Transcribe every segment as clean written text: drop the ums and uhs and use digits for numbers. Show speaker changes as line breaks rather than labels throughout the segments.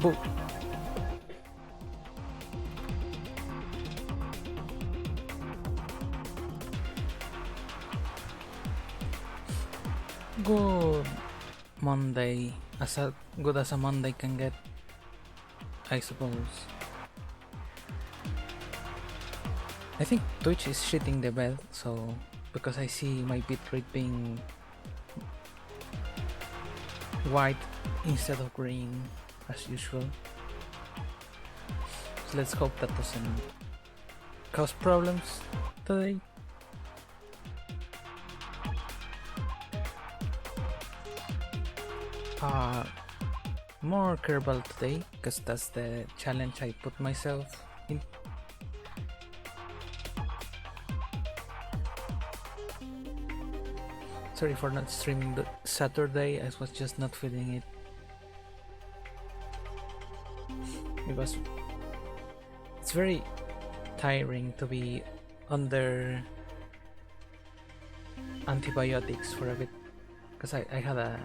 Boo! Good Monday, as good as a Monday can get, I suppose. I think Twitch is shitting the bed, so because I see my bitrate being white instead of green as usual. So let's hope that doesn't cause problems today. More Kerbal today, because that's the challenge I put myself in. Sorry for not streaming the Saturday, I was just not feeling it. It's very tiring to be under antibiotics for a bit, because I had a,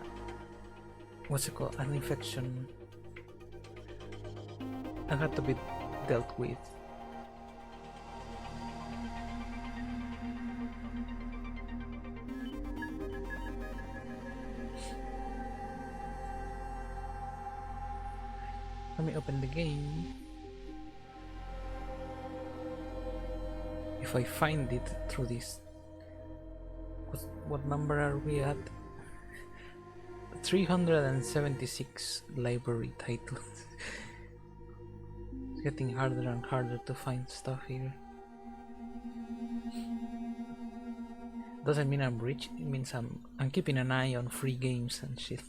what's it called, an infection and had to be dealt with. Let me open the game. If I find it through this, what number are we at? 376 library titles. It's getting harder and harder to find stuff here. Doesn't mean I'm rich, it means I'm keeping an eye on free games and shit.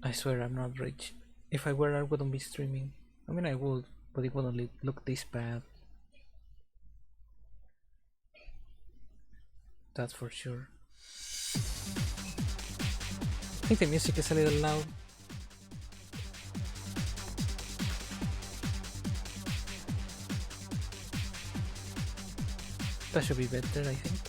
I swear I'm not rich. If I were, I wouldn't be streaming. I mean, I would, but it wouldn't look this bad. That's for sure. I think the music is a little loud. That should be better, I think.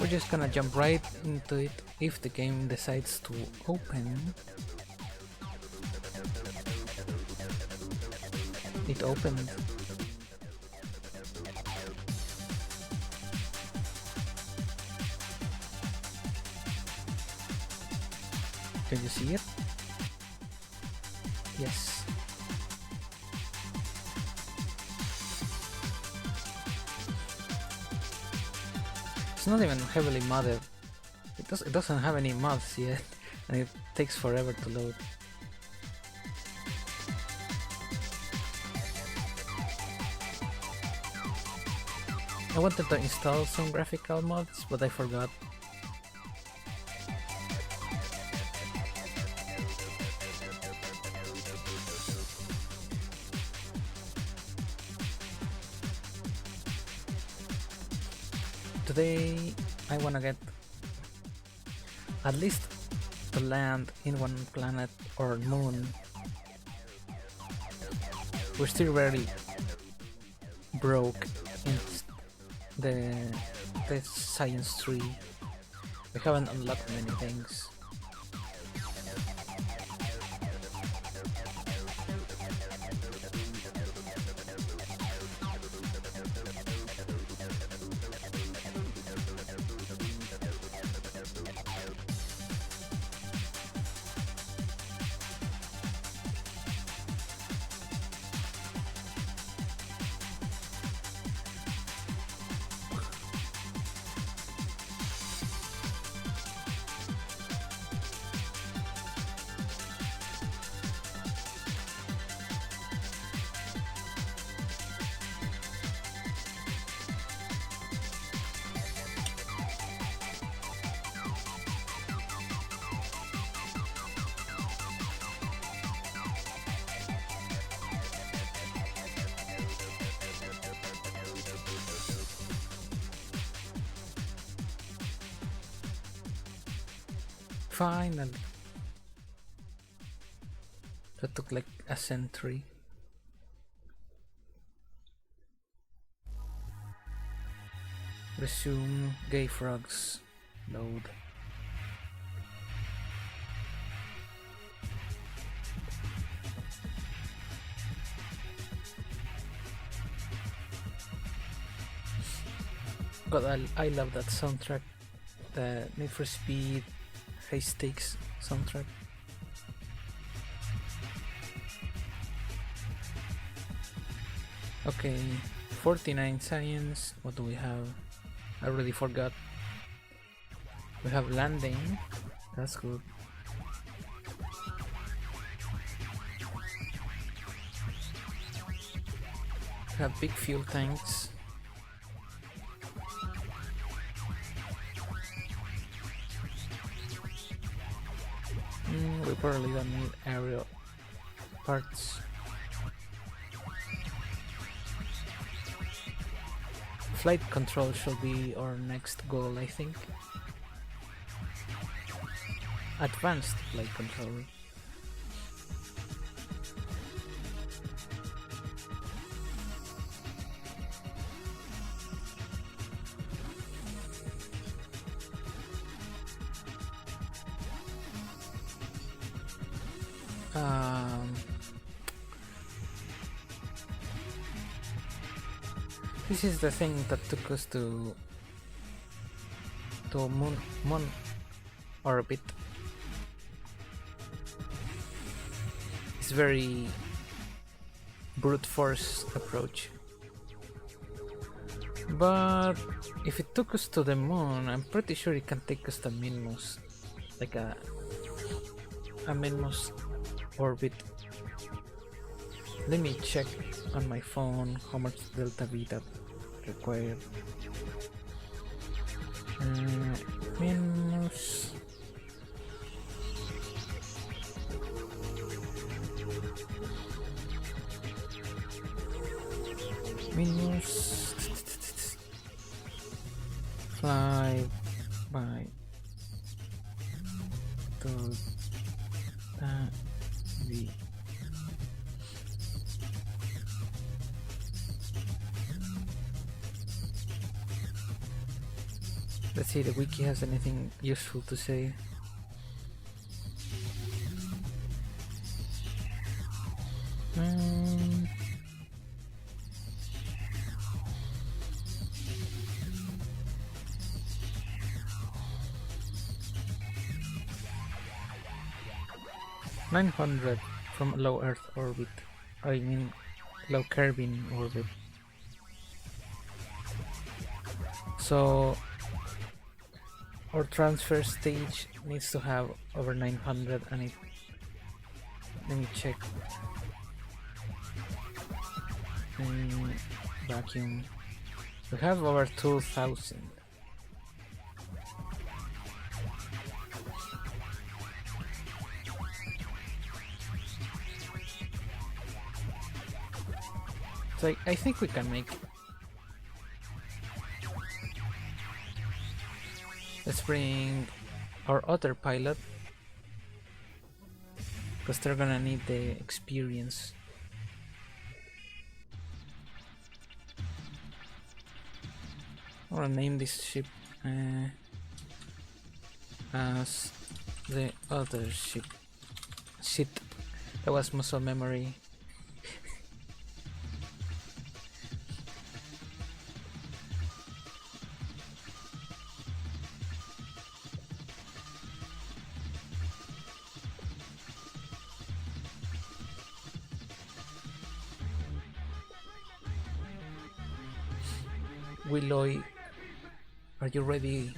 We're just gonna jump right into it if the game decides to open. It opened. Can you see it? Yes. It's not even heavily modded. It doesn't have any mods yet, and it takes forever to load. I wanted to install some graphical mods, but I forgot. Today I wanna get at least to land in one planet or moon. We're still very broke in the science tree. We haven't unlocked many things. Finally. That took like a century. Resume gay frogs. Load. God, I love that soundtrack. The Need for Speed High Stakes soundtrack. Okay, 49 science. What do we have? I already forgot. We have landing. That's good. We have big fuel tanks. We probably don't need aerial parts. Flight control should be our next goal, I think. Advanced flight control. This is the thing that took us to moon orbit. It's very brute force approach. But if it took us to the moon, I'm pretty sure it can take us to Minmus, like a Minmus orbit. Let me check on my phone how much delta V that required. Minmus. Fly by delta V. Let's see if the wiki has anything useful to say. $900 from low Earth orbit. I mean, low Kerbin orbit. So our transfer stage needs to have over 900, and it. Let me check. Vacuum. We have over 2,000. So I think we can make it. Let's bring our other pilot, because they're gonna need the experience. I wanna name this ship as the other ship. Shit, that was muscle memory. Willoy, are you ready?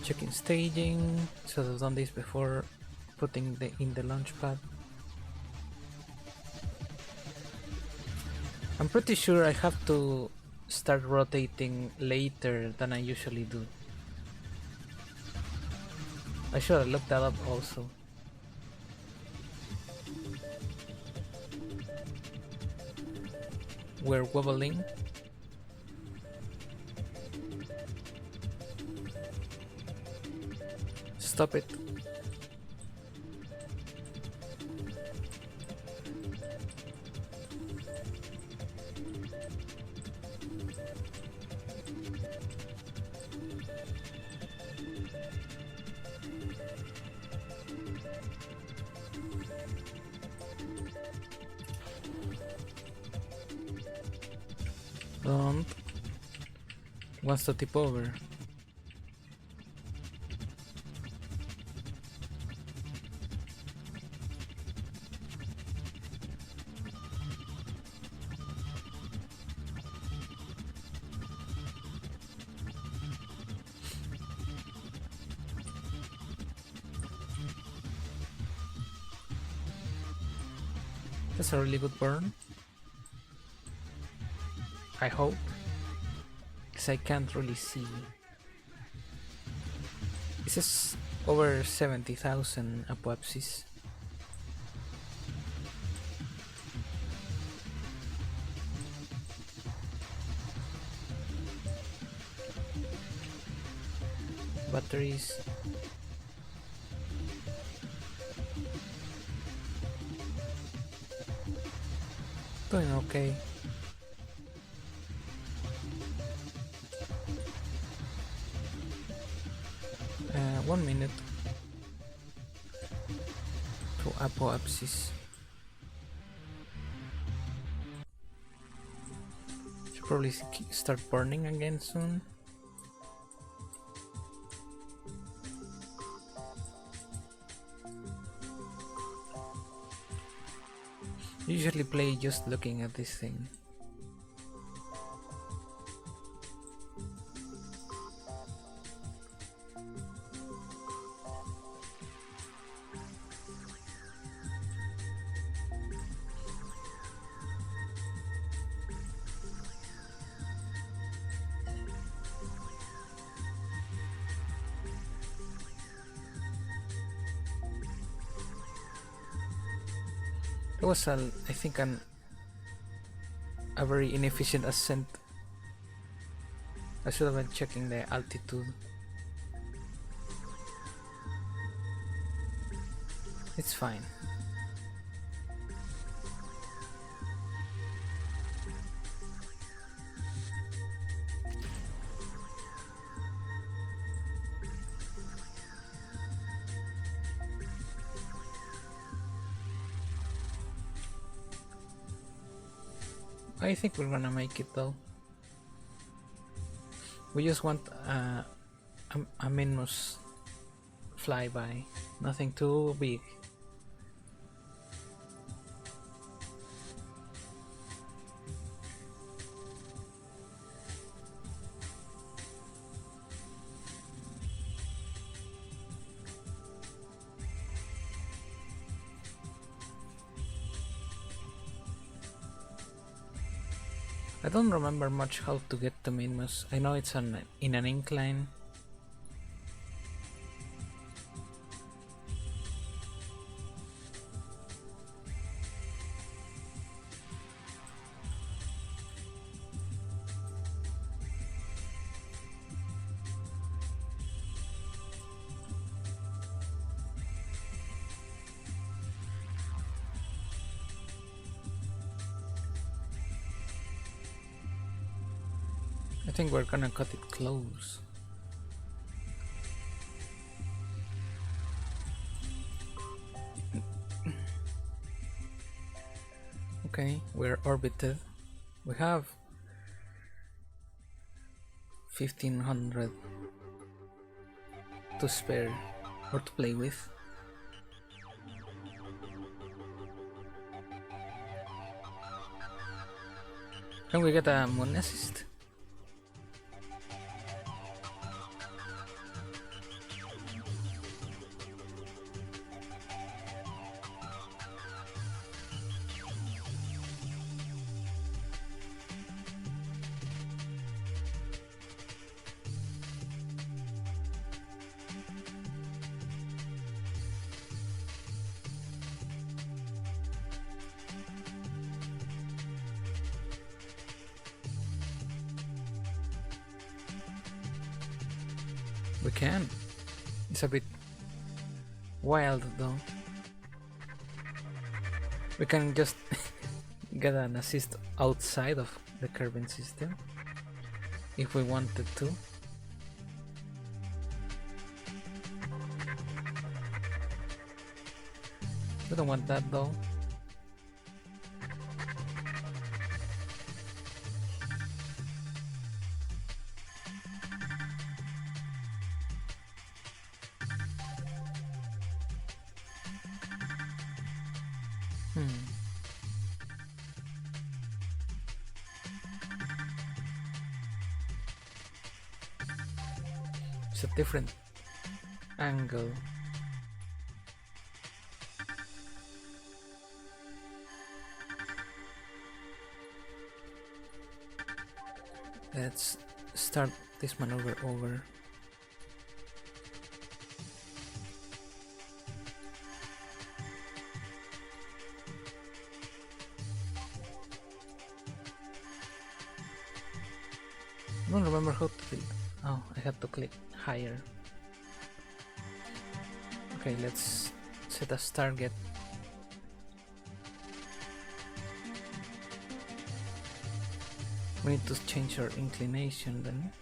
Checking staging. So I've done this before putting in the launch pad. I'm pretty sure I have to start rotating later than I usually do. I should have looked that up also. We're wobbling. Stop it. Don't wants to tip over. That's a really good burn. I hope. Because I can't really see. This is over 70,000 apoapsis. Batteries. Doing okay. 1 minute to apoapsis. Should probably start burning again soon. Usually play just looking at this thing. It was I think a very inefficient ascent. I should have been checking the altitude. It's fine. I think we're gonna make it though. We just want a Minmus flyby, nothing too big. I don't remember much how to get to Minmus. I know it's in an incline. I think we're gonna cut it close. Okay, we're orbited. We have 1500 to spare or to play with. Can we get a moon assist? We can. It's a bit wild though. We can just get an assist outside of the curving system if we wanted to. We don't want that though. It's a different angle. Let's start this maneuver over. I don't remember how to click. Oh, I had to click higher. Okay, let's set a target. We need to change our inclination then.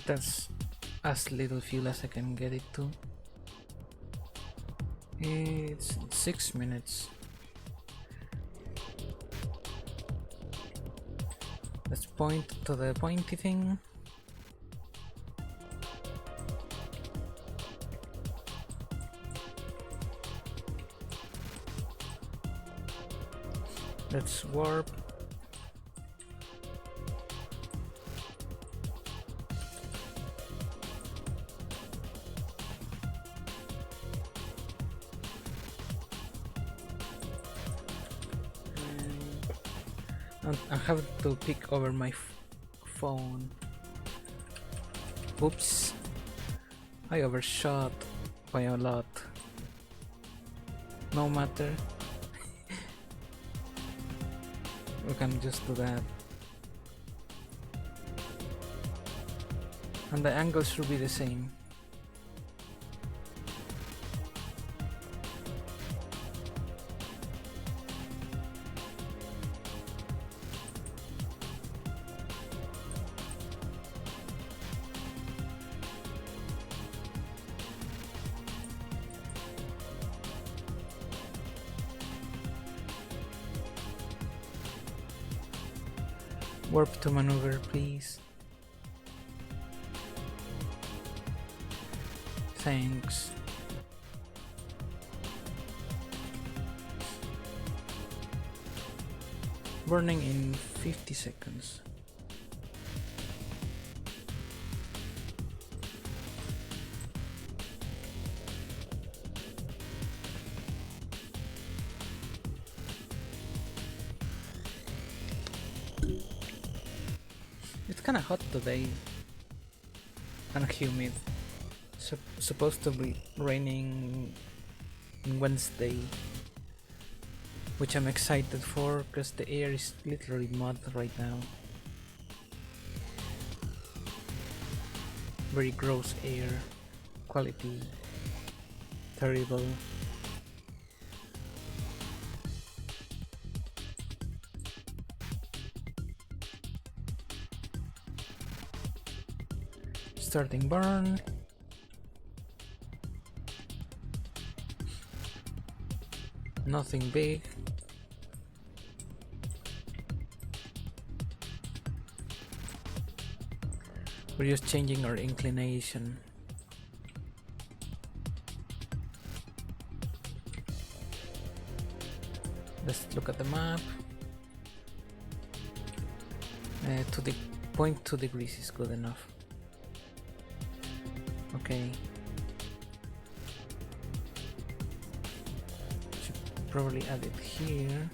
That's as little fuel as I can get it to. It's 6 minutes. Let's point to the pointy thing. Let's warp. I have to pick over my phone. Oops, I overshot by a lot. No matter. We can just do that. And the angle should be the same. Warp to maneuver, please. Thanks. Burning in 50 seconds. It's kinda hot today and humid. Supposed to be raining on Wednesday, which I'm excited for because the air is literally mud right now. Very gross air quality, terrible. Starting burn. Nothing big. We're just changing our inclination. Let's look at the map. To the 0.2 degrees is good enough. Okay. Should probably add it here.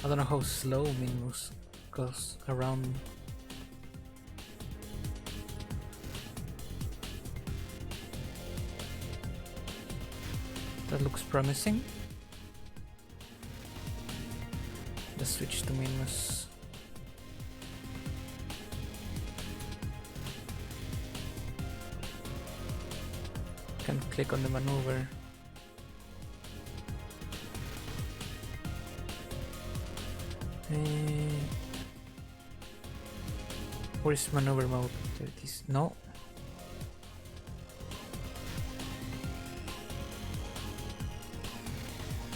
I don't know how slow Minmus goes around. That looks promising. Let's switch to Minmus. Can click on the maneuver. Where is maneuver mode? There it is. No.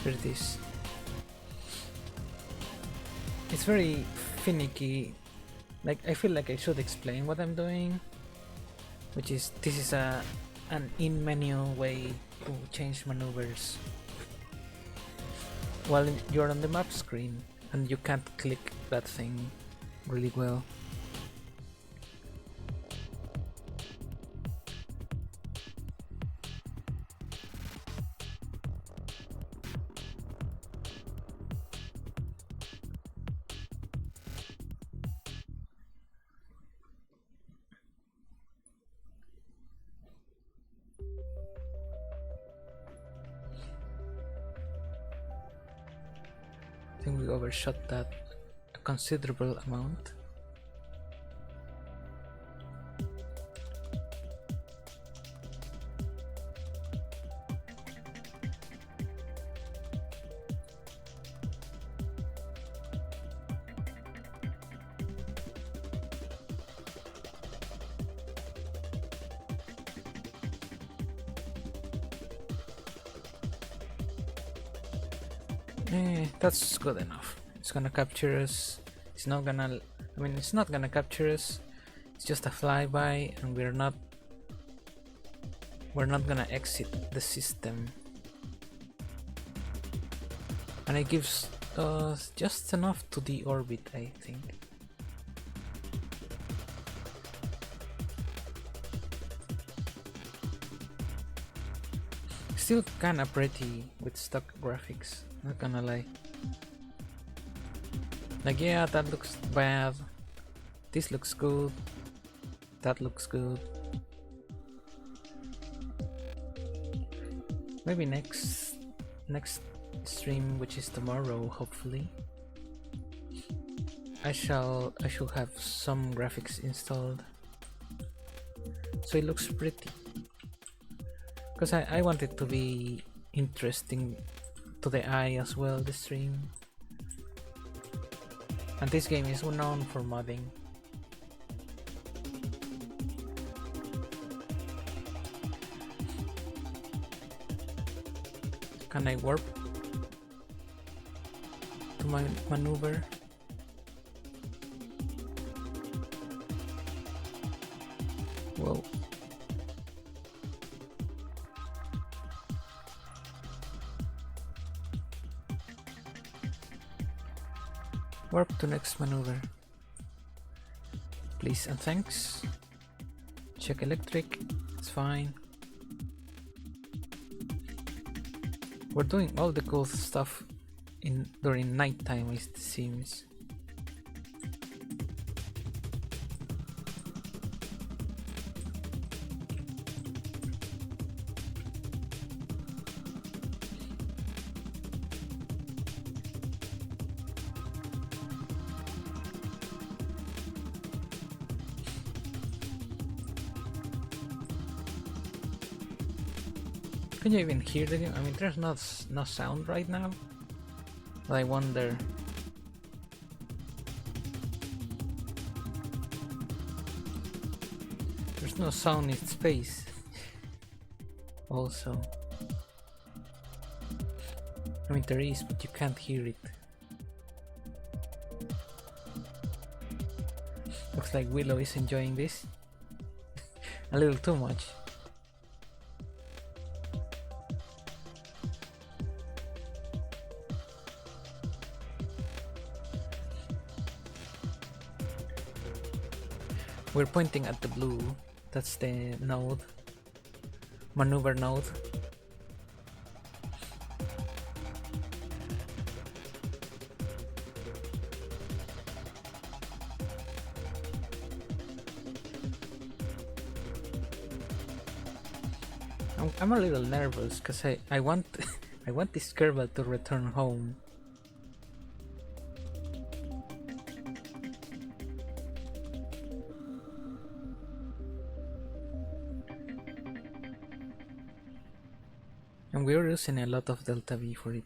There it is. It's very finicky. Like, I feel like I should explain what I'm doing, which is this is an in-menu way to change maneuvers while you're on the map screen, and you can't click that thing really well. I think we overshot that a considerable amount. That's good enough. It's gonna capture us. It's not gonna, I mean, it's not gonna capture us. It's just a flyby, and we're not gonna exit the system. And it gives us just enough to deorbit, I think. Still kinda pretty with stock graphics, not gonna lie. Like, yeah, that looks bad. This looks good. That looks good. Maybe next stream, which is tomorrow, hopefully, I should have some graphics installed, so it looks pretty. Because I want it to be interesting to the eye as well, the stream. And this game is known for modding. Can I warp to my maneuver? Whoa. Warp to next maneuver. Please and thanks. Check electric, it's fine. We're doing all the cool stuff during nighttime, it seems. Can you even hear the game? I mean, there's no sound right now, but I wonder. There's no sound in space. Also, I mean, there is, but you can't hear it. Looks like Willow is enjoying this a little too much. We're pointing at the blue. That's the node. Maneuver node. I'm a little nervous because I want I want this Kerbal to return home. And we're using a lot of delta V for it.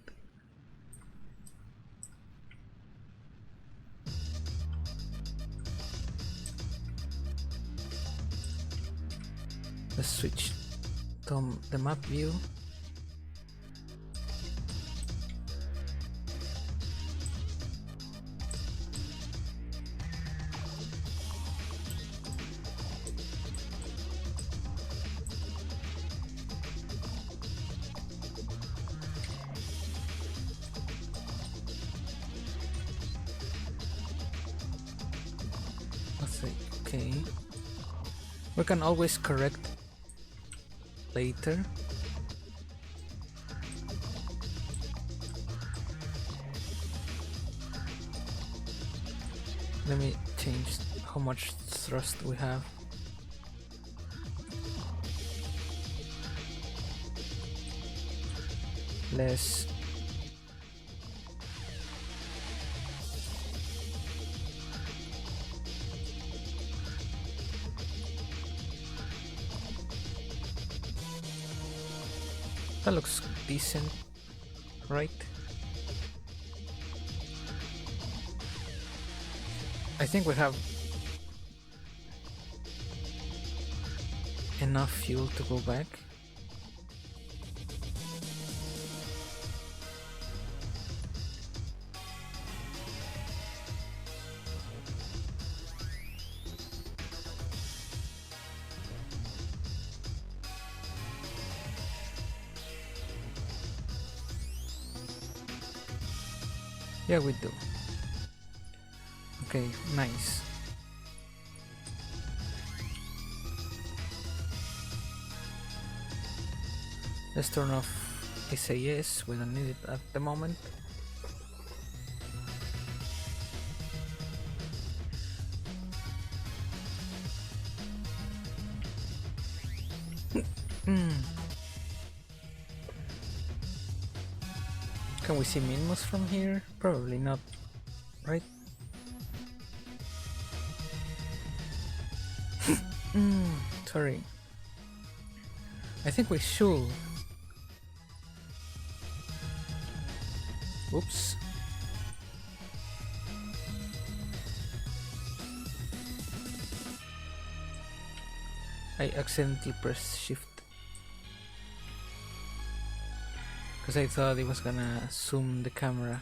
Let's switch to the map view. Okay. We can always correct later. Let me change how much thrust we have. Less. That looks decent, right? I think we have enough fuel to go back. Yeah, we do. Okay, nice. Let's turn off SAS, we don't need it at the moment. Can we see Minmus from here? Probably not, right? Sorry. I think we should. Oops. I accidentally pressed shift because I thought it was gonna zoom the camera.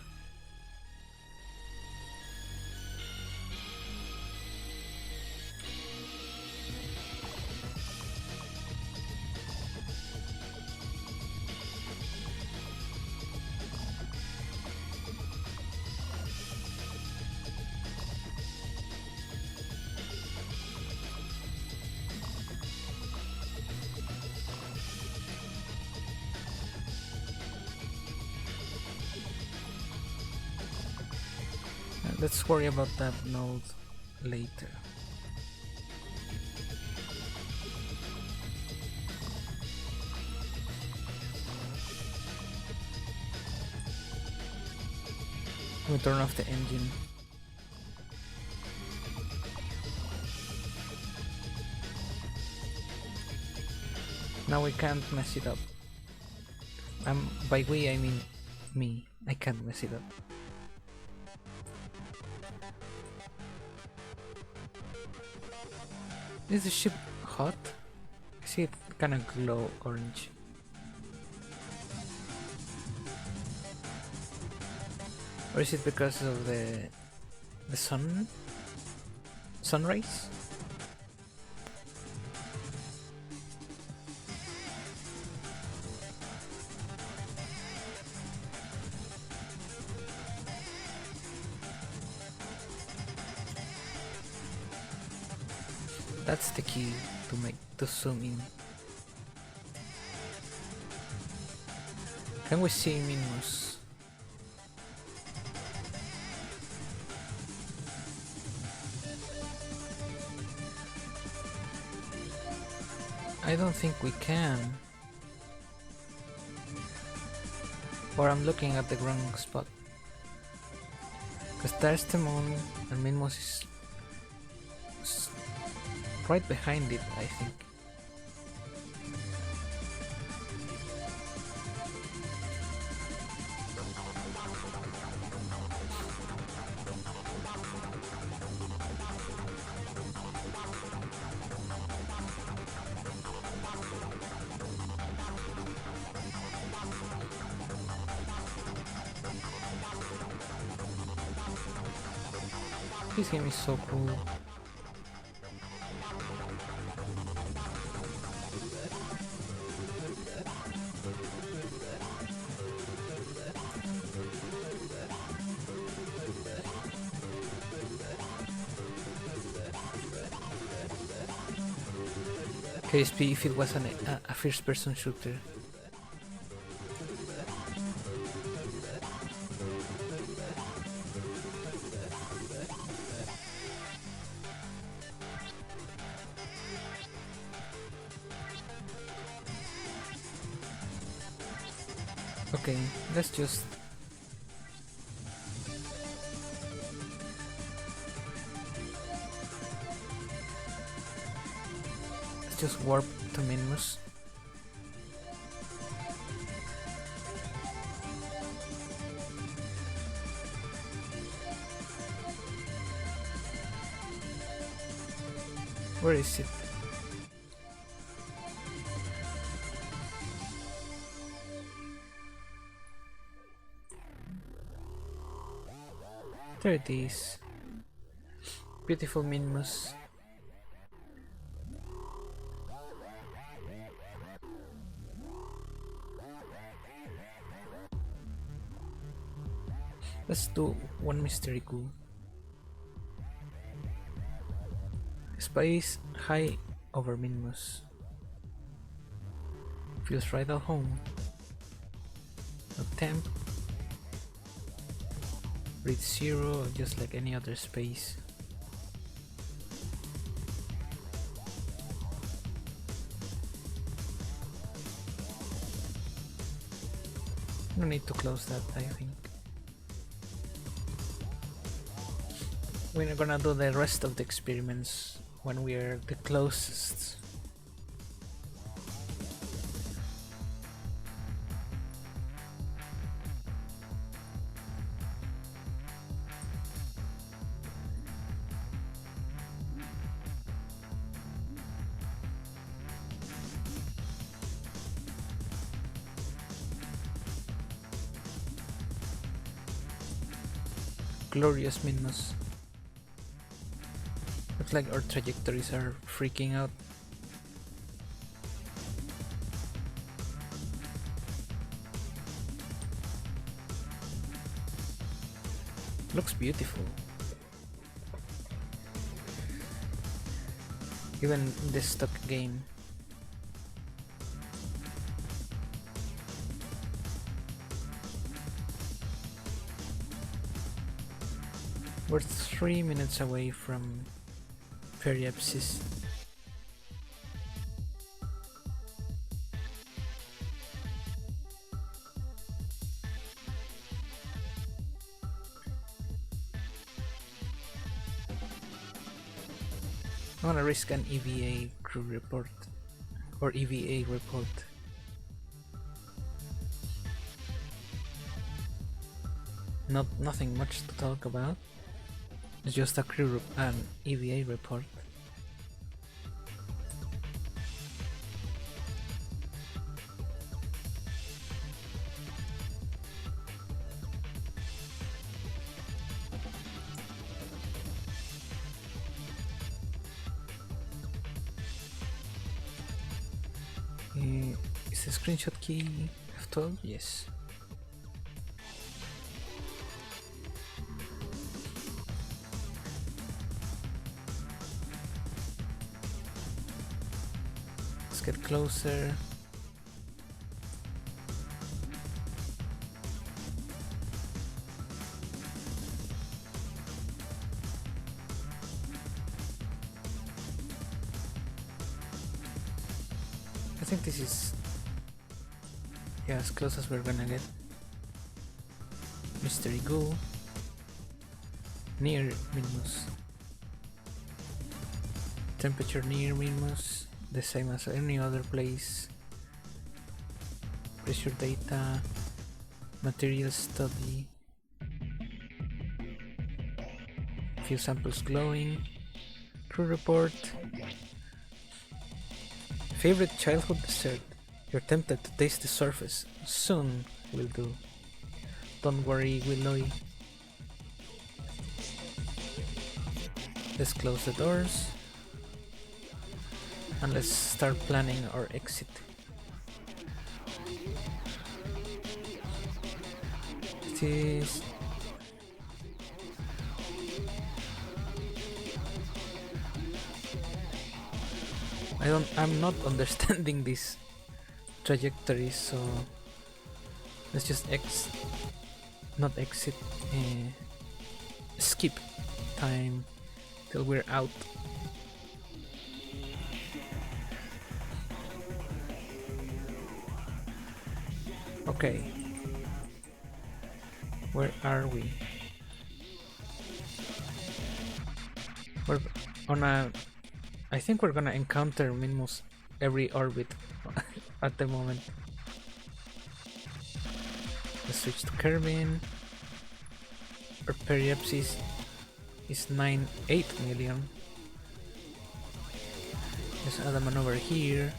Let's worry about that node later. We turn off the engine. Now we can't mess it up. By we I mean me. I can't mess it up. Is the ship hot? I see it kinda glow orange. Or is it because of the sun sunrise? That's the key to zoom in. Can we see Minmus? I don't think we can. Or I'm looking at the wrong spot. Because there's the moon and Minmus is right behind it, I think. This game is so cool. KSP if it was a first-person shooter. Okay, let's just warp to Minmus. Where is it? There it is. Beautiful Minmus. Let's do one mystery coup. Space high over Minmus. Feels right at home. No temp. Read 0 just like any other space. No need to close that, I think. We're gonna do the rest of the experiments when we're the closest. Glorious Minmus. Looks like our trajectories are freaking out. Looks beautiful. Even this stock game. We're 3 minutes away from Periapsis. I wanna risk an EVA crew report or EVA report. Nothing much to talk about. It's just a an EVA report. Is the screenshot key F12? Yes. Let's get closer. I think this is as close as we're gonna get. Mystery Ghoul near Minmus. Temperature near Minmus, the same as any other place. Pressure data, material study, few samples glowing, crew report. Favorite childhood dessert. You're tempted to taste the surface. Soon will do. Don't worry, Willowy. Let's close the doors. And let's start planning our exit. It is... I'm not understanding this trajectory, so let's just skip time till we're out. Okay, where are we? We're on a... I think we're gonna encounter Minmus every orbit at the moment. Let's switch to Kerbin. Our periapsis is 9.8 million. Let's add a maneuver here.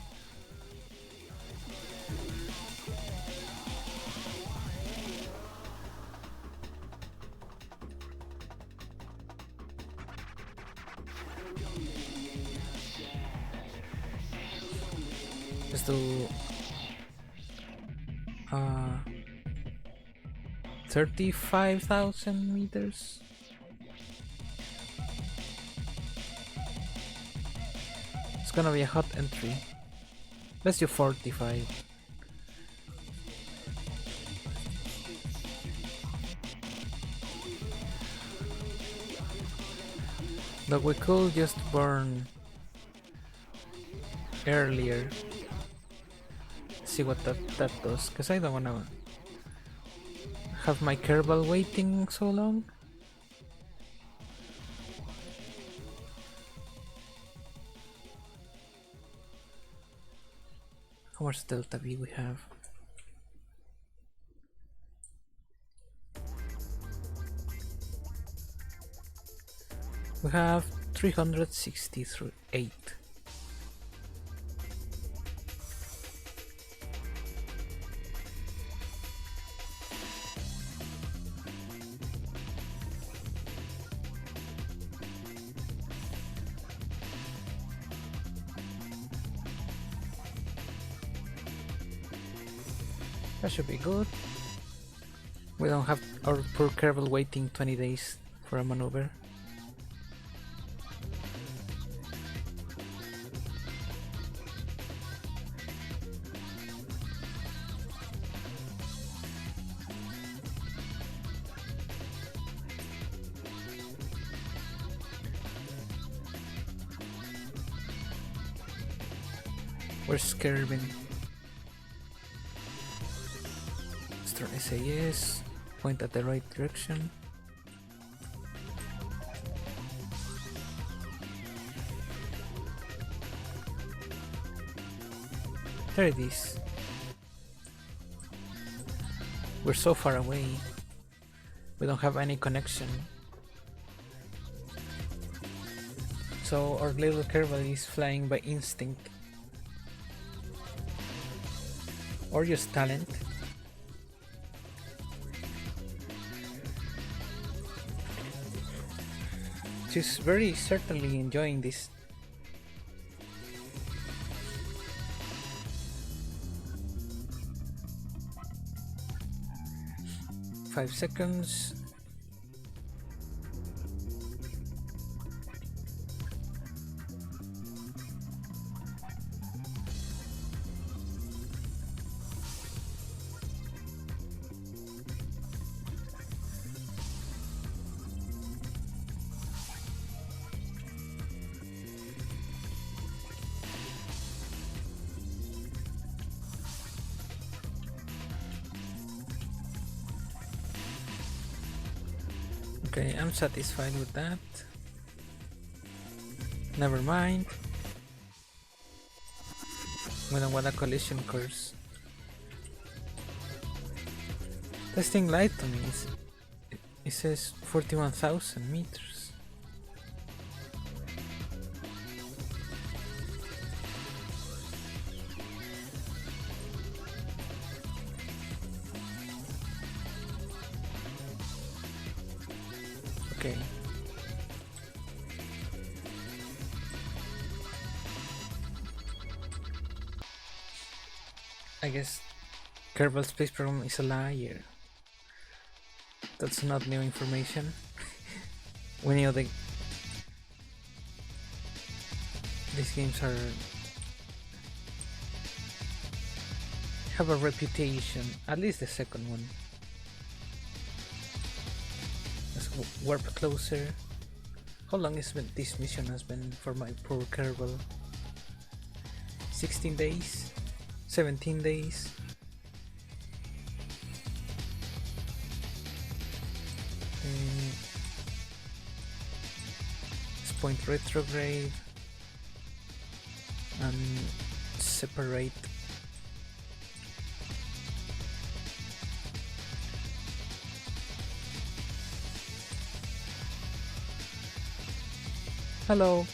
Let's do 35,000 meters. It's gonna be a hot entry. Let's do 45. But we could just burn earlier. See what that does, because I don't wanna have my Kerbal waiting so long. How much delta V we have? We have 368. That should be good. We don't have our poor Kerbal waiting 20 days for a maneuver. Where's Kerbin? Start SAS, point at the right direction. There it is. We're so far away. We don't have any connection. So our little Kerbal is flying by instinct. Or just talent. She's very certainly enjoying this. 5 seconds. Okay, I'm satisfied with that. Never mind. We don't want a collision course. This thing lied to me. It says 41,000 meters. Okay. I guess Kerbal Space Program is a liar. That's not new information. We knew these games have a reputation, at least the second one. Let's warp closer. How long has this mission has been for my poor Kerbal? 16 days? 17 days? Point retrograde and separate. Hello.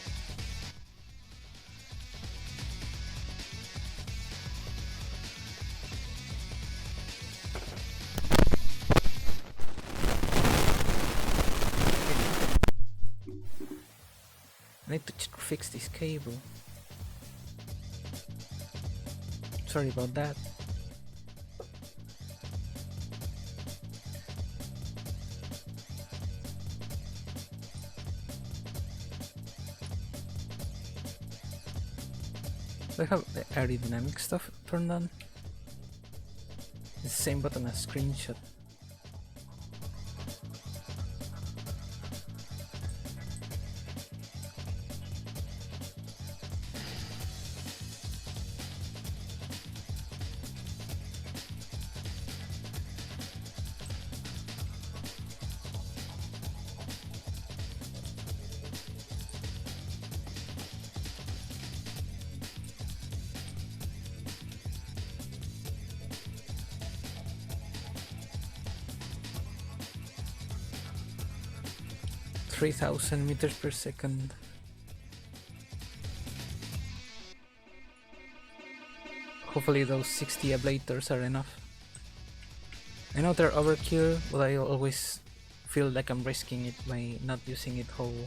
I need to fix this cable. Sorry about that. Do I have the aerodynamic stuff turned on? It's the same button as screenshot. .3,000 meters per second. Hopefully those 60 ablators are enough. I know they're overkill, but I always feel like I'm risking it by not using it whole.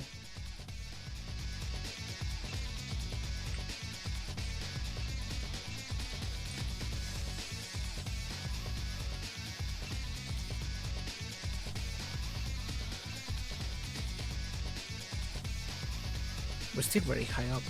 We're still very high up.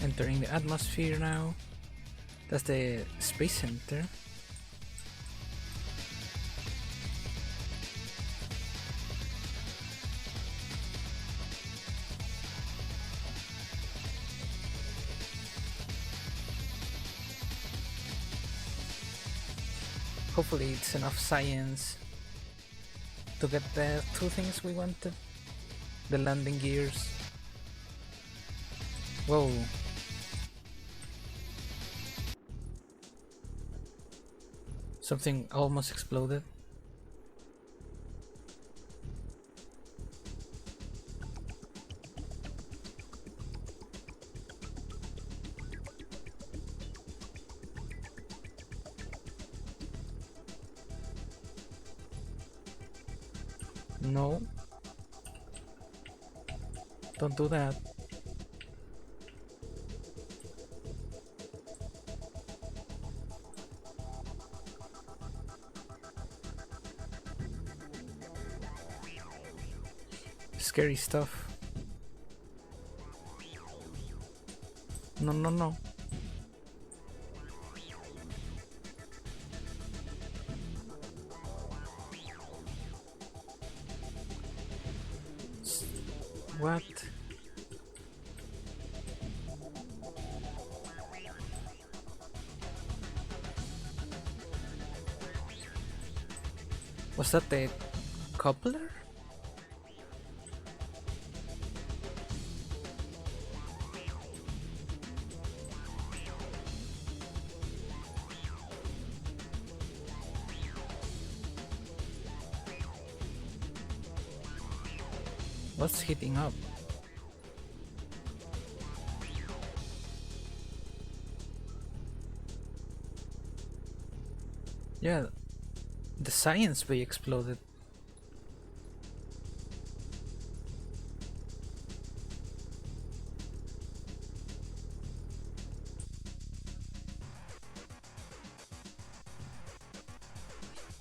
Entering the atmosphere now. That's the space center. Hopefully it's enough science to get the two things we wanted. The landing gears. Whoa. Something almost exploded. No, don't do that. Scary stuff. No, no, no. What? Was that the coupler? What's heating up? Yeah, the science bay exploded.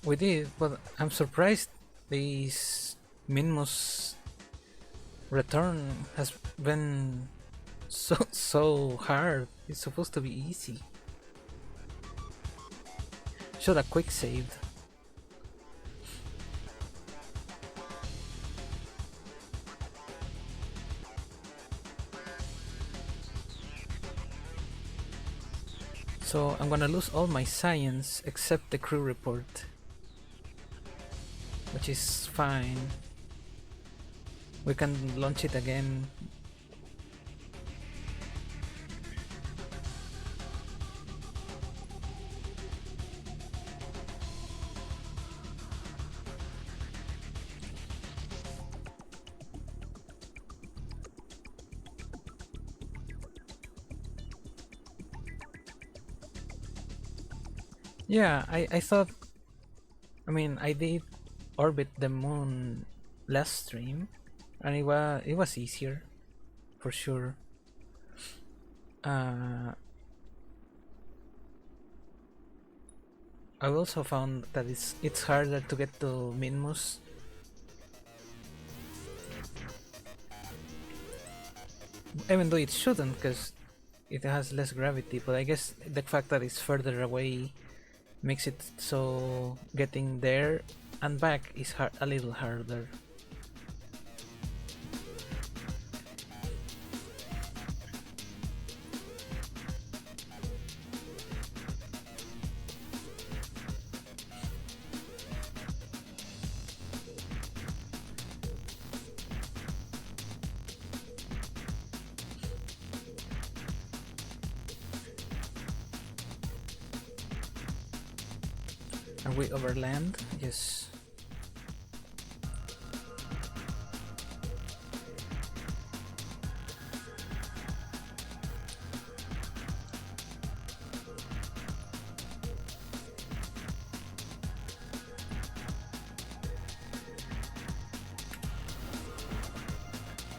We did, but I'm surprised this Minmus return has been so hard. It's supposed to be easy. Should have quick saved. So I'm gonna lose all my science except the crew report, which is fine. We can launch it again. Yeah, I thought, I mean, I did orbit the moon last stream, and it was easier, for sure. Uh, I also found that it's harder to get to Minmus. Even though it shouldn't, because it has less gravity, but I guess the fact that it's further away makes it so getting there and back is a little harder. Are we over land? Yes.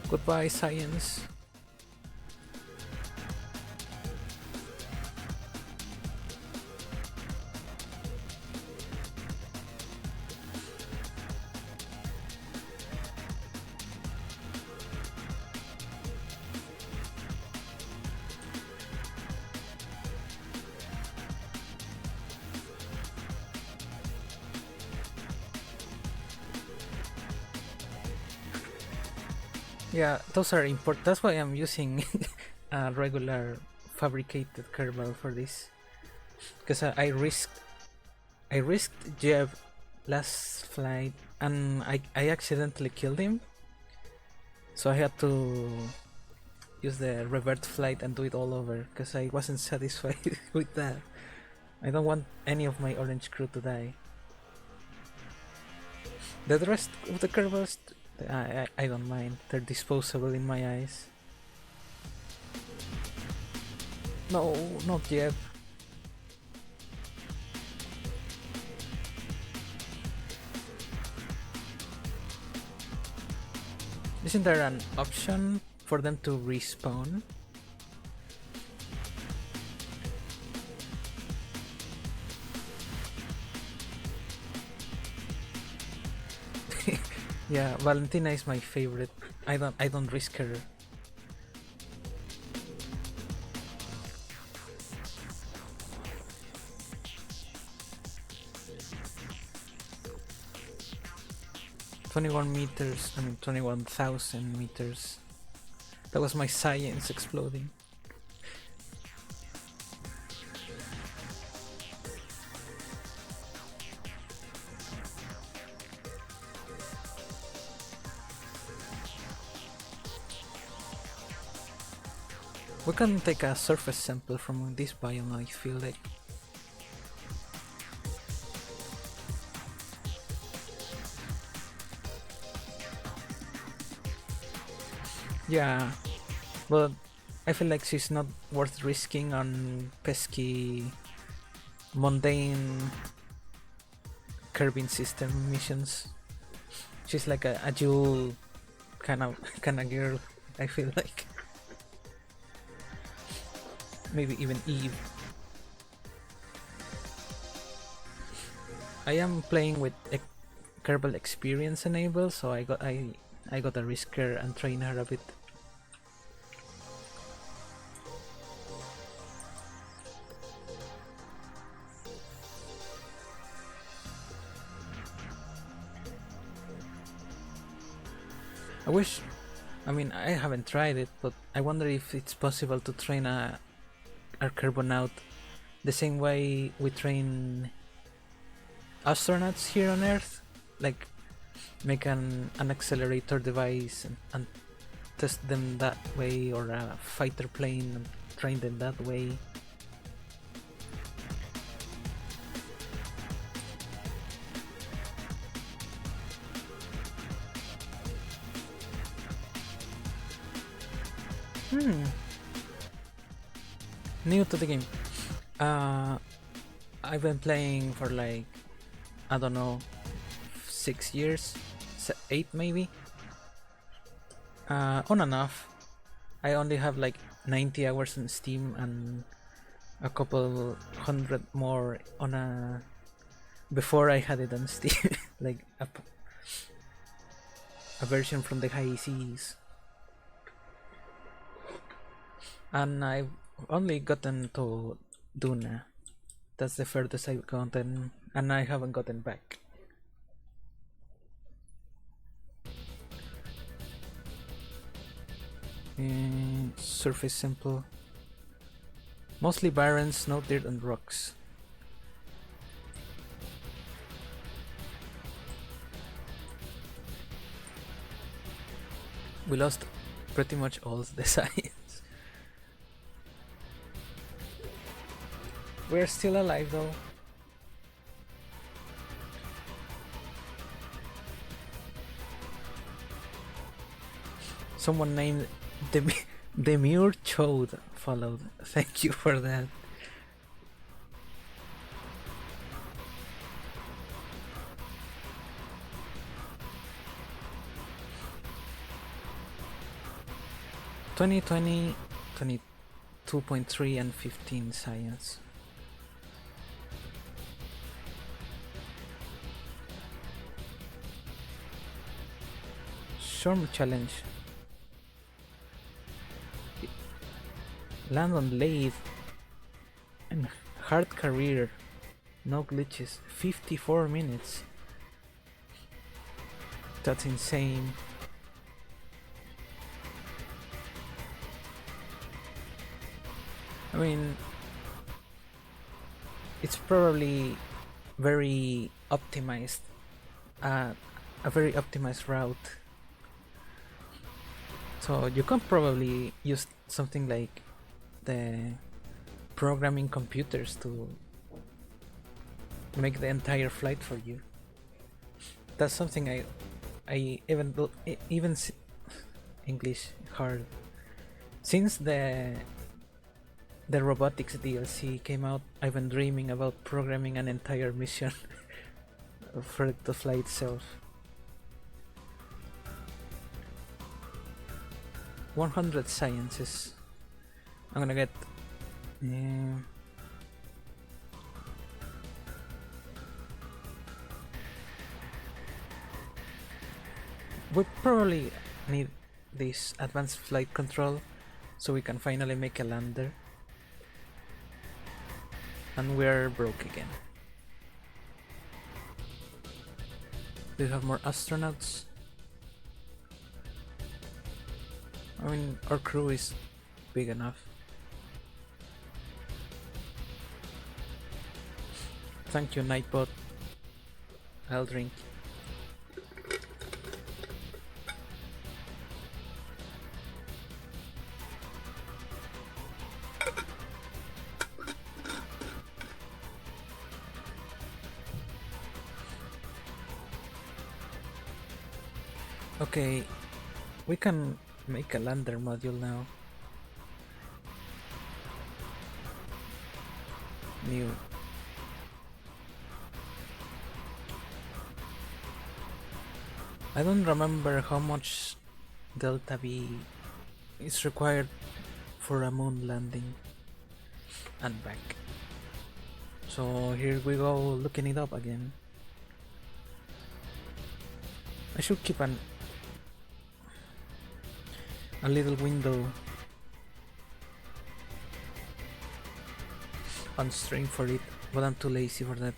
Goodbye, science. Yeah, those are important. That's why I'm using a regular fabricated kerbal for this, because I risked Jeb last flight and I accidentally killed him, so I had to use the revert flight and do it all over because I wasn't satisfied with that. I don't want any of my orange crew to die. The rest of the kerbals, I don't mind. They're disposable in my eyes. No, not yet. Isn't there an option for them to respawn? Yeah, Valentina is my favorite. I don't risk her. $21 meters, I mean 21,000 meters. That was my science exploding. We can take a surface sample from this biome, I feel like. Yeah, but I feel like she's not worth risking on pesky, mundane curbing system missions. She's like a Jewel kind of girl, I feel like. Maybe even Eve. I am playing with Kerbal experience enabled, so I got a risk her and train her a bit. I wish, I mean, I haven't tried it, but I wonder if it's possible to train a Carbonaut the same way we train astronauts here on Earth, like make an accelerator device and test them that way, or a fighter plane and train them that way. New to the game. I've been playing for like, I don't know, 6 years, 8 maybe. On and off. I only have like 90 hours on Steam and a couple hundred more on a before I had it on Steam, like a version from the high seas. And I've only gotten to Duna. That's the furthest I've gotten, and I haven't gotten back. Surface simple. Mostly barren, snow, dirt, and rocks. We lost pretty much all the science. We're still alive though. Someone named Demure Chode followed. Thank you for that. (20, 22.3 and 15 science. Shorm challenge. Land on lathe and hard career, no glitches, 54 minutes. That's insane. I mean, it's probably very optimized, a very optimized route. So you can probably use something like the programming computers to make the entire flight for you. That's something I even English hard. Since the robotics DLC came out, I've been dreaming about programming an entire mission for it to fly itself. 100 sciences. I'm gonna get we probably need this advanced flight control so we can finally make a lander. And we're broke again. Do you have more astronauts? I mean, our crew is big enough. Thank you, Nightbot. I'll drink. Okay, we can make a lander module now. New. I don't remember how much Delta V is required for a moon landing and back. So here we go looking it up again. I should keep a little window on stream for it, but I'm too lazy for that.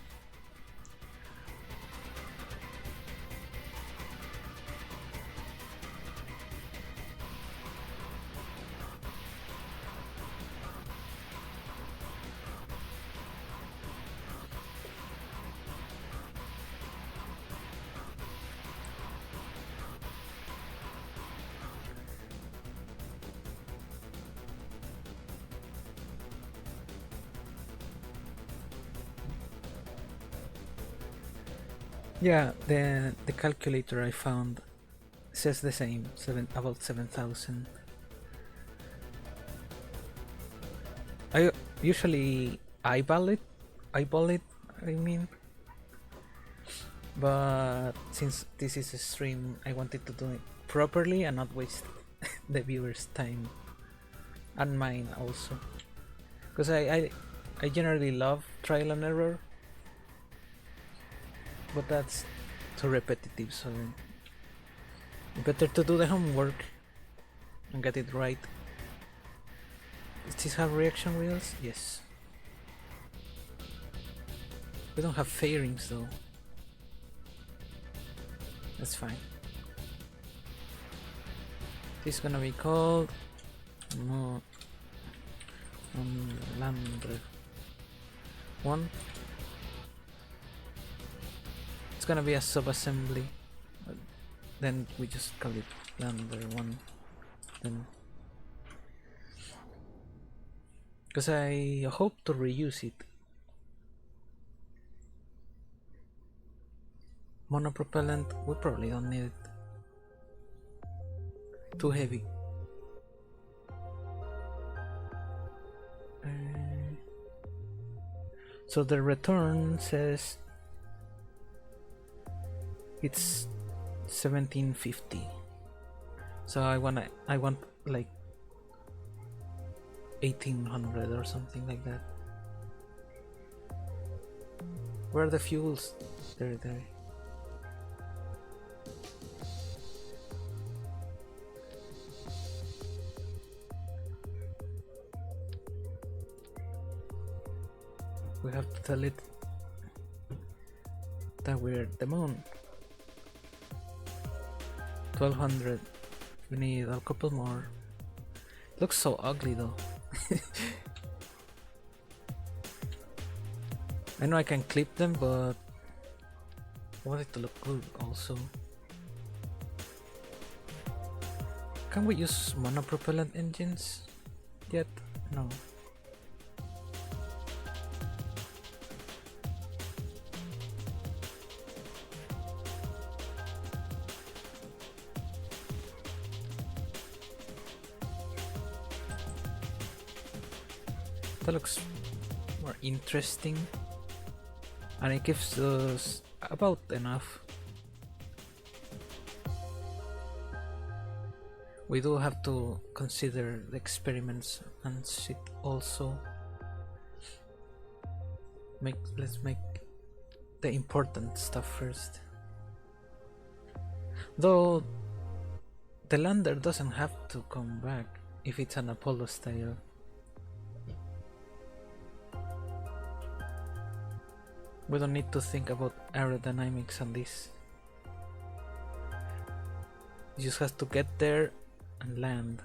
Yeah, the calculator I found says the same, about 7,000. I usually eyeball it, I mean. But since this is a stream, I wanted to do it properly and not waste the viewers' time and mine also. Because I generally love trial and error, but that's too repetitive, so better to do the homework and get it right. Does this have reaction wheels? Yes. We don't have fairings though. That's fine. This is gonna be called Lander 1. It's gonna be a sub-assembly. Then we just call it Lander 1. Then, because I hope to reuse it. Monopropellant, we probably don't need it. Too heavy. So the return says it's 1750. So I want like 1800 or something like that. Where are the fuels? There. We have to tell it that we're at the moon. 1200. We need a couple more. Looks so ugly though. I know I can clip them, but I want it to look good also. Can we use monopropellant engines yet? No. That looks more interesting, and it gives us about enough. We do have to consider the experiments and shit also. Let's make the important stuff first. Though the lander doesn't have to come back if it's an Apollo style. We don't need to think about aerodynamics on this. It just has to get there and land.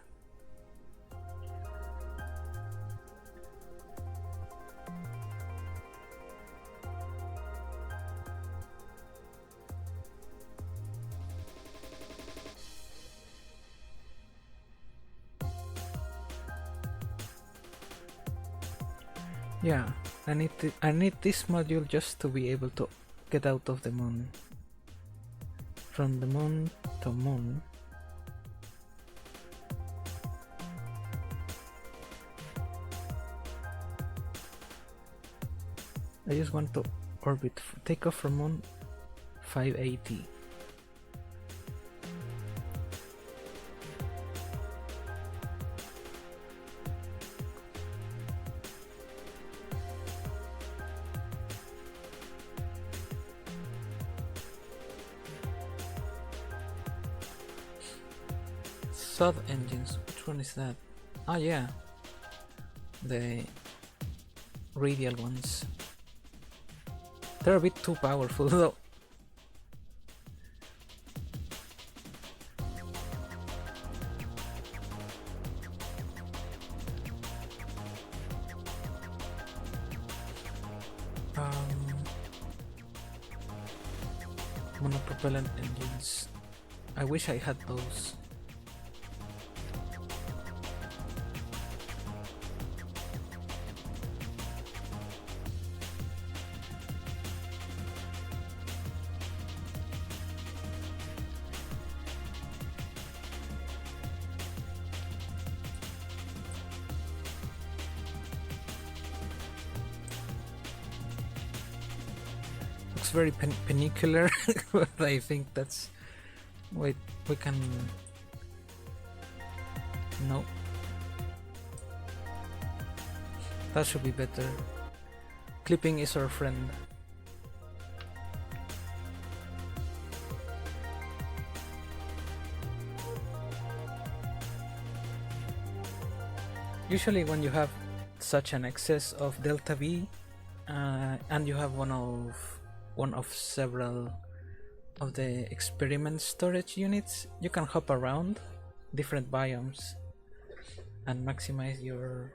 Yeah, I need this module just to be able to get out of the moon. From the moon to moon. I just want to orbit, take off from moon 580. Sub engines, which one is that? Ah, yeah, the radial ones. They're a bit too powerful though. Monopropellant engines. I wish I had those. Very penicular, but I think that's... Wait, we can... No. That should be better. Clipping is our friend. Usually when you have such an excess of delta V and you have one of several of the experiment storage units, you can hop around different biomes and maximize your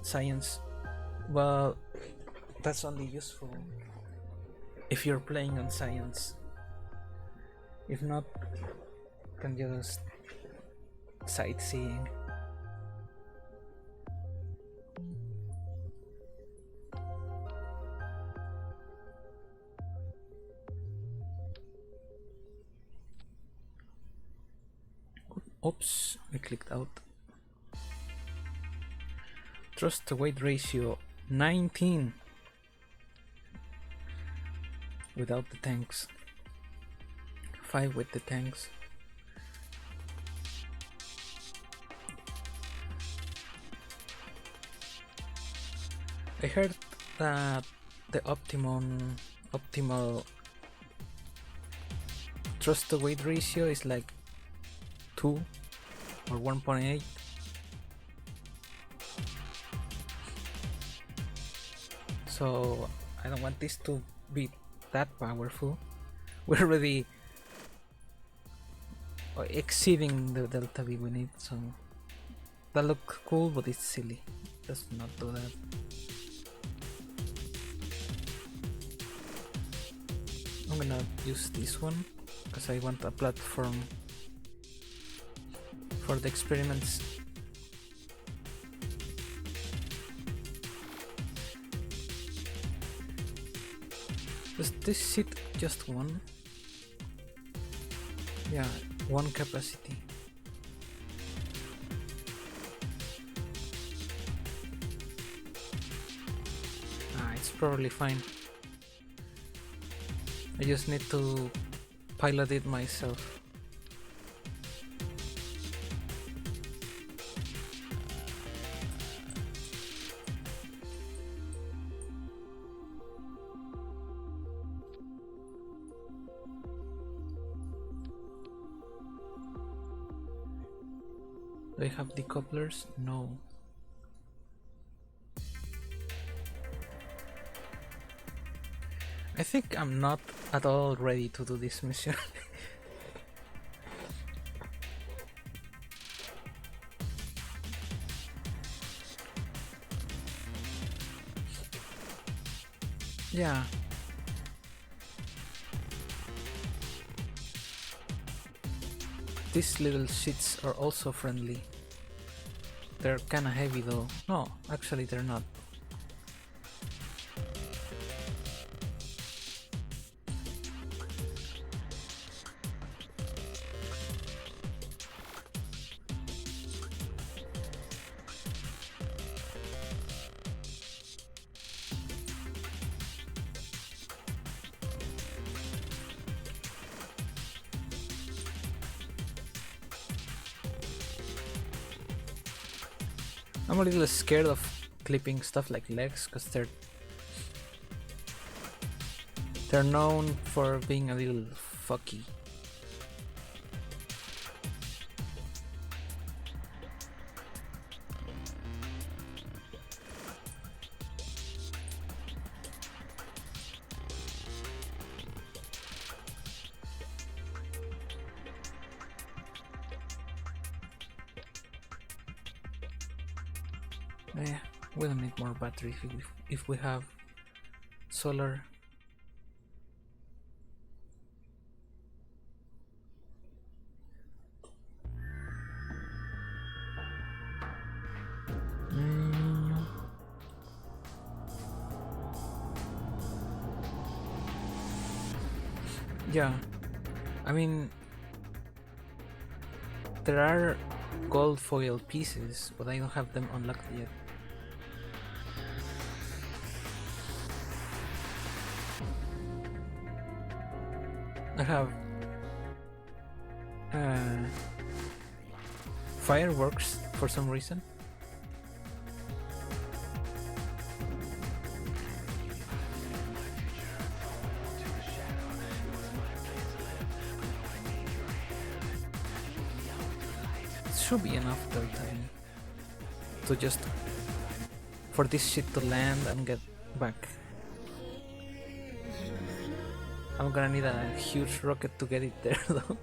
science. Well, that's only useful if you're playing on science. If not, you can just sightseeing. Oops, I clicked out. Thrust to weight ratio 19 without the tanks, 5 with the tanks. I heard that the optimal thrust to weight ratio is like 2 or 1.8. So I don't want this to be that powerful. We're already exceeding the delta V we need, so that looks cool, but it's silly. Let's not do that. I'm gonna use this one because I want a platform for the experiments. Does this sit just one? Yeah, one capacity. It's probably fine. I just need to pilot it myself. Do I have decouplers? No. I think I'm not at all ready to do this mission. Yeah. These little shits are also friendly. They're kinda heavy though. No, actually they're not. I'm a little scared of clipping stuff like legs because they're known for being a little fucky. Yeah, we don't need more battery if we have solar. Yeah, I mean, there are gold foil pieces, but I don't have them unlocked yet. I have fireworks for some reason. Should be enough though to just for this shit to land and get back. I'm gonna need a huge rocket to get it there though.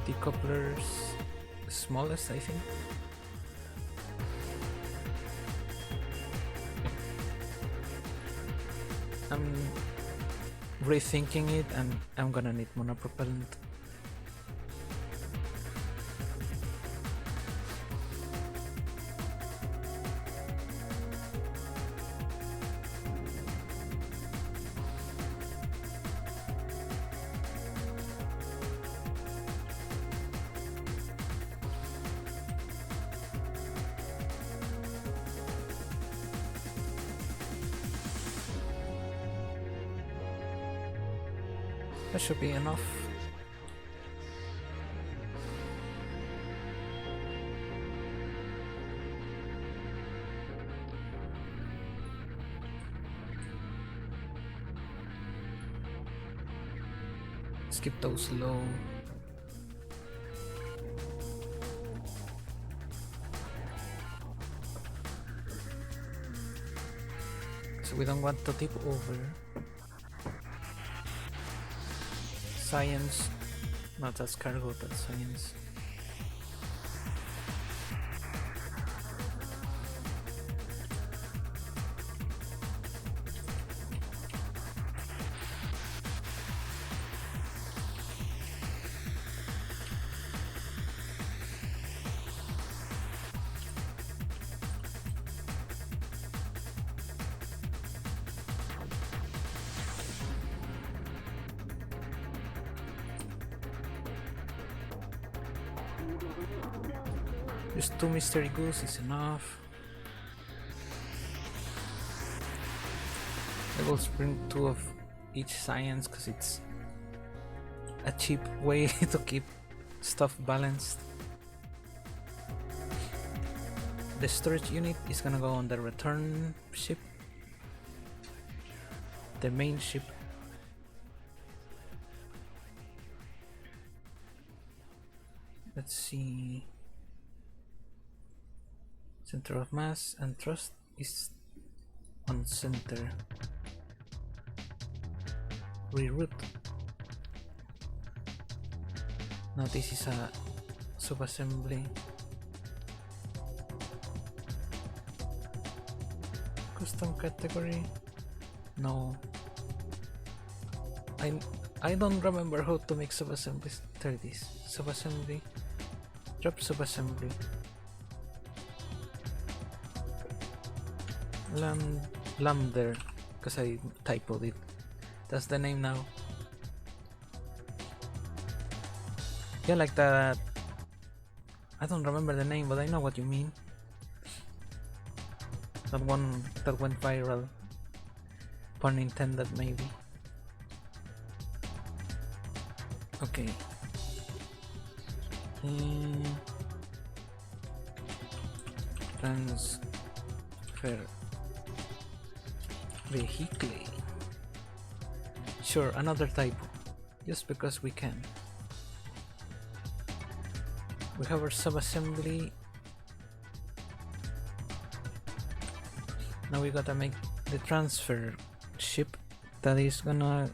Decouplers, smallest I think. I'm rethinking it and I'm gonna need monopropellant. That should be enough. Skip those low. So we don't want to tip over. Science, not as cargo, but science. Just 2 mystery goose is enough. I will bring 2 of each science because it's a cheap way to keep stuff balanced. The storage unit is gonna go on the return ship. the main ship. Let's see. Center of mass and thrust is on center. Reroute. Now this is a subassembly. Custom category. No. I don't remember how to make subassemblies. There it is. Subassembly. Drop subassembly. Lambda, because I typoed it. That's the name now. Yeah, like that. I don't remember the name, but I know what you mean. That one that went viral. Pun intended, maybe. Okay. Transfer vehicle. Sure, another typo. Just because we can. We have our subassembly. Now we gotta make the transfer ship that is gonna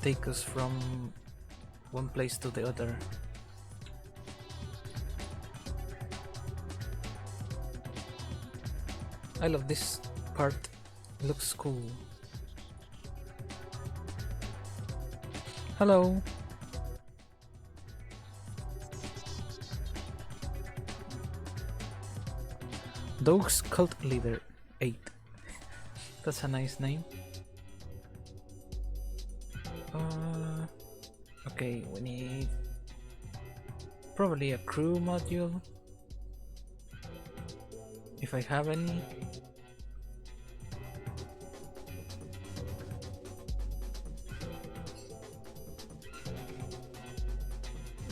take us from one place to the other. I love this part. It looks cool. Hello. Dog's Cult Leader 8. That's a nice name. Okay, we need probably a crew module, if I have any.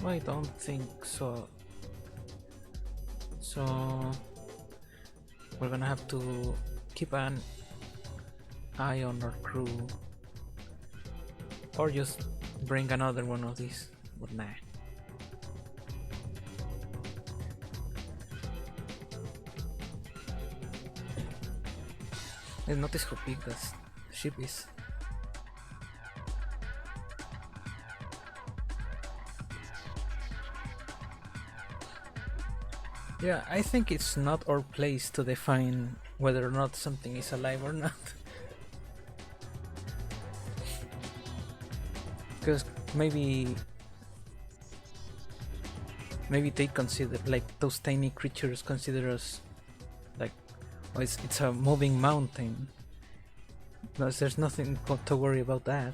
I don't think so. So we're gonna have to keep an eye on our crew, or just bring another one of these, but nah. I notice how big this ship is. Yeah, I think it's not our place to define whether or not something is alive or not. Because maybe they consider, like, those tiny creatures consider us like, oh, it's a moving mountain. No, there's nothing to worry about that.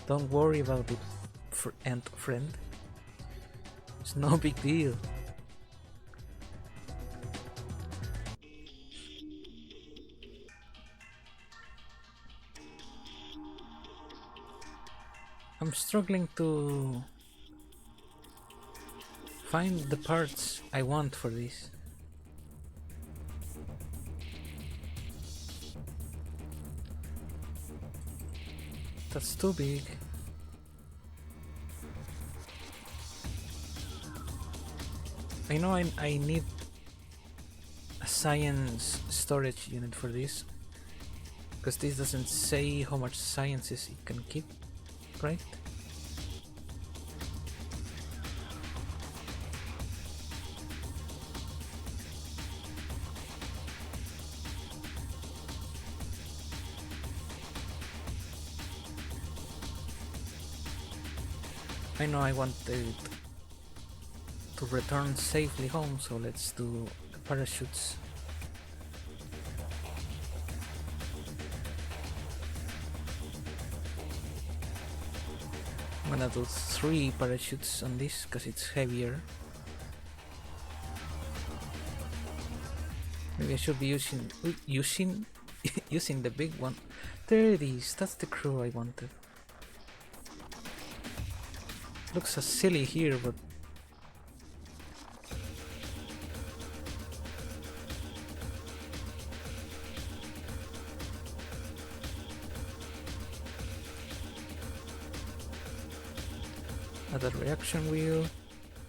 Don't worry about it, friend. It's no big deal. I'm struggling to find the parts I want for this. That's too big. I know I need a science storage unit for this, because this doesn't say how much sciences it can keep, right? I know I wanted to return safely home, so let's do the parachutes. I'm gonna do 3 parachutes on this because it's heavier. Maybe I should be using the big one. There it is. That's the crew I wanted. Looks so silly here, but Add a reaction wheel,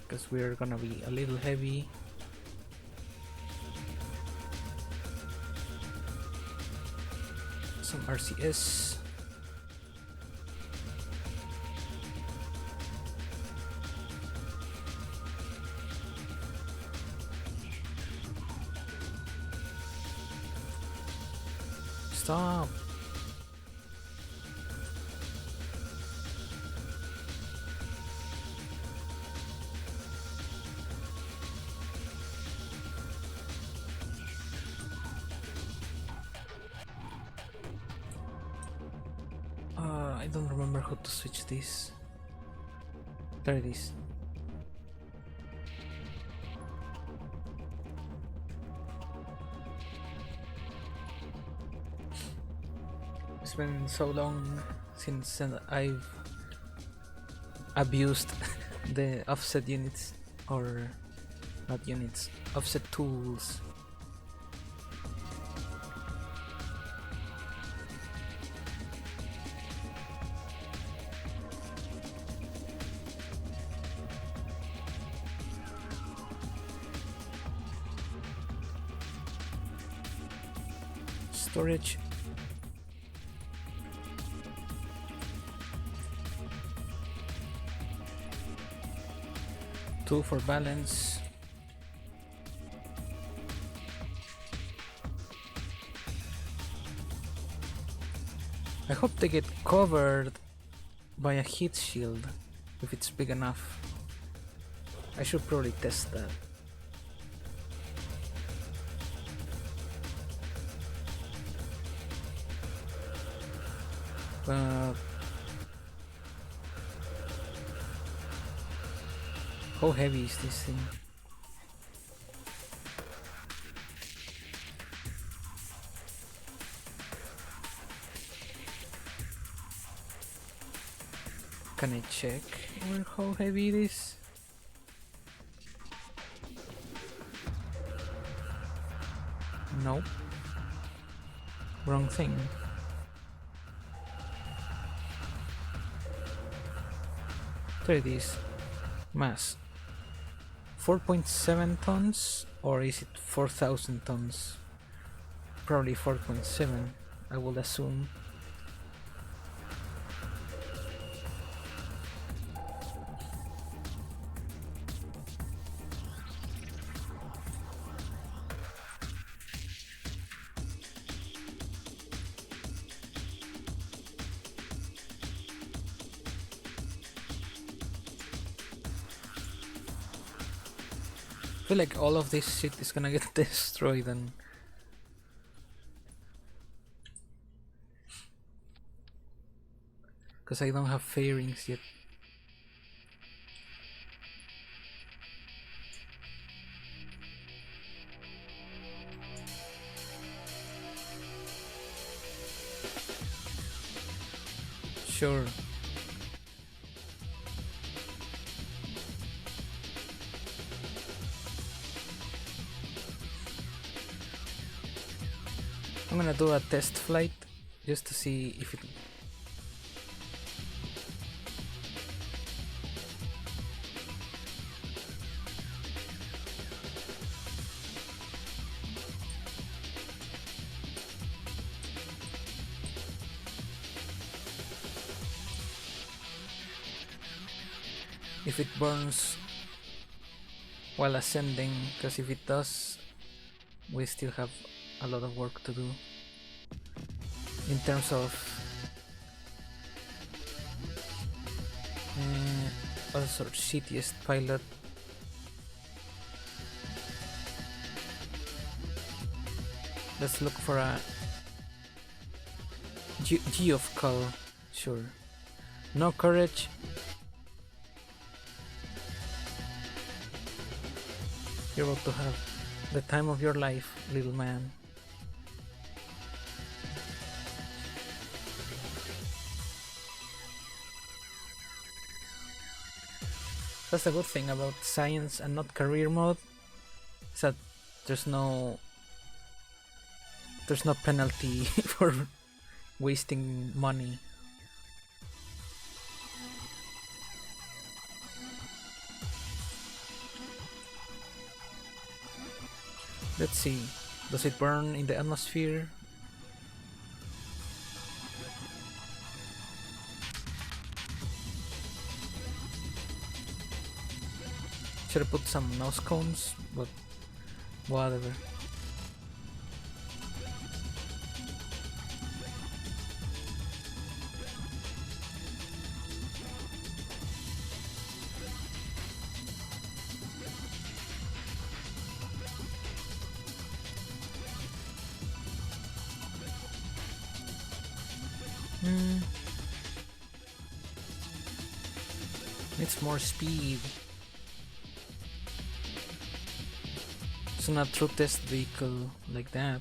because we're gonna be a little heavy. Some RCS. Stop. I don't remember how to switch this. There it is. It's been so long since I've abused the offset units, or not units, offset tools. Storage. Two for balance. I hope they get covered by a heat shield if it's big enough. I should probably test that. How heavy is this thing? Can I check how heavy it is? No. Wrong thing. There it is. Mass. 4.7 tons, or is it 4,000 tons? Probably 4.7, I would assume. I feel like all of this shit is gonna get destroyed, and because I don't have fairings yet. Sure. I'm gonna do a test flight just to see if it... if it burns while ascending, because if it does, we still have a lot of work to do in terms of also shittiest pilot. Let's look for a G of Cull. Sure. No courage. You're about to have the time of your life, little man. That's a good thing about science and not career mode, is that there's no penalty for wasting money. Let's see. Does it burn in the atmosphere? Should have put some nose cones, but whatever. It's more speed. It's not true test vehicle like that.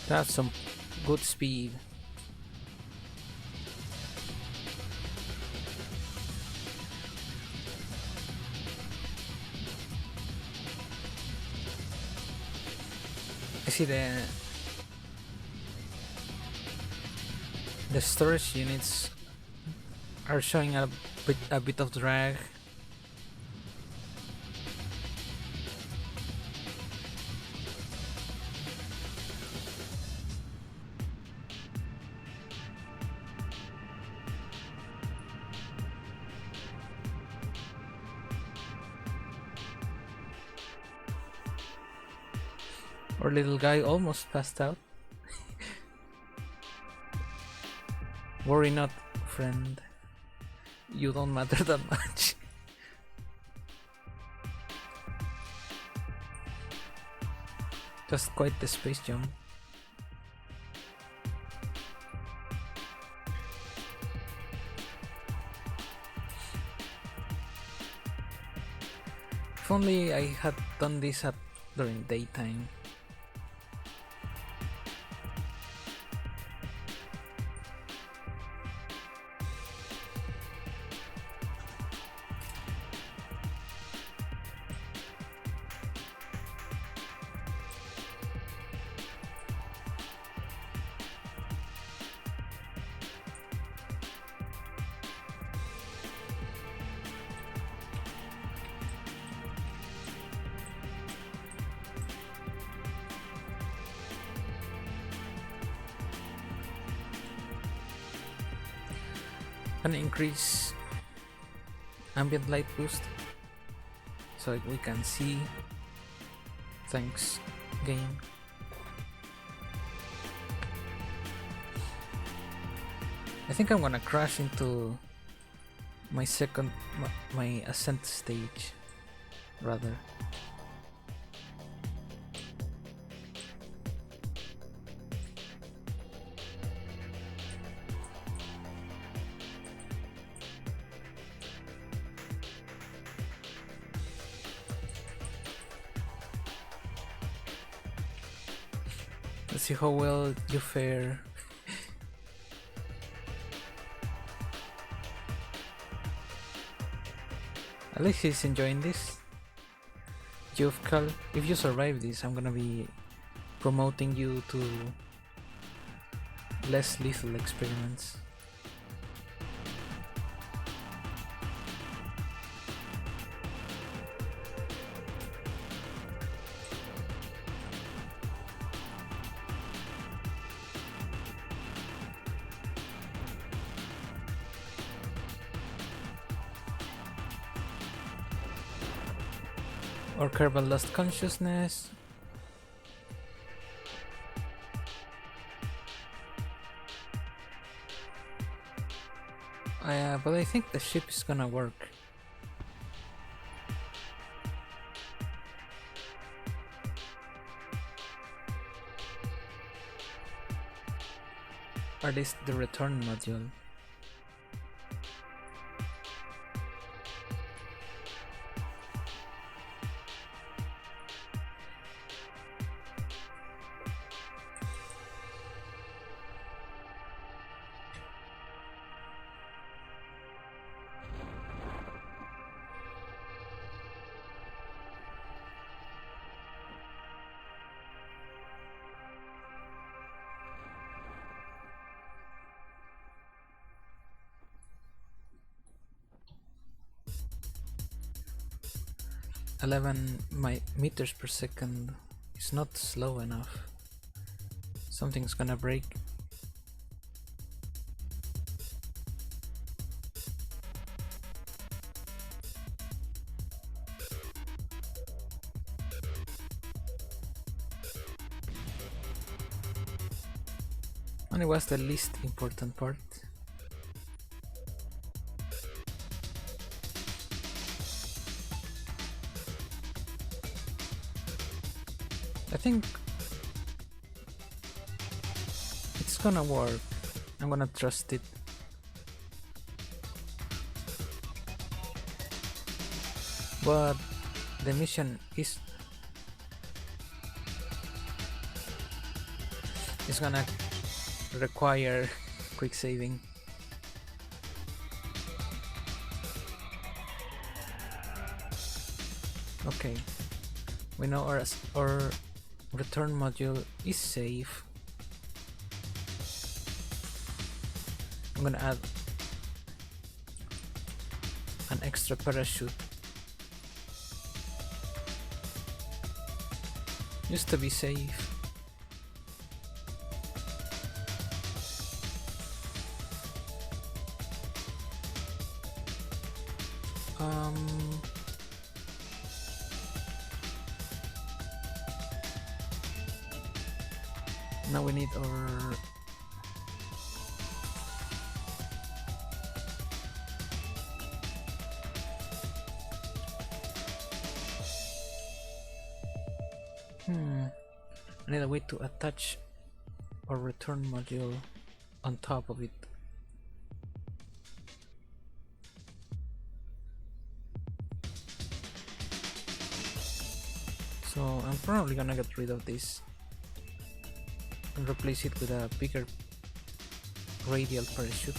That's some good speed. I see the storage units are showing a bit of drag. Our little guy almost passed out. Worry not, friend. You don't matter that much. Just quite the space jump. If only I had done this during daytime. Can increase ambient light boost so we can see. Thanks, game. I think I'm gonna crash into my my ascent stage rather. Let's see how well you fare. At least he's enjoying this. Jovkal, if you survive this, I'm gonna be promoting you to less lethal experiments. Or Kerbal lost consciousness. But I think the ship is gonna work. Or at least the return module. 11 meters per second is not slow enough. Something's gonna break. And it was the least important part. I think it's gonna work. I'm gonna trust it. But the mission is gonna require quick saving. Okay, we know our return module is safe. I'm gonna add an extra parachute just to be safe. Now we need our I need a way to attach our return module on top of it. So I'm probably gonna get rid of this and replace it with a bigger radial parachute.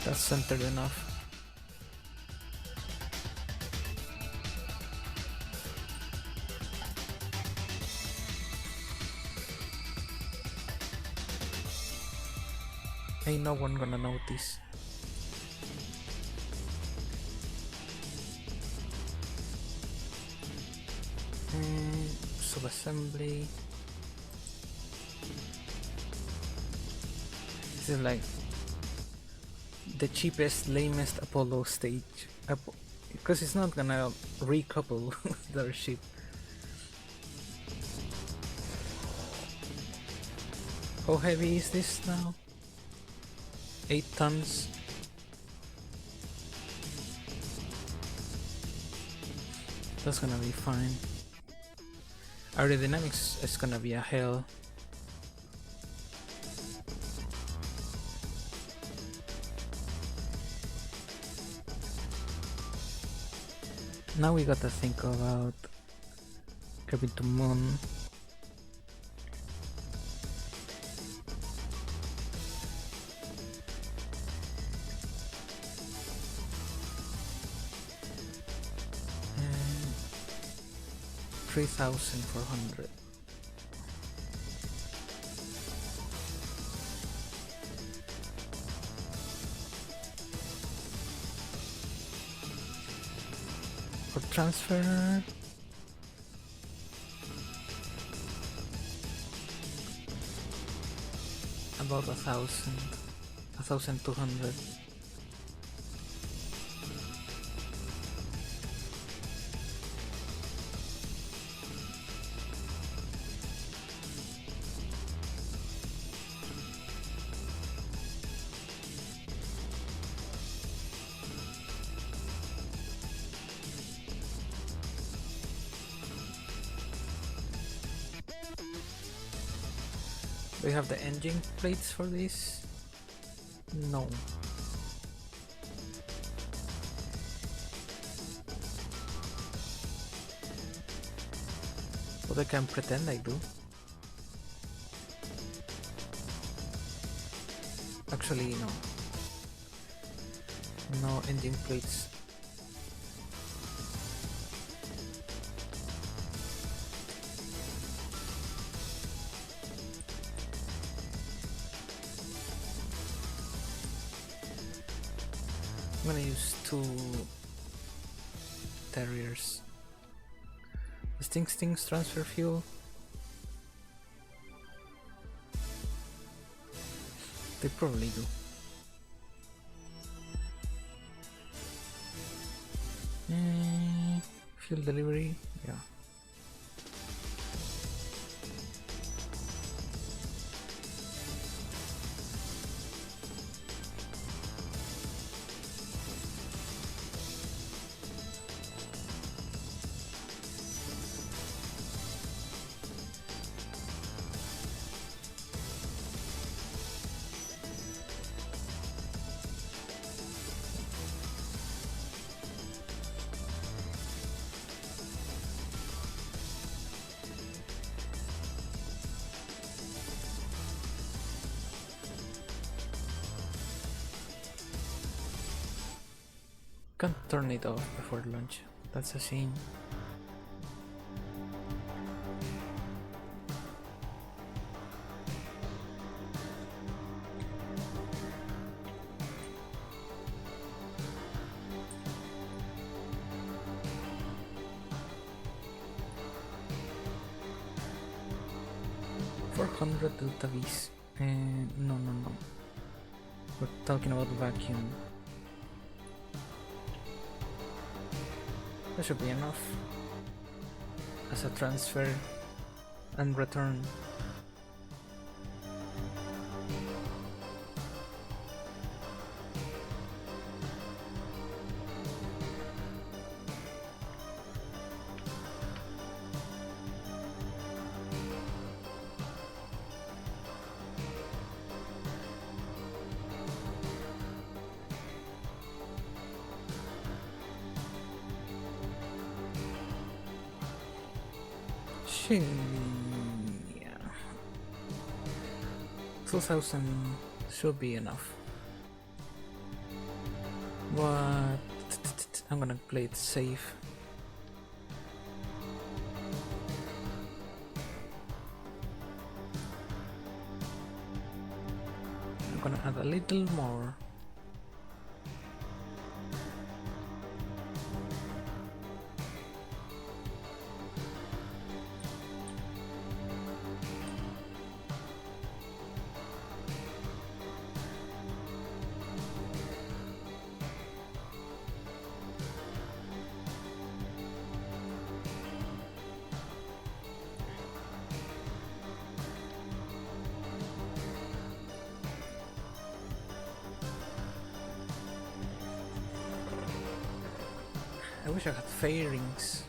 That's centered enough. Ain't no one gonna notice. Subassembly. This is like the cheapest, lamest Apollo stage, because it's not gonna recouple their ship. How heavy is this now? 8 tons. That's gonna be fine. Aerodynamics is gonna be a hell. Now we gotta think about going to moon. And 3,400. For transfer, about 1,200. Do we have the engine plates for this? No. But I can pretend I do. Actually, no. No engine plates. I'm gonna use 2 Terriers. Does Stings transfer fuel? They probably do. Fuel delivery, yeah. Can't turn it off before launch. That's a shame. Delta V's. No. We're talking about vacuum. That should be enough as a transfer and return. Yeah. 2000 should be enough. But I'm gonna play it safe. I'm gonna add a little more. I wish I had fairings,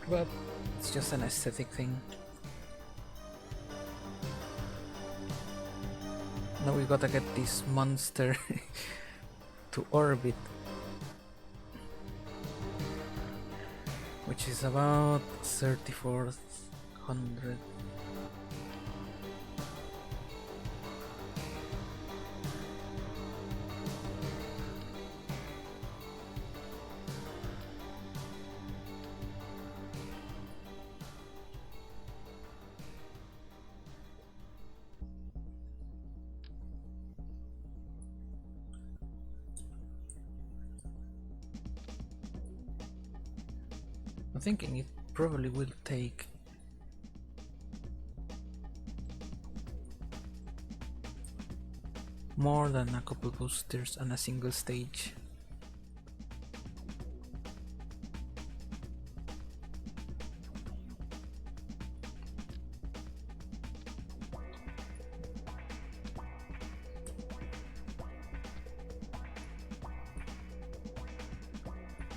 but it's just an aesthetic thing. Now we gotta get this monster to orbit, which is about 3400. I'm thinking it probably will take more than a couple boosters on a single stage.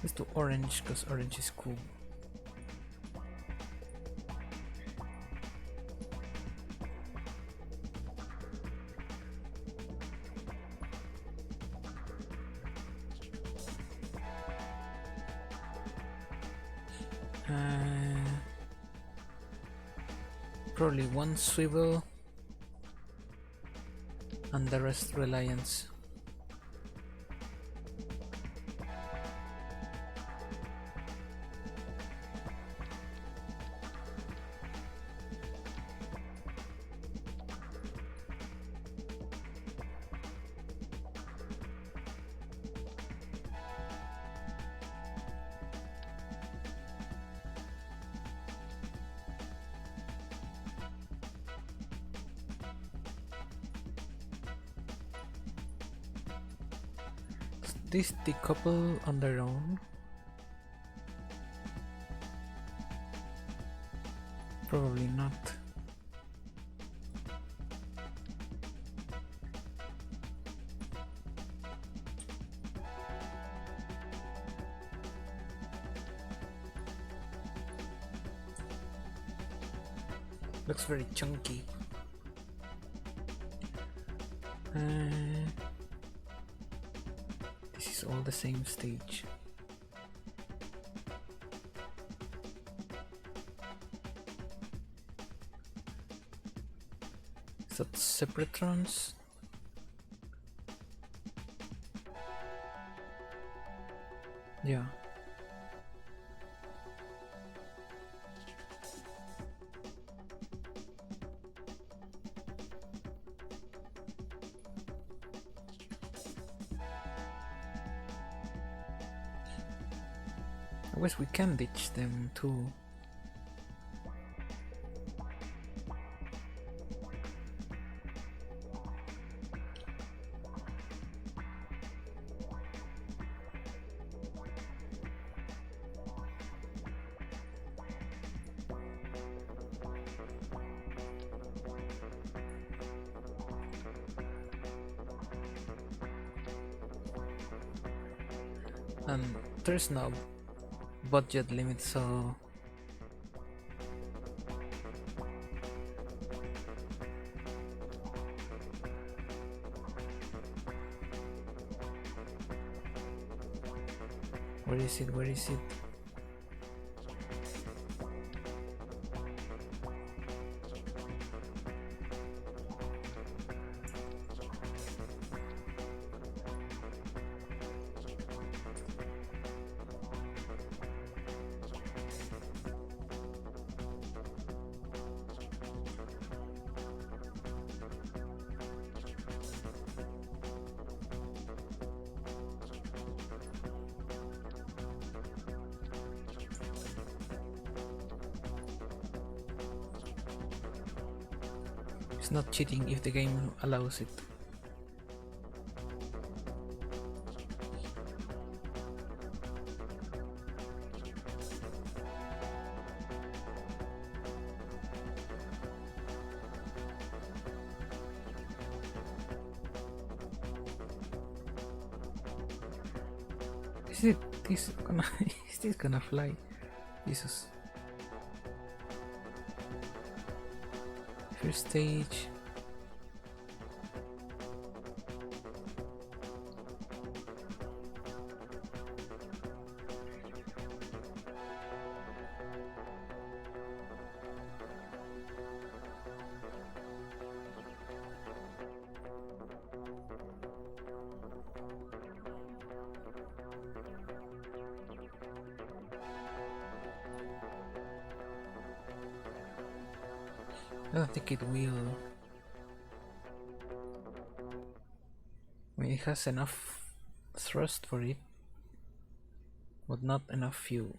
Let's do orange because orange is cool. Uh, Probably one swivel and the rest reliance. This decouple on their own? Probably not. Looks very chunky. This is all the same stage. Is that separatrons? Yeah. I guess we can ditch them too. And there's no budget limit, so where is it? Where is it? It's not cheating if the game allows it. Is this gonna fly? Jesus. First stage. I don't think it will. I mean, it has enough thrust for it, but not enough fuel.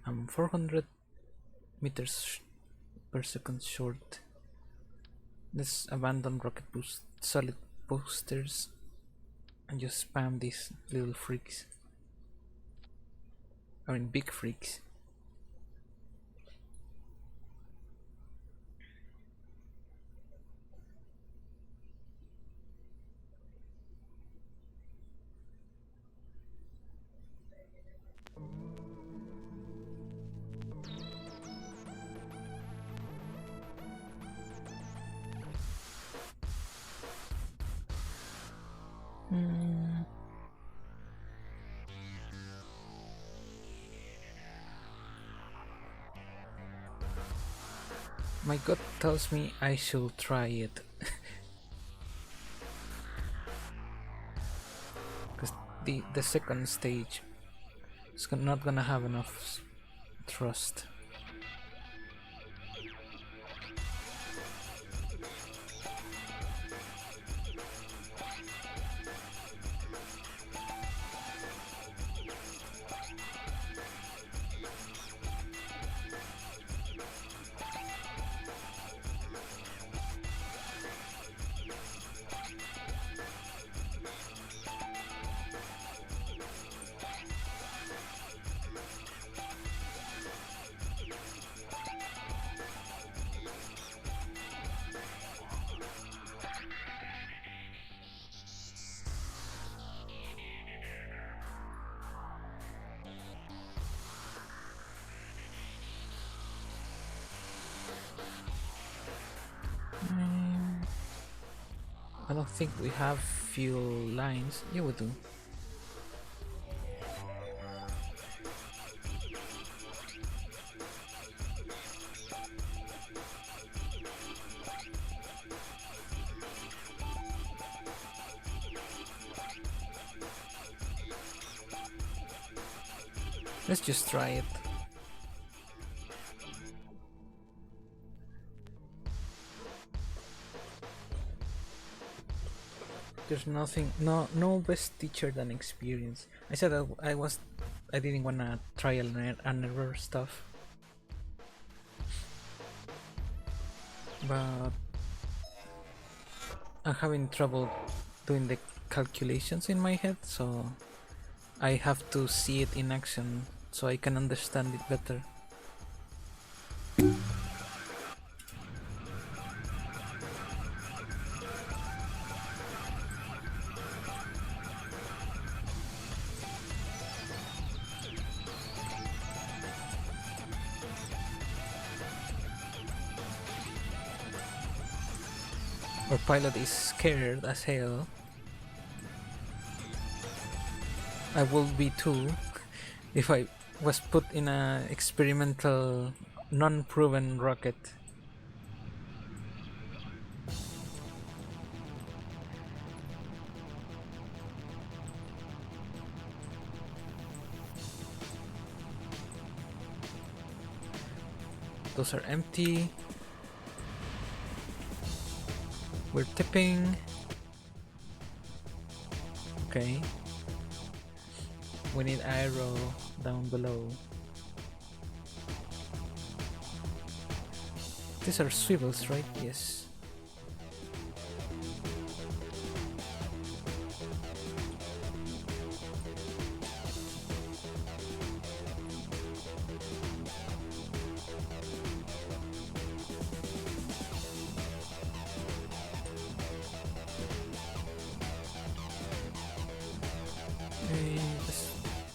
I'm 400 meters per second short. Let's abandon rocket boost solid boosters and just spam these little freaks. I mean big freaks. My gut tells me I should try it. Because the second stage is not gonna have enough thrust. I don't think we have fuel lines. Yeah, we do. Let's just try it. There's nothing, no best teacher than experience. I said I didn't wanna trial and error stuff, but I'm having trouble doing the calculations in my head, so I have to see it in action so I can understand it better. Our pilot is scared as hell. I would be too if I was put in a experimental, non-proven rocket. Those are empty. We're tipping. Okay. We need aero down below. These are swivels, right? Yes.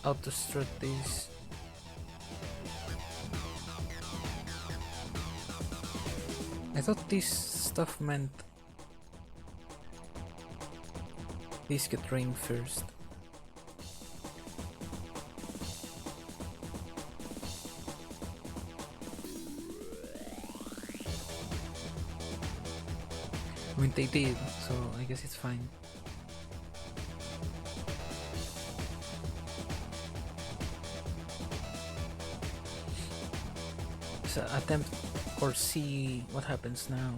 Auto-strut these. I thought this stuff meant these get rain first. I mean, they did, so I guess it's fine. Attempt or see what happens now.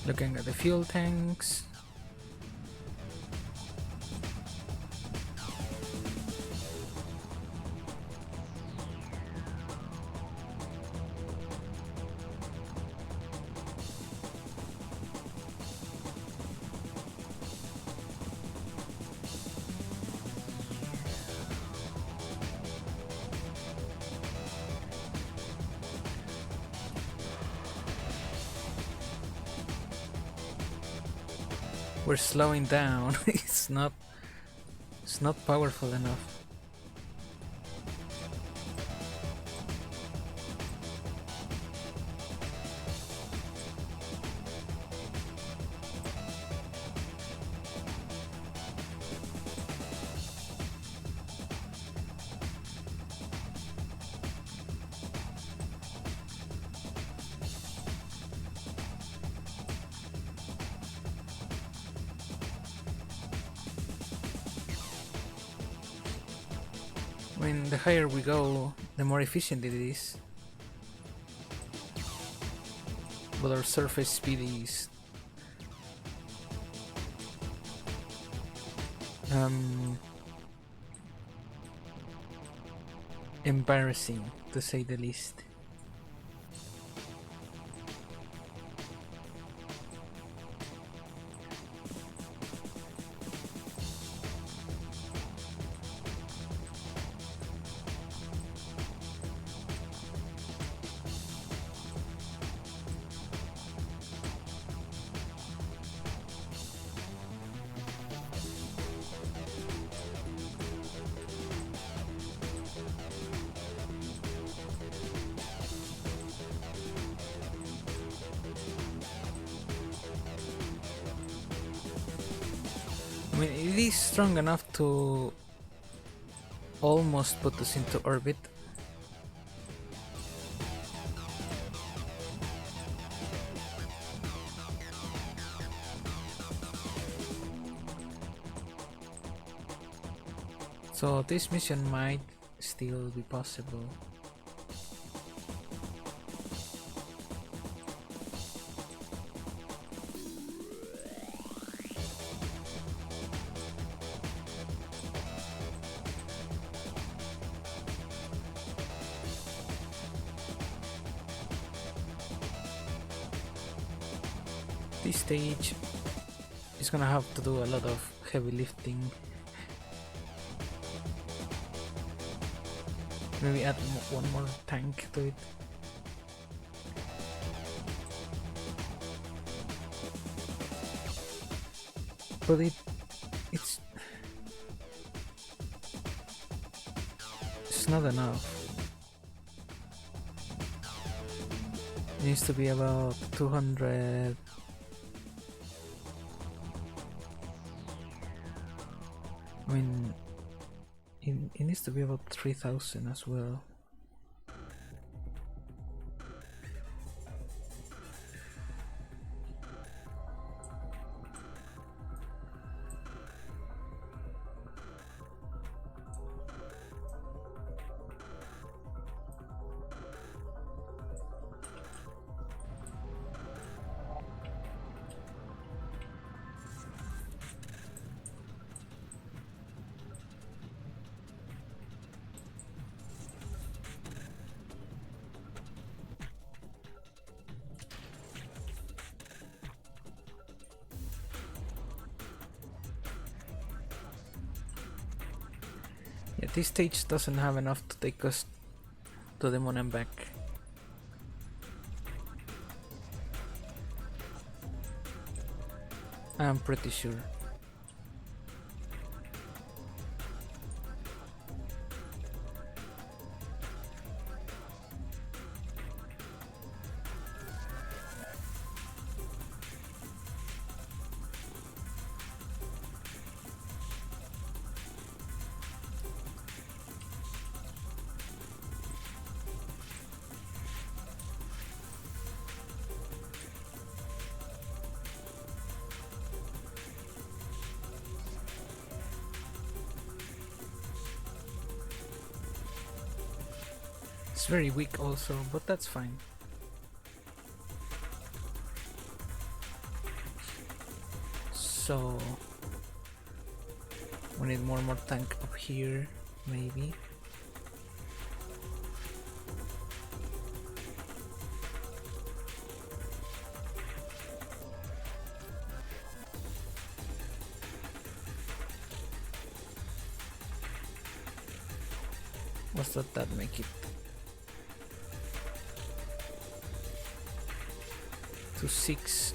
Looking at the fuel tanks. We're slowing down. It's not powerful enough. I mean, the higher we go, the more efficient it is. But our surface speed is embarrassing, to say the least. I mean, it is strong enough to almost put us into orbit. So this mission might still be possible. This stage is gonna have to do a lot of heavy lifting. Maybe add one more tank to it. But it's not enough. It needs to be about 200. I mean, it needs to be about 3000 as well. Yeah, this stage doesn't have enough to take us to the moon and back. I'm pretty sure. It's very weak also, but that's fine. So we need more tank up here, maybe. What's that make it? To 6.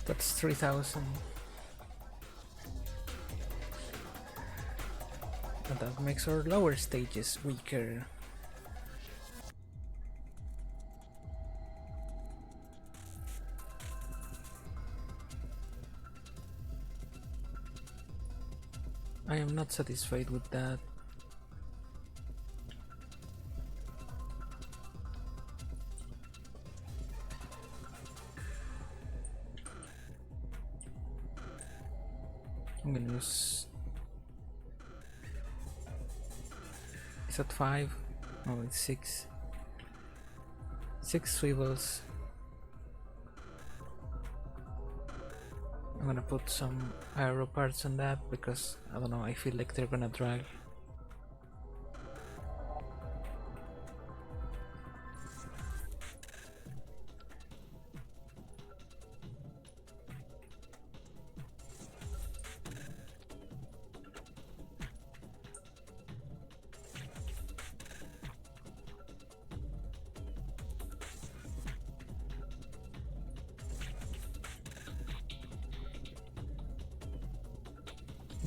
That's 3000. And that makes our lower stages weaker. I am not satisfied with that. I'm gonna use. Is that 5? No, it's 6. 6 swivels. I'm gonna put some aero parts on that because I don't know, I feel like they're gonna drag.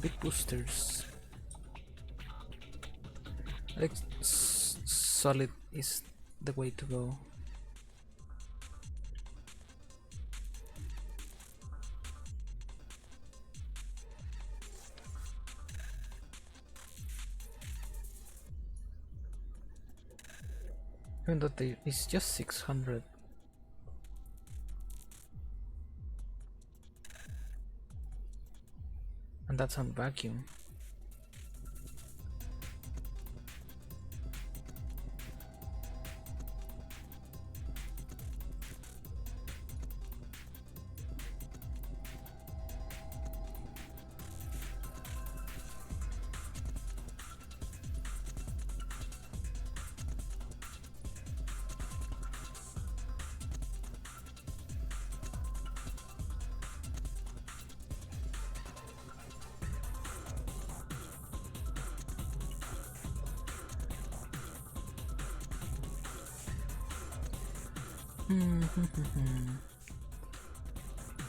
Big boosters. I think solid is the way to go. Even though it's just 600. And that's on vacuum.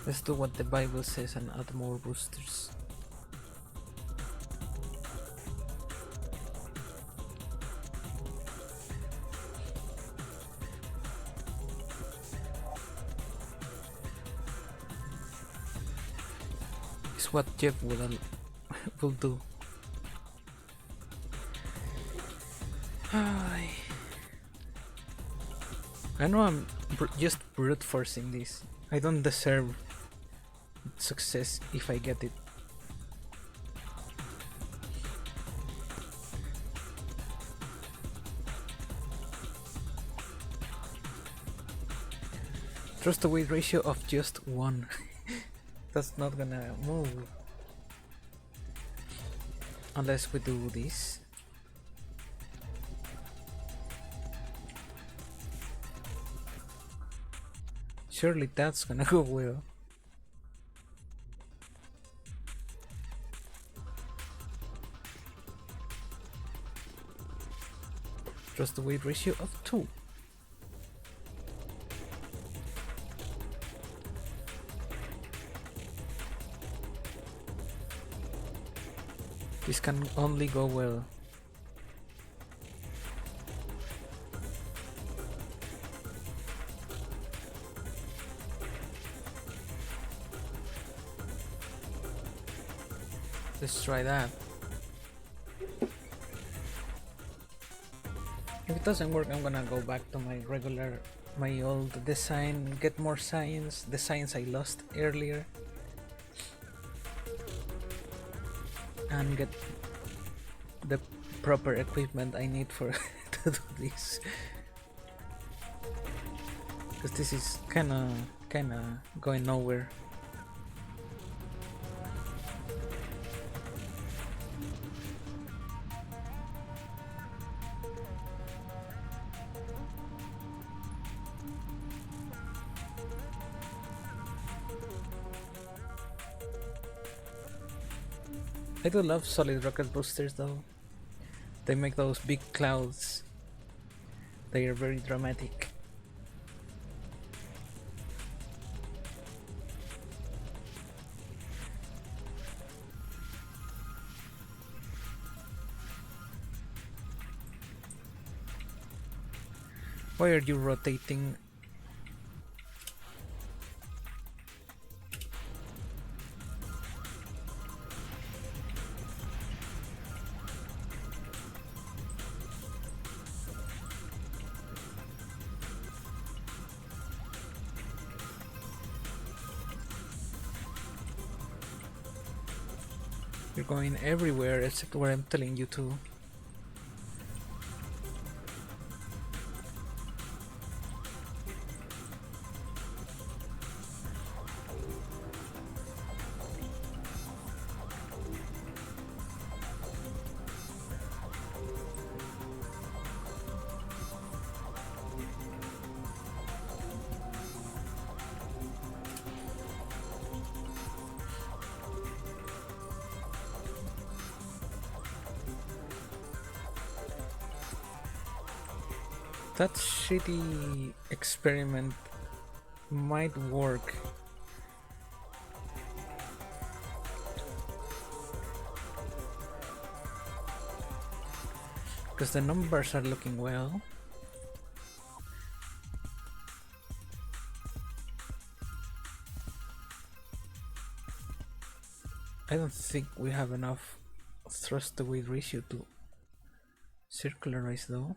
Let's do what the Bible says and add more boosters. It's what Jeff will do. I know I'm just brute forcing this. I don't deserve success if I get it. Trust to weight ratio of just 1. That's not gonna move. Unless we do this. Surely that's gonna go well. Trust the weight ratio of 2. This can only go well. Let's try that. If it doesn't work, I'm gonna go back to my old design, get more science, the science I lost earlier, and get the proper equipment I need for to do this. Because this is kinda going nowhere. I do love solid rocket boosters though. They make those big clouds. They are very dramatic. Why are you rotating? You're going everywhere except where I'm telling you to. That shitty experiment might work. Because the numbers are looking well. I don't think we have enough thrust to weight ratio to circularize though.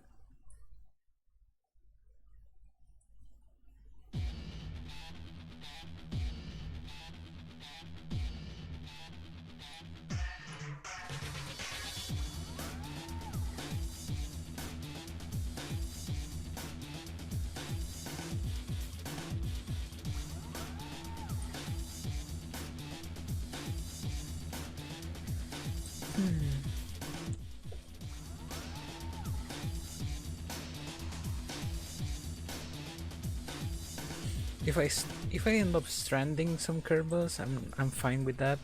If I end up stranding some Kerbals, I'm fine with that,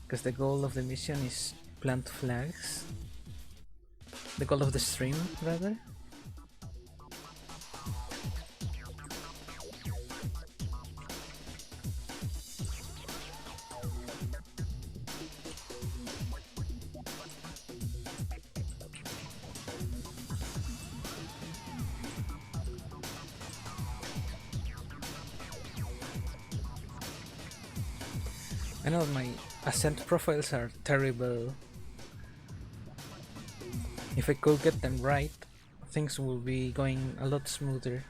because the goal of the mission is plant flags. The goal of the stream, rather. I know my ascent profiles are terrible. If I could get them right, things will be going a lot smoother.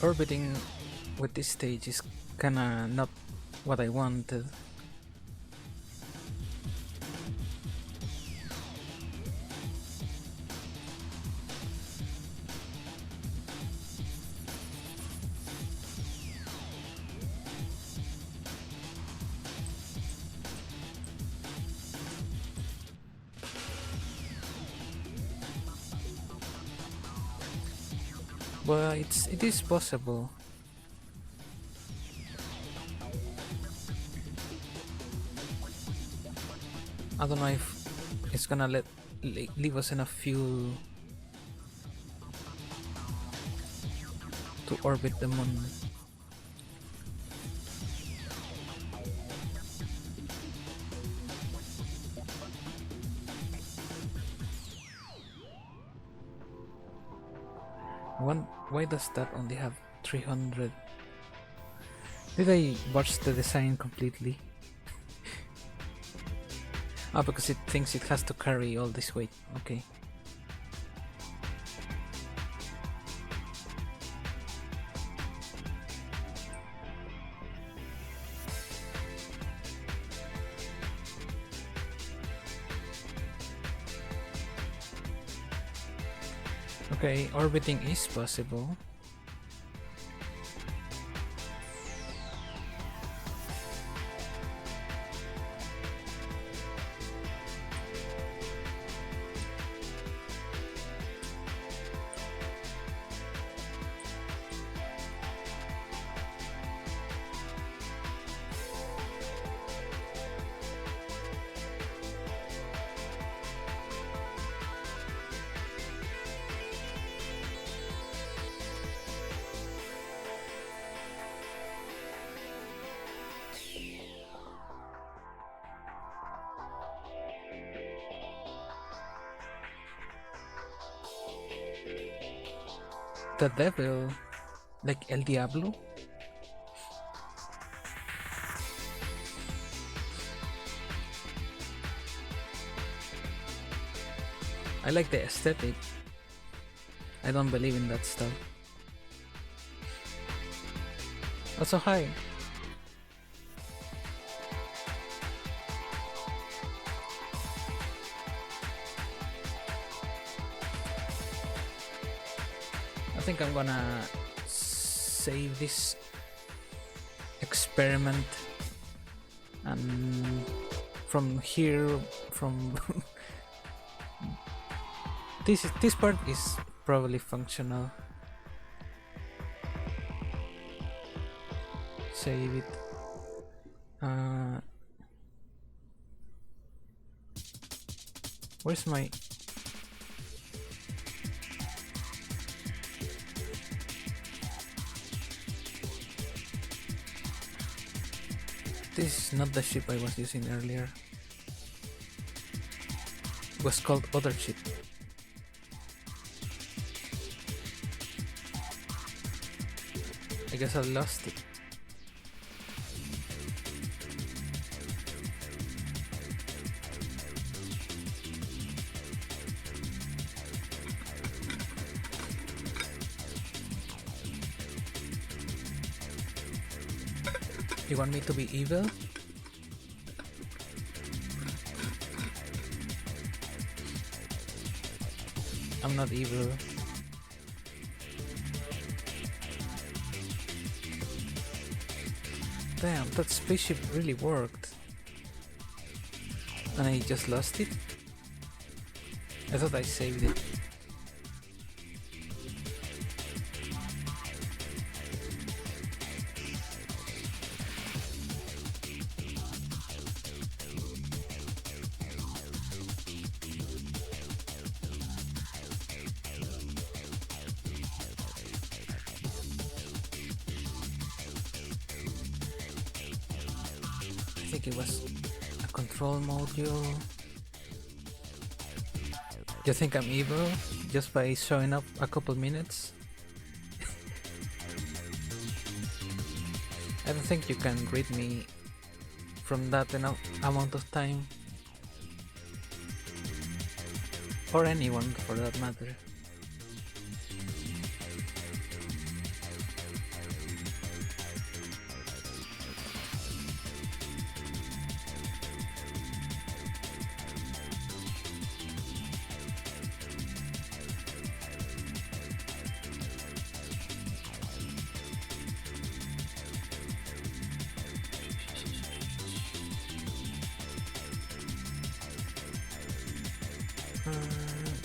Orbiting with this stage is kinda not what I wanted. Well, it is possible. I don't know if it's gonna leave us enough fuel to orbit the moon. Why does that only have 300? Did I watch the design completely? Ah, because it thinks it has to carry all this weight. Okay. Okay, orbiting is possible. The devil, like El Diablo. I like the aesthetic. I don't believe in that stuff. Also, hi. I think I'm gonna save this experiment and from here, from this part is probably functional. Save it. Where's my... This is not the ship I was using earlier. It was called Other Ship. I guess I lost it. You want me to be evil? I'm not evil. Damn, that spaceship really worked. And I just lost it? I thought I saved it. I think it was a control module. You think I'm evil just by showing up a couple minutes? I don't think you can read me from that amount of time. Or anyone for that matter.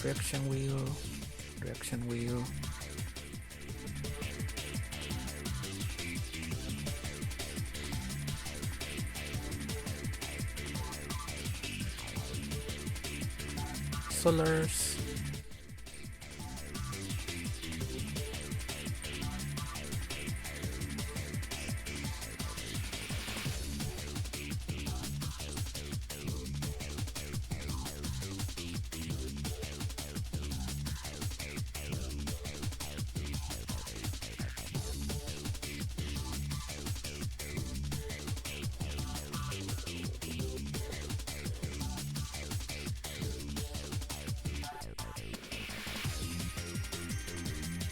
Reaction wheel, reaction wheel. Solars.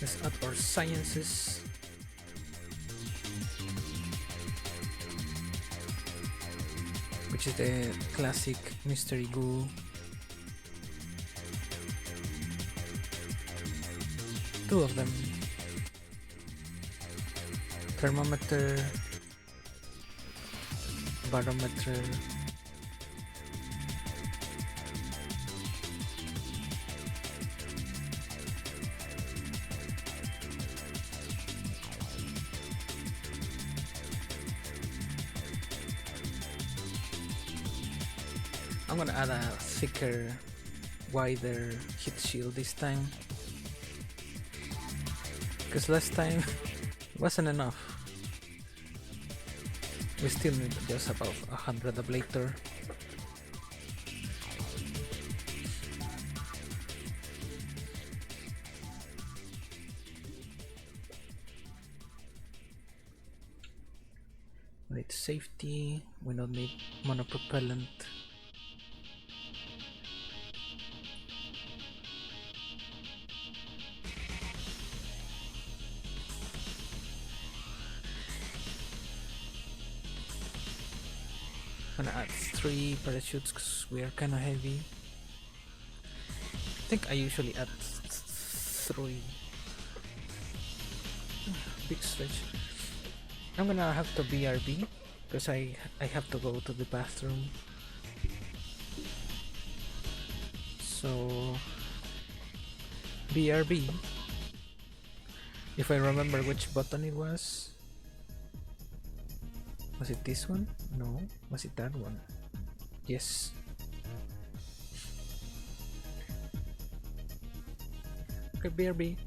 Let's add our sciences. Which is the classic mystery goo. Two of them. Thermometer, barometer. I'm gonna add a thicker, wider heat shield this time, because last time it wasn't enough. We still need just about 100 ablator. We need safety. We don't need monopropellant. I'm gonna add 3 parachutes because we are kinda heavy. I think I usually add 3. Big stretch. I'm gonna have to BRB because I have to go to the bathroom. So BRB. If I remember which button it was. Was it this one? No. Was it that one? Yes. Okay, BRB.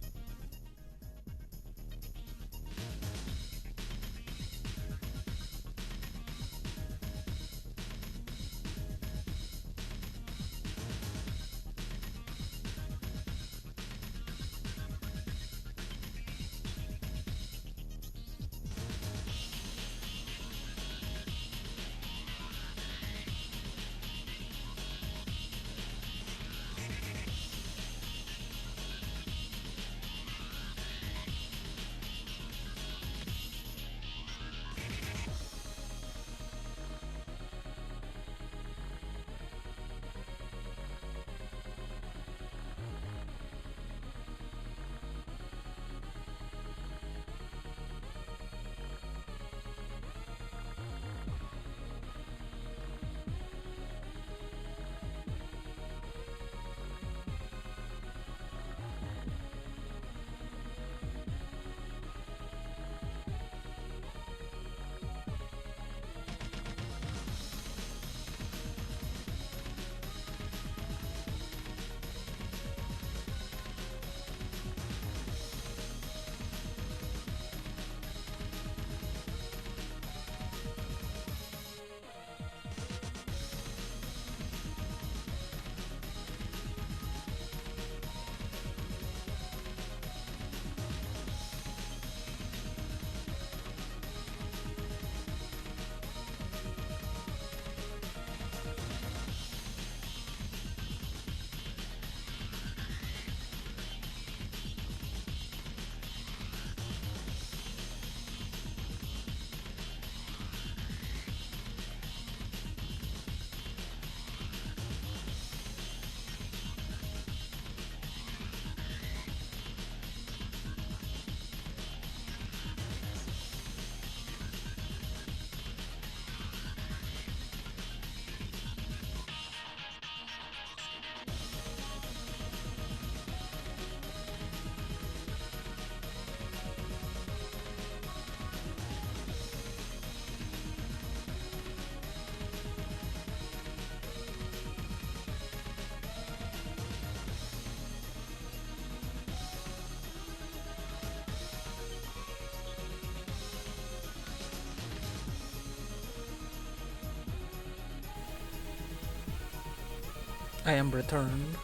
I am returned.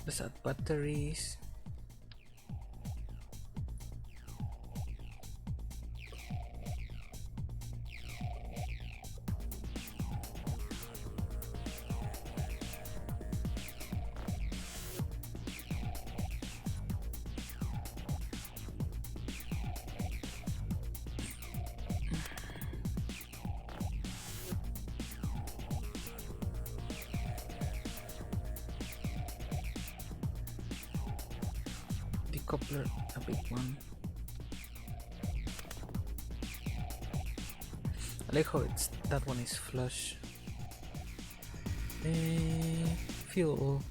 Let's add batteries. Decoupler, a big one. I like how that one is flush. Fuel.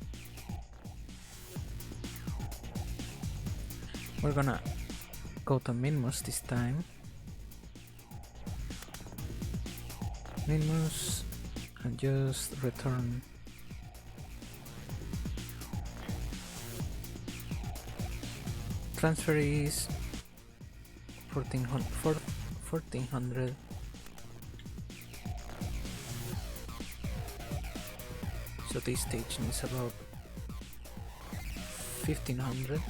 We're gonna go to Minmus this time. Minmus and just return. Transfer is 1400. So this stage is about 1500.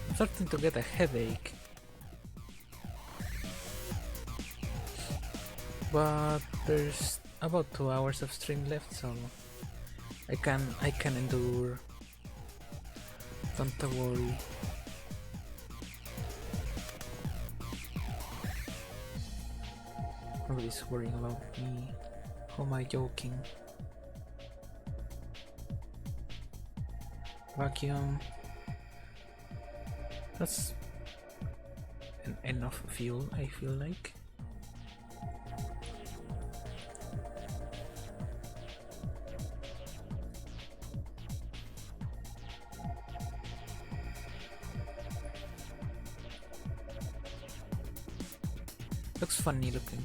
I'm starting to get a headache. But there's about 2 hours of stream left, so I can endure. Don't worry. Nobody's worrying about me. Who am I joking? Vacuum. That's enough fuel, I feel like. Looks funny looking.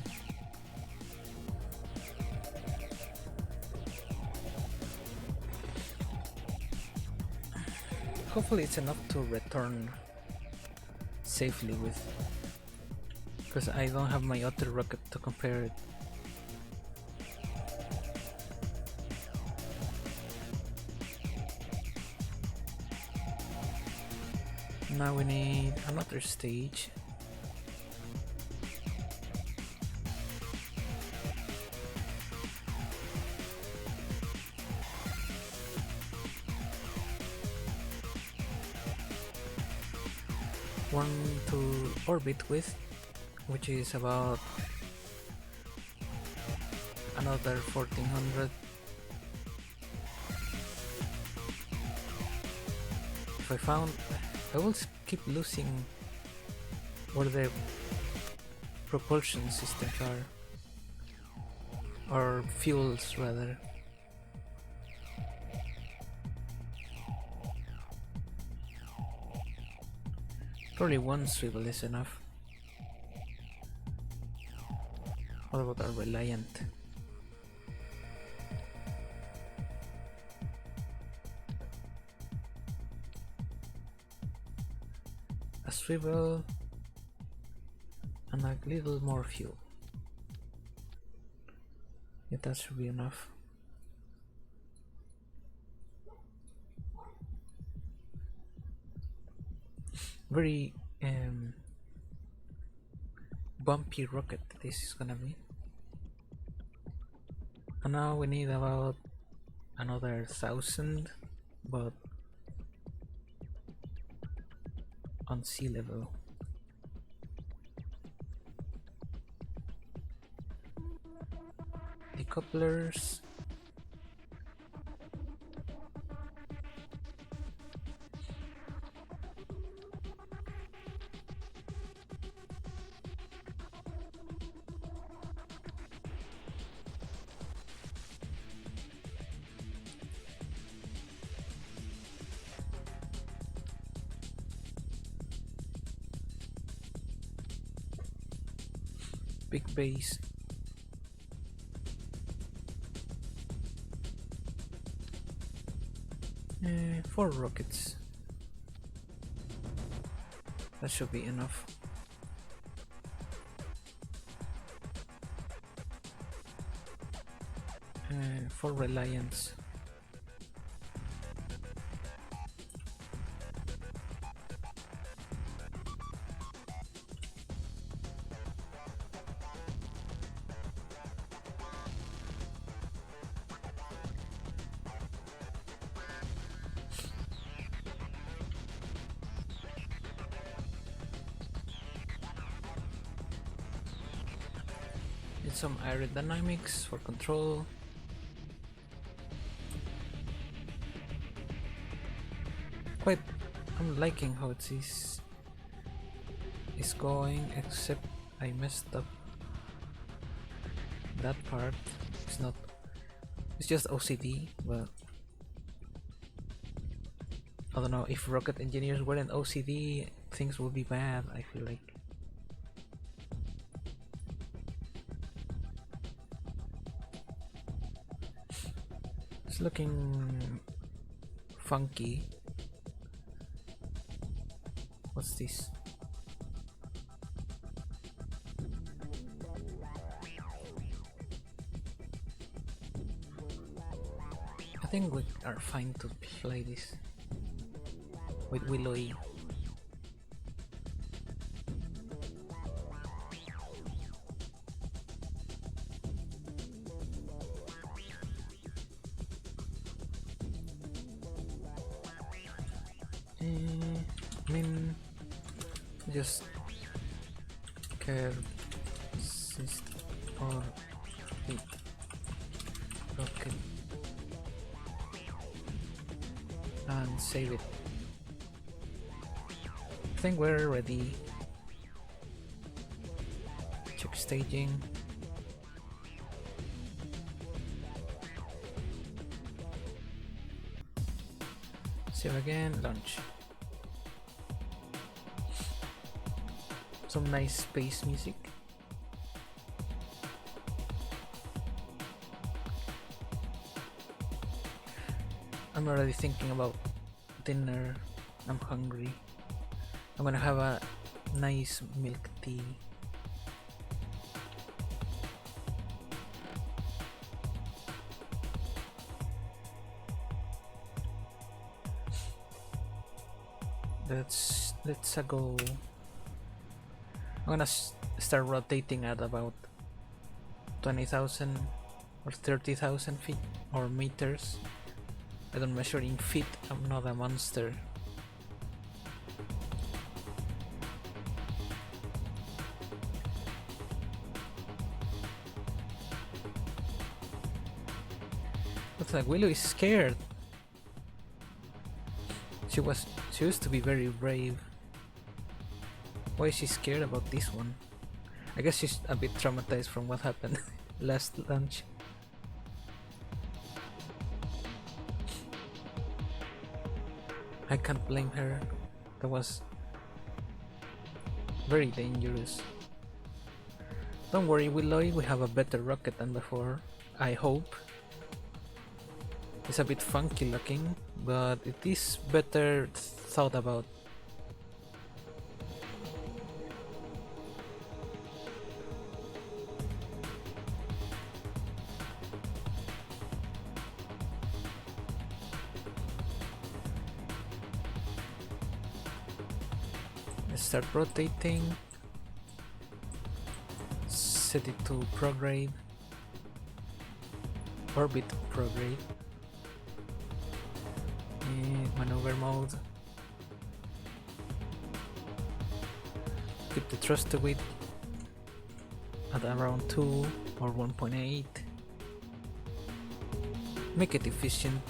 Hopefully it's enough to return safely with, because I don't have my other rocket to compare it. Now we need another stage. One to orbit with, which is about another 1400. If I will keep losing where the propulsion systems are, or fuels rather. Probably one swivel is enough. What about our Reliant? A swivel and a little more fuel. Yeah, that should be enough. Very bumpy rocket this is gonna be. And now we need about another 1000, but on sea level. Decouplers. Big base. Four rockets. That should be enough. For Reliance. Need some aerodynamics for control. I'm liking how it is going, except I messed up that part. It's just OCD, but I don't know, if rocket engineers weren't OCD, things would be bad, I feel like. It's looking funky. What's this? think we are fine to play this with Willowy. Min just care assist or hit rocket and save it. I think we're ready. Check staging. Save again, launch. Some nice space music. I'm already thinking about dinner. I'm hungry. I'm gonna have a nice milk tea. Let's go. I'm gonna start rotating at about 20,000 or 30,000 feet or meters. I don't measure in feet, I'm not a monster. Looks like Willow is scared. She used to be very brave. Why is she scared about this one? I guess she's a bit traumatized from what happened last launch. I can't blame her. That was very dangerous. Don't worry, Willowy, we have a better rocket than before, I hope. It's a bit funky looking, but it is better thought about. Let's start rotating. Set it to prograde. Orbit prograde. Maneuver mode. Keep the thrust to it at around 2 or 1.8. Make it efficient.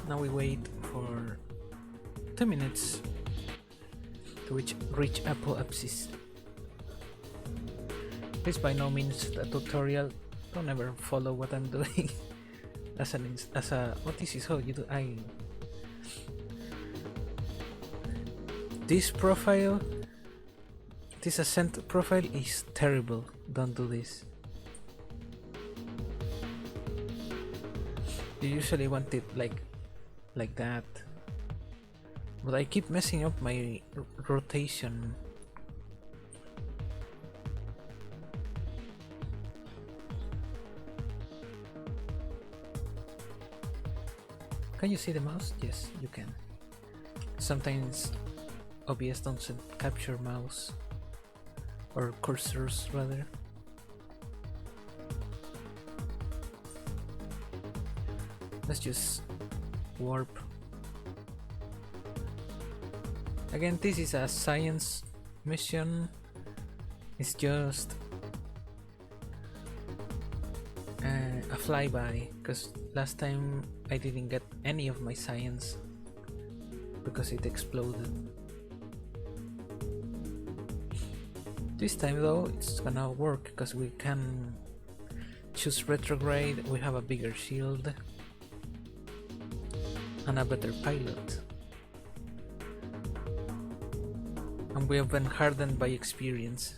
Now we wait for 2 minutes to reach apoapsis. This by no means a tutorial. Don't ever follow what I'm doing. as a what this is how you do. This profile, this ascent profile is terrible. Don't do this. You usually want it like that, but I keep messing up my rotation. Can you see the mouse? Yes, you can. Sometimes OBS doesn't capture mouse or cursors rather. Let's just warp. Again, this is a science mission. It's just a flyby, because last time I didn't get any of my science because it exploded. This time though, it's gonna work because we can choose retrograde, we have a bigger shield and a better pilot. And we have been hardened by experience.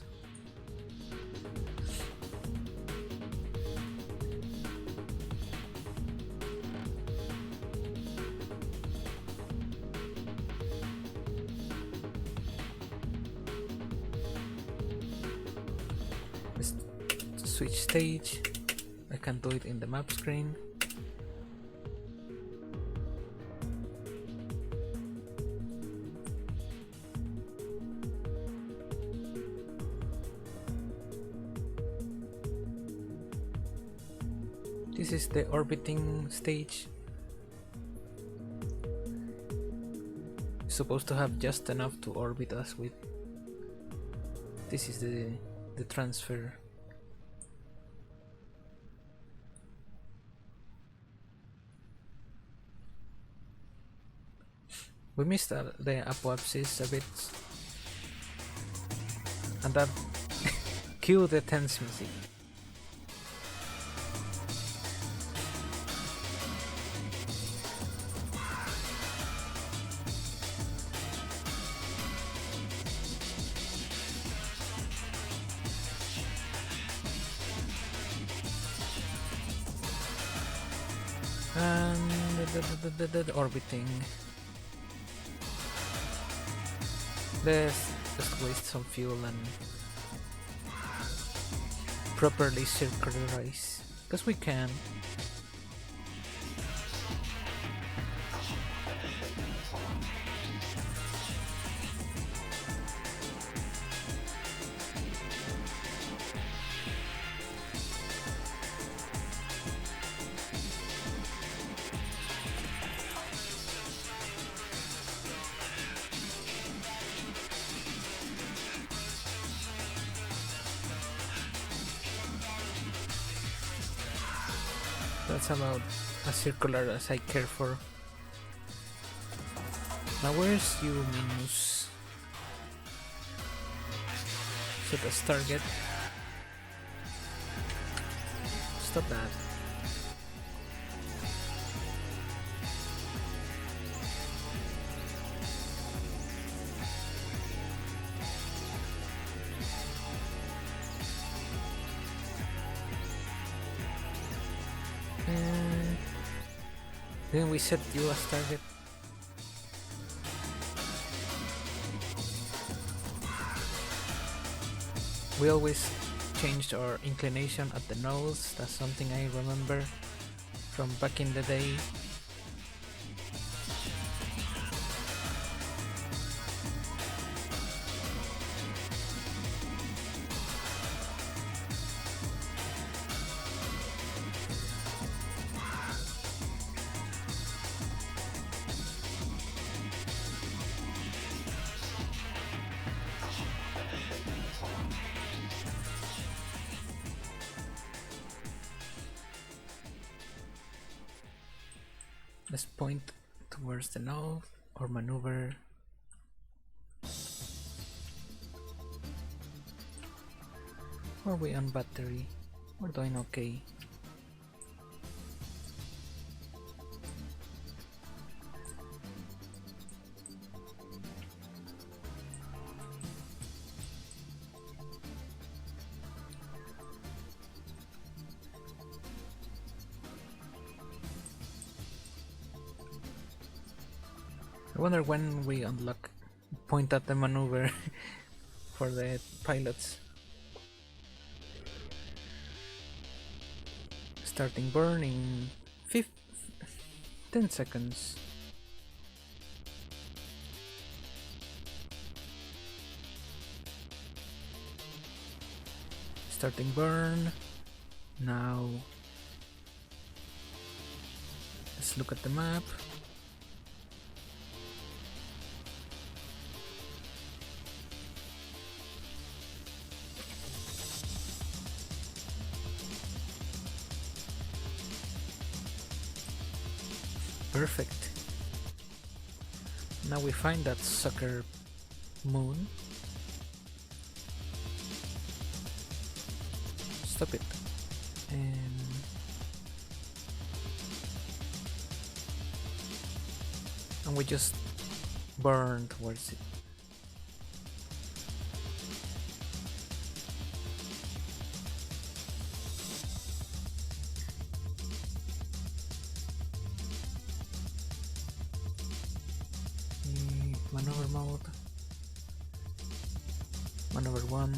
switch stage. I can do it in the map screen. This is the orbiting stage. It's supposed to have just enough to orbit us with. This is the transfer. We missed the apoapsis a bit, and that cue the tense music. And the orbiting. Let's just waste some fuel and properly circularize, because we can. That's about as circular as I care for. Now where's you, Minmus? Set as target. Stop that. Then we set you as target. We always changed our inclination at the nose. That's something I remember from back in the day. Let's point towards the north or maneuver. Are we on battery? We're doing okay. I wonder when we unlock point at the maneuver for the pilots. Starting burn in 10 seconds. Starting burn. Now let's look at the map. Perfect. Now we find that sucker moon. Stop it. And we just burn towards it. Maneuver mode. Maneuver 1.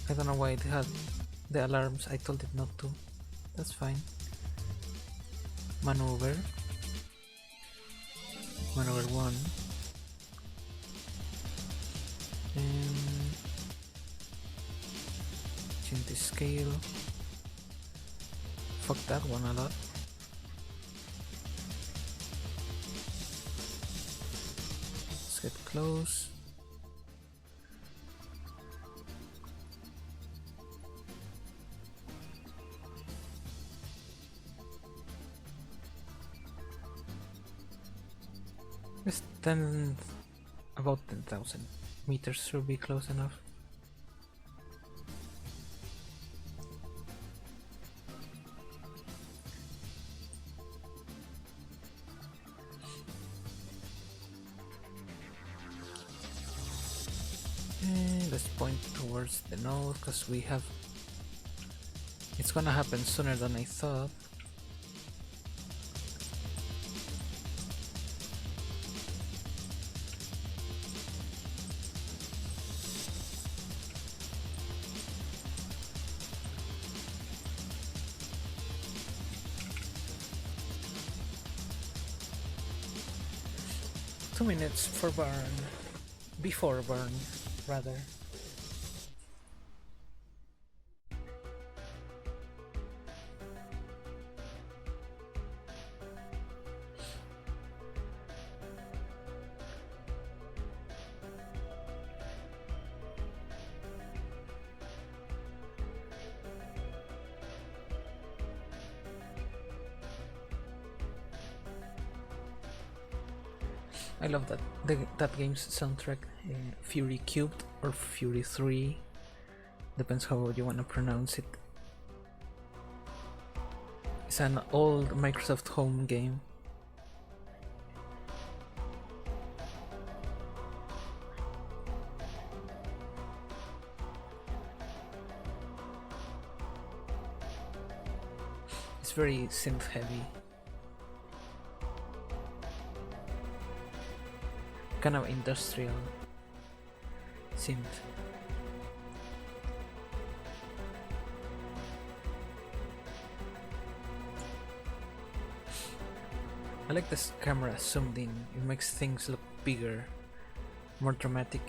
I don't know why it had the alarms. I told it not to. That's fine. Maneuver. Maneuver 1. And change the scale. Fuck that one a lot. Let's get close. Just 10, about 10,000 meters should be close enough. And let's point towards the north because we have. It's gonna happen sooner than I thought. Minutes for burn. Before burn, rather. I love that that game's soundtrack, Fury Cubed or Fury 3, depends how you want to pronounce it. It's an old Microsoft Home game. It's very synth heavy. Kind of industrial synth. I like this camera zoomed in. It makes things look bigger, more dramatic.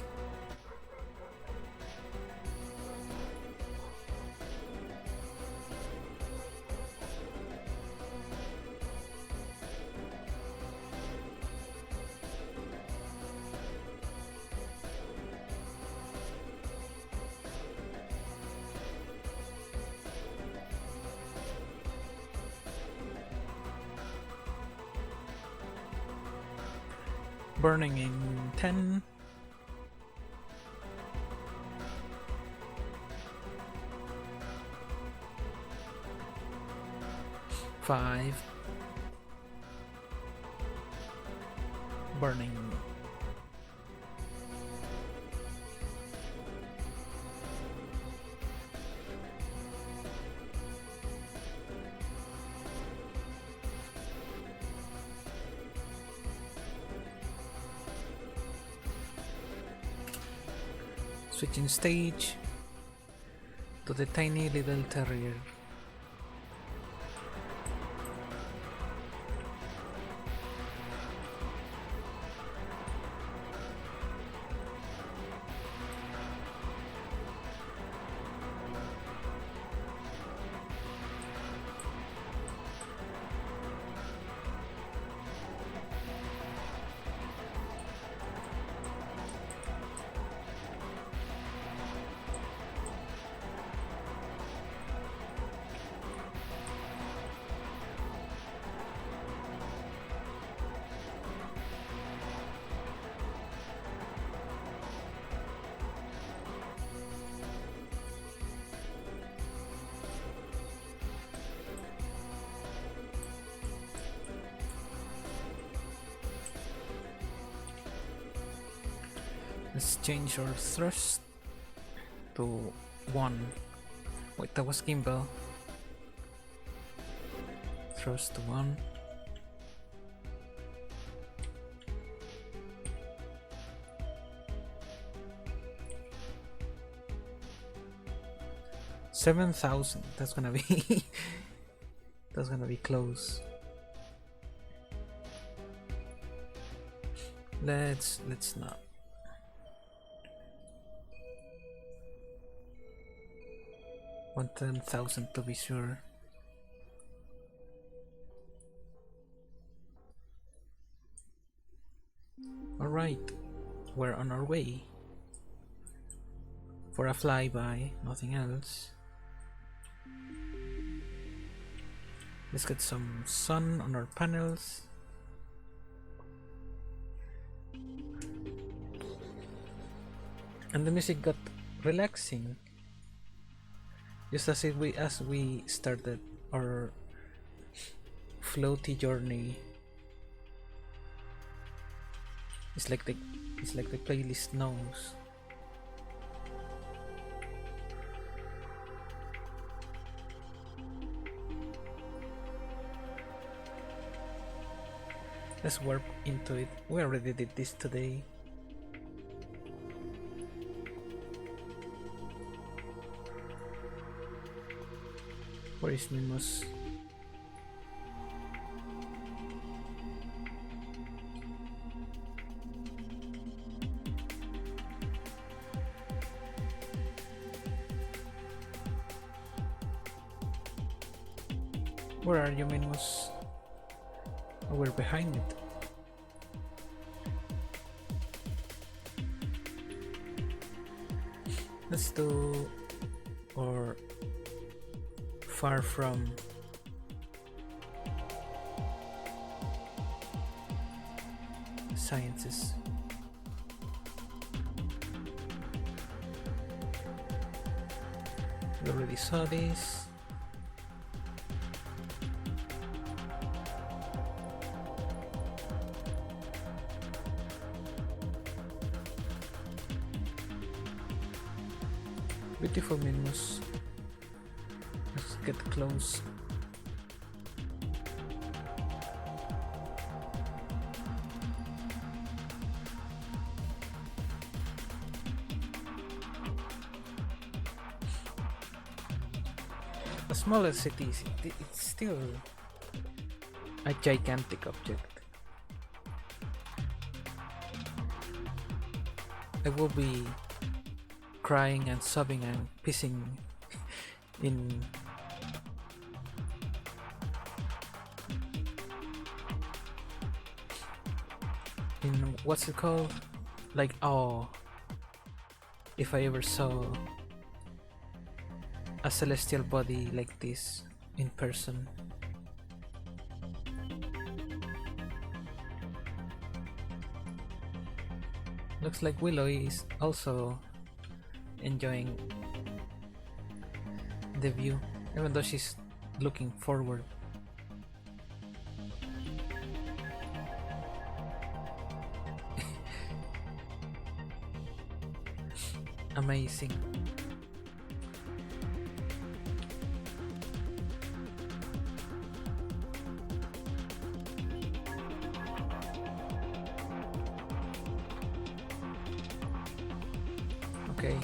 Burning in 10. Five. Burning. Switching stage to the tiny little terrier. Let's change our thrust to 1. Wait, that was gimbal. Thrust to 1. 7,000. That's gonna be that's gonna be close. Let's not. Want 10,000 to be sure. Alright, we're on our way. For a flyby, nothing else. Let's get some sun on our panels. And the music got relaxing. Just as we started our floaty journey. It's like the playlist knows. Let's warp into it. We already did this today. Where is Minmus? Where are you, Minmus? Oh, we're behind it. Let's do or far from sciences. We already saw this. Beautiful Minmus. Let's get close. As small as it is, it's still a gigantic object. I will be crying and sobbing and pissing in what's it called? Like, oh, if I ever saw a celestial body like this in person. Looks like Willow is also enjoying the view, even though she's looking forward. Amazing. Okay.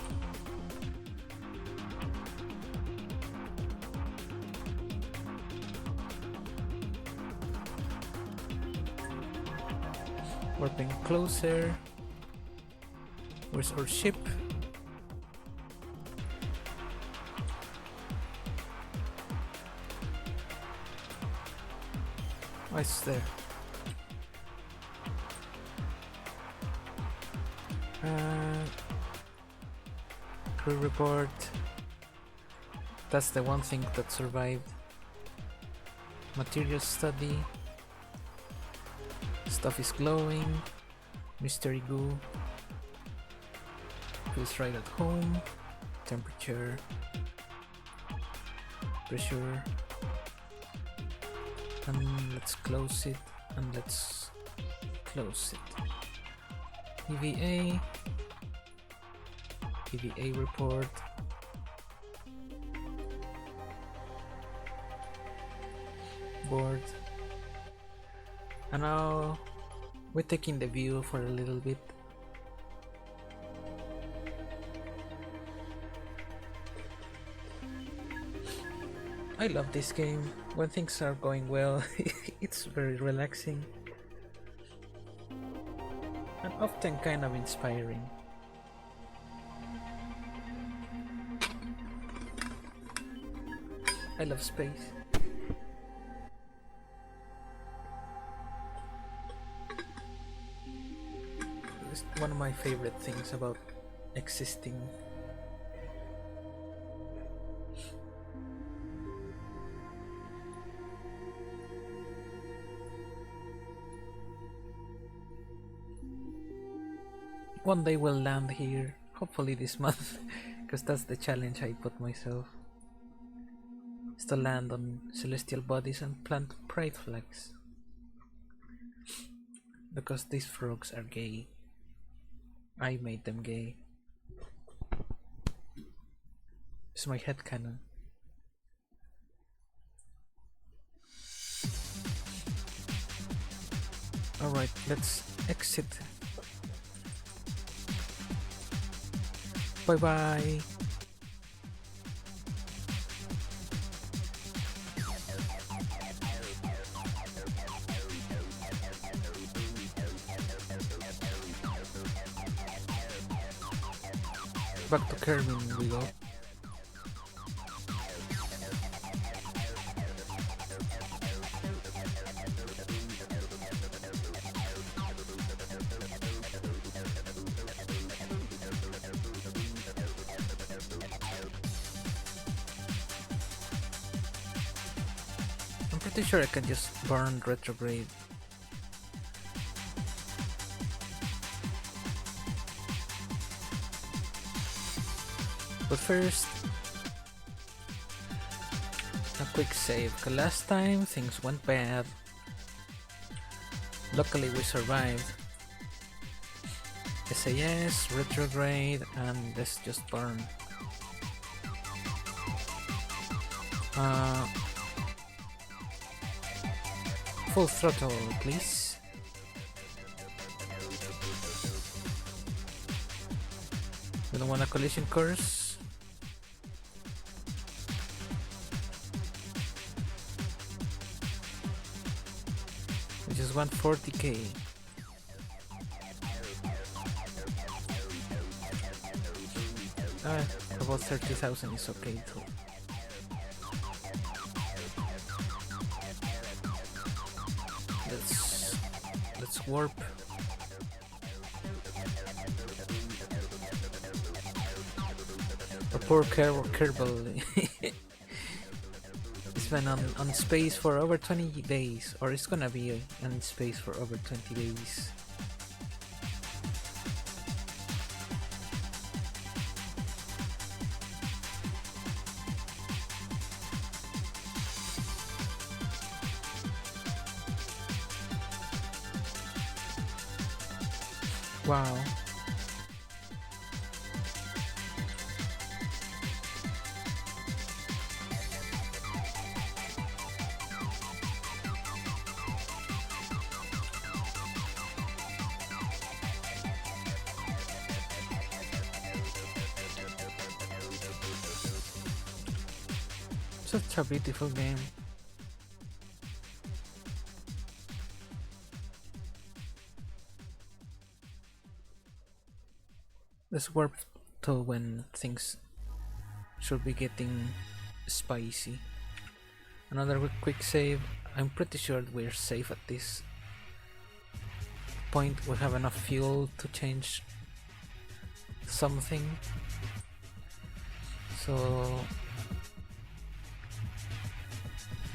Warping closer. Where's our ship? Oh, it's there. Crew report. That's the one thing that survived. Material study. Stuff is glowing. Mystery goo. Feels right at home. Temperature. Pressure. And let's close it. And let's close it. EVA. EVA report. Board. And now we're taking the view for a little bit. I love this game. When things are going well, it's very relaxing and often kind of inspiring. I love space. It's one of my favorite things about existing. One day we'll land here, hopefully this month, because that's the challenge I put myself. Is to land on celestial bodies and plant pride flags. Because these frogs are gay. I made them gay. It's my headcanon. Alright, let's exit. Bye bye. Back to Kermin we go. I'm pretty sure I can just burn retrograde. But first, a quick save, cause last time things went bad. Luckily we survived. SAS, retrograde, and let's just burn. Full throttle, please. We don't want a collision course. We just want 40k. About 30,000 is okay too. Let's warp. A poor Kerbal. It's been on space for over 20 days, or it's gonna be on space for over 20 days. Wow. Such a beautiful game. Let's warp to when things should be getting spicy. Another quick save. I'm pretty sure we're safe at this point. We have enough fuel to change something. So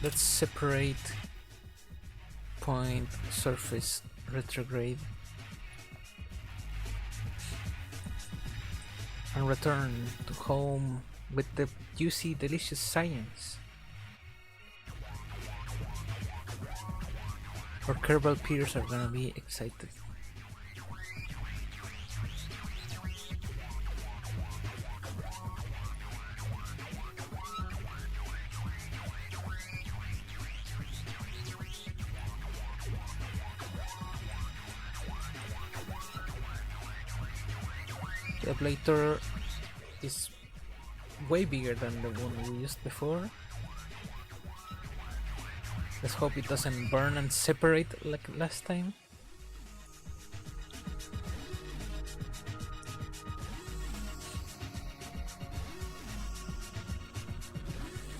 let's separate point, surface, retrograde, and return to home with the juicy, delicious science. Our Kerbal peers are gonna be excited. The ablator is way bigger than the one we used before. Let's hope it doesn't burn and separate like last time.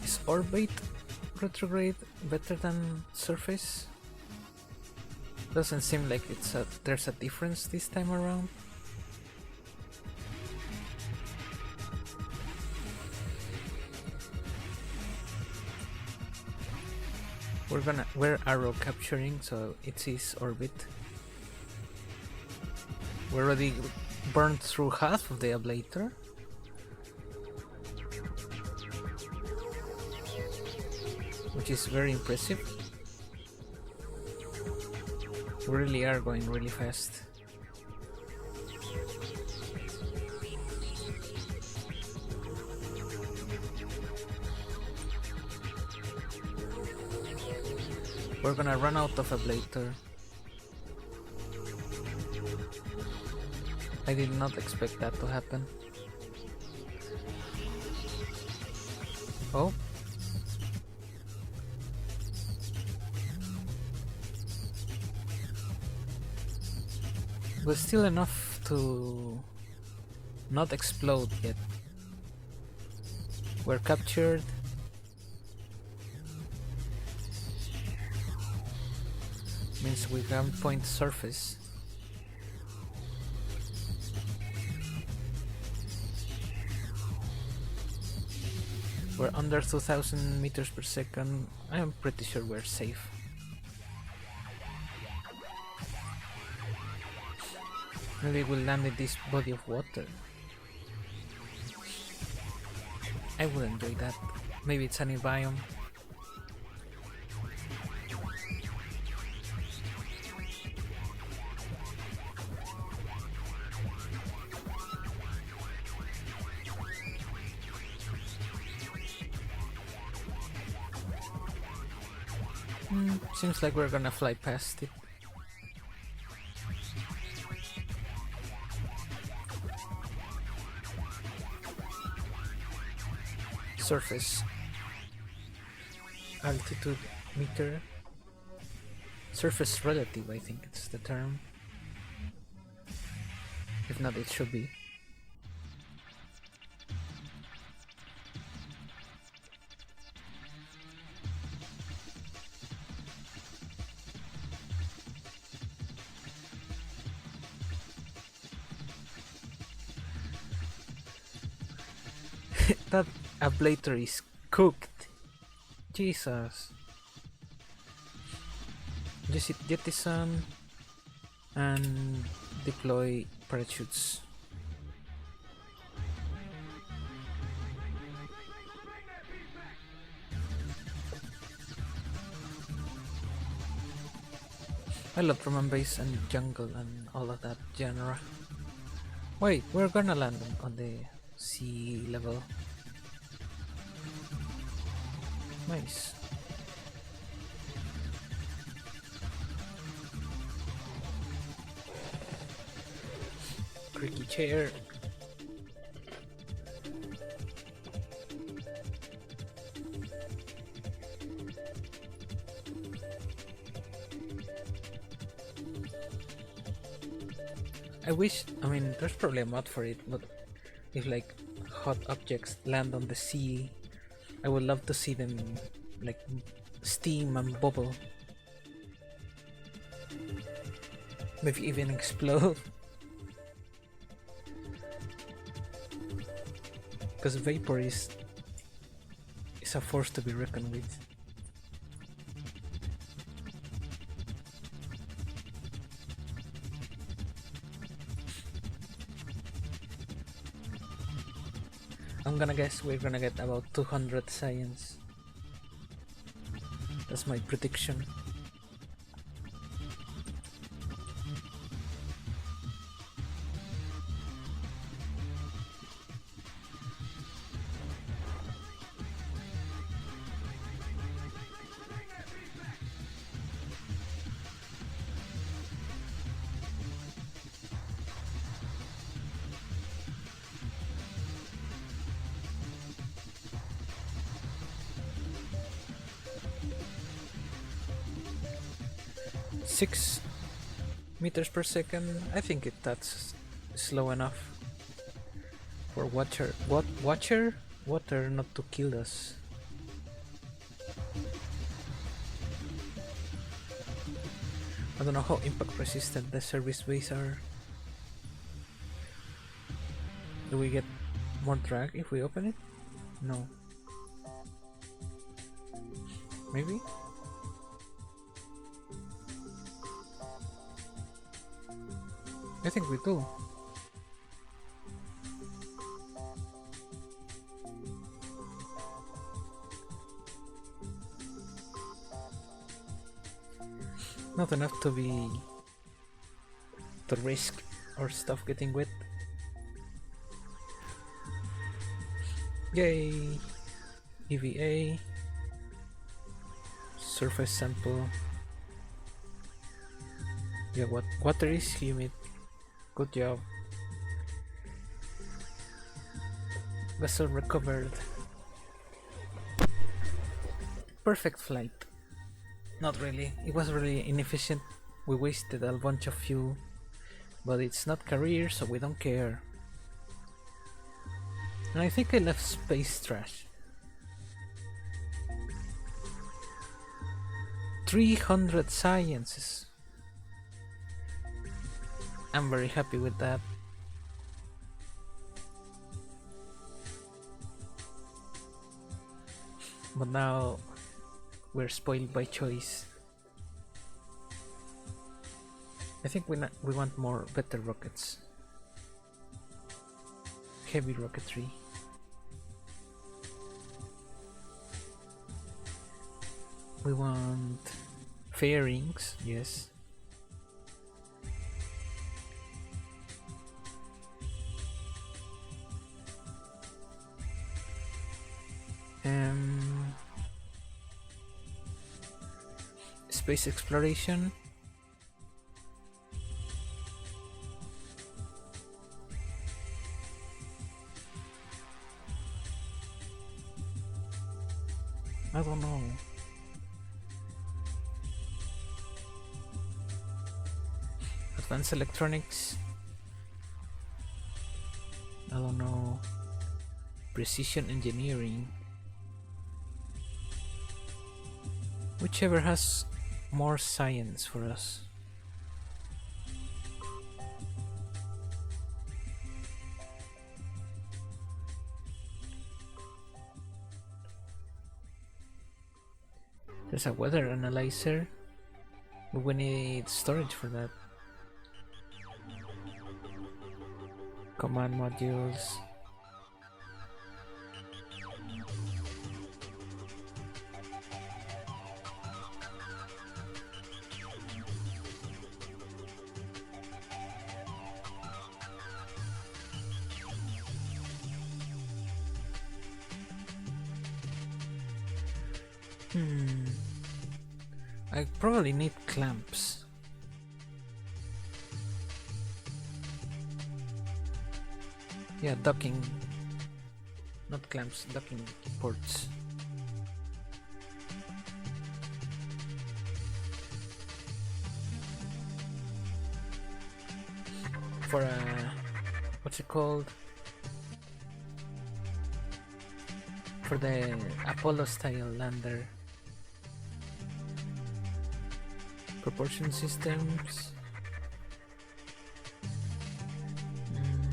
Is orbit retrograde better than surface? Doesn't seem like there's a difference this time around. We're arrow capturing, so it sees orbit. We already burned through half of the ablator. Which is very impressive. We really are going really fast. We're gonna run out of ablator. I did not expect that to happen. Oh. But still enough to not explode yet. We're captured. Means we can point surface. We're under 2000 meters per second. I am pretty sure we're safe. Maybe we'll land in this body of water. I would enjoy that. Maybe it's a new biome. Seems like we're gonna fly past it. Surface altitude meter. Surface relative, I think it's the term. If not, it should be. That ablator is cooked. Jesus. Just hit jettison and deploy parachutes. I love Roman base and jungle and all of that genre. Wait, we're gonna land on the sea level. Nice. Creaky chair. I mean, there's probably a mod for it, but if like hot objects land on the sea, I would love to see them like steam and bubble. Maybe even explode. Because vapor is a force to be reckoned with. I'm gonna guess we're gonna get about 200 science. That's my prediction. 6 meters per second. I think that's slow enough for water not to kill us. I don't know how impact resistant the service bays are. Do we get more drag if we open it? No. Maybe? I think we do. Not enough to risk our stuff getting wet. Yay! EVA surface sample. Yeah, what water is humid. Good job. Vessel recovered. Perfect flight. Not really. It was really inefficient. We wasted a bunch of fuel. But it's not career, so we don't care. And I think I left space trash. 300 sciences. I'm very happy with that. But now we're spoiled by choice. I think we want more better rockets. Heavy rocketry. We want fairings, yes. Space exploration. I don't know. Advanced electronics. I don't know. Precision engineering. Whichever has more science for us. There's a weather analyzer, but we need storage for that. Command modules. I probably need clamps. Yeah, docking. Not clamps, docking ports. For a... what's it called? For the Apollo style lander. Propulsion systems.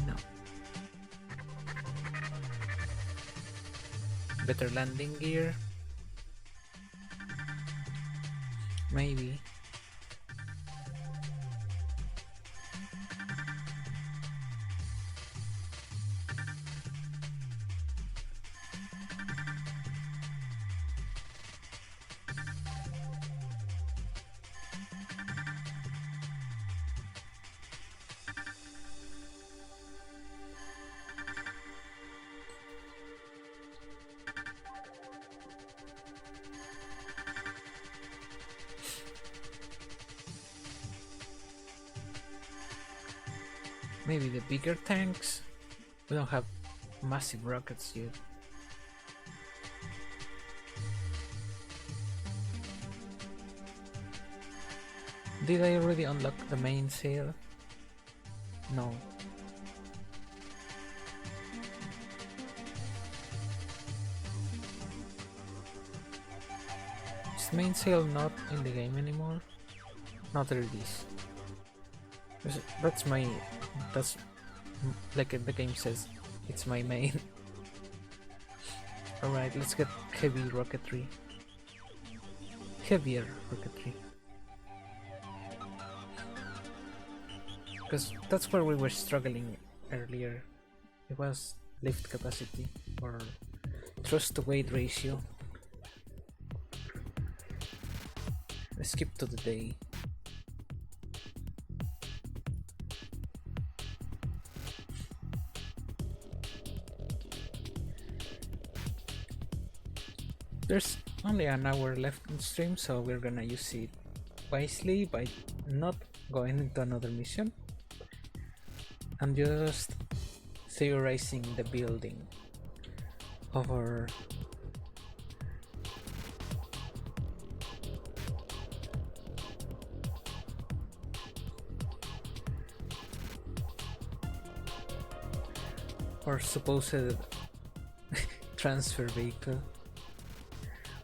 No. Better landing gear. Maybe. Maybe the bigger tanks? We don't have massive rockets yet. Did I already unlock the main sail? No. Is main sail not in the game anymore? No, there it is. That's my... that's... like the game says, it's my main. Alright, let's get heavy rocketry. Heavier rocketry. Because that's where we were struggling earlier. It was lift capacity or thrust to weight ratio. Let's skip to the day. There's only an hour left in stream, so we're gonna use it wisely by not going into another mission. I'm just theorizing the building of our supposed transfer vehicle,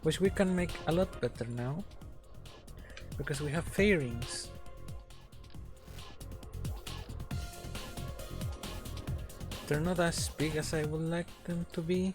which we can make a lot better now because we have fairings. They're not as big as I would like them to be.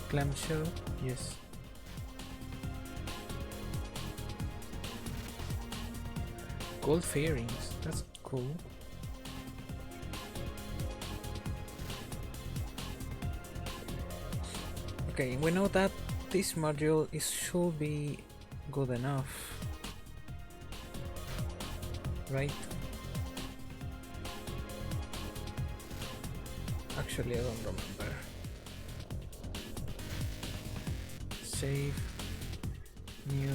Clamshell, yes. Gold fairings, that's cool. Okay, we know that this module should be good enough, right? Actually, I don't remember. Save, new.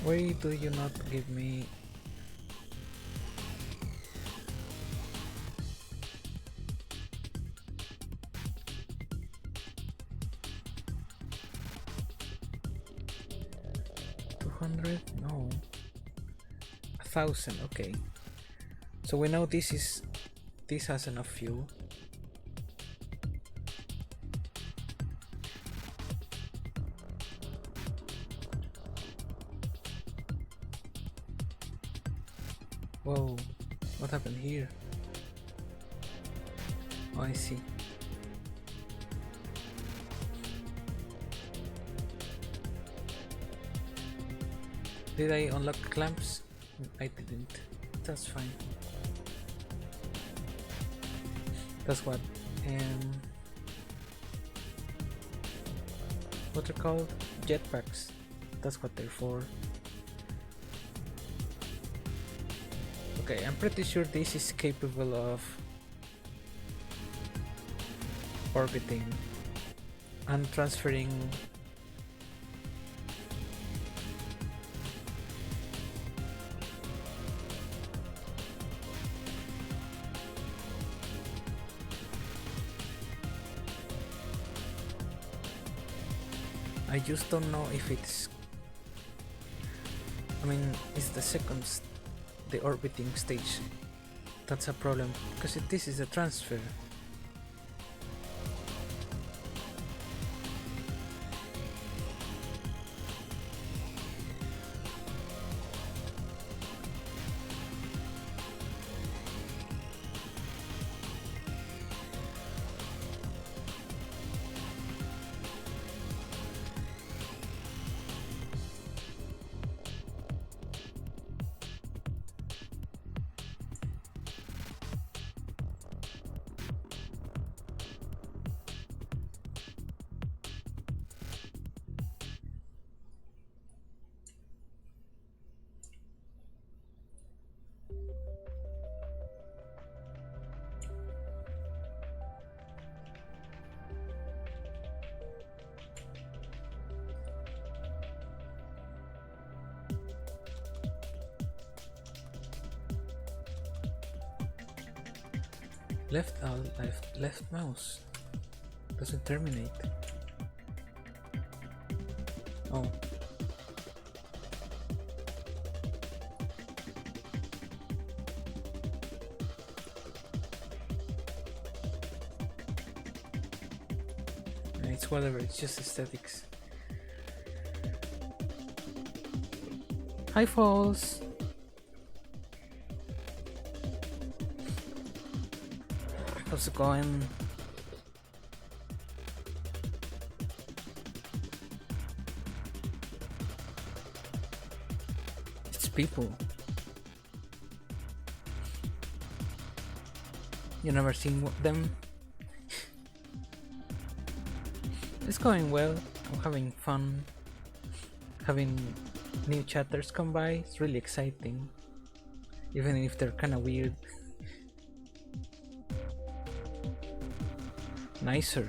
Why do you not give me $200? No, 1,000. Okay, so we know this has enough fuel. Whoa, what happened here? Oh, I see. Did I unlock clamps? I didn't. That's fine. That's what they're called? Jetpacks. That's what they're for. Okay, I'm pretty sure this is capable of orbiting and transferring I just don't know if it's it's the orbiting stage. That's a problem because this is a transfer. Left alt, left mouse. Doesn't terminate. Oh. It's whatever, it's just aesthetics. Hi Falls! How's it going? It's people. You never seen them? It's going well. I'm having fun. Having new chatters come by. It's really exciting. Even if they're kinda weird. Nicer.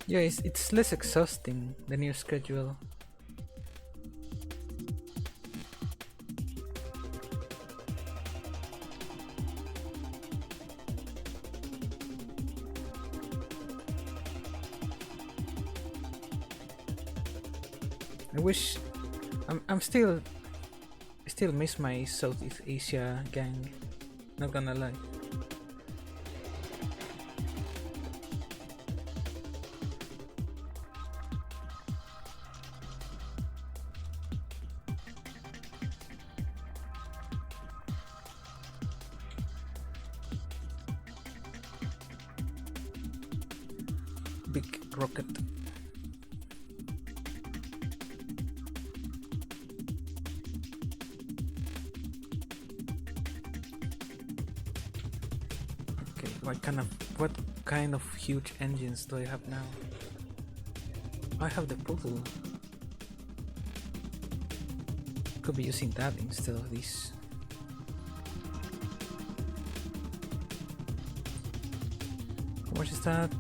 Yeah, it's less exhausting, the new schedule. I wish I'm still miss my Southeast Asia gang. Not gonna lie. Big rocket. What kind of huge engines do I have now? I have the poodle. Could be using that instead of this. How much is that?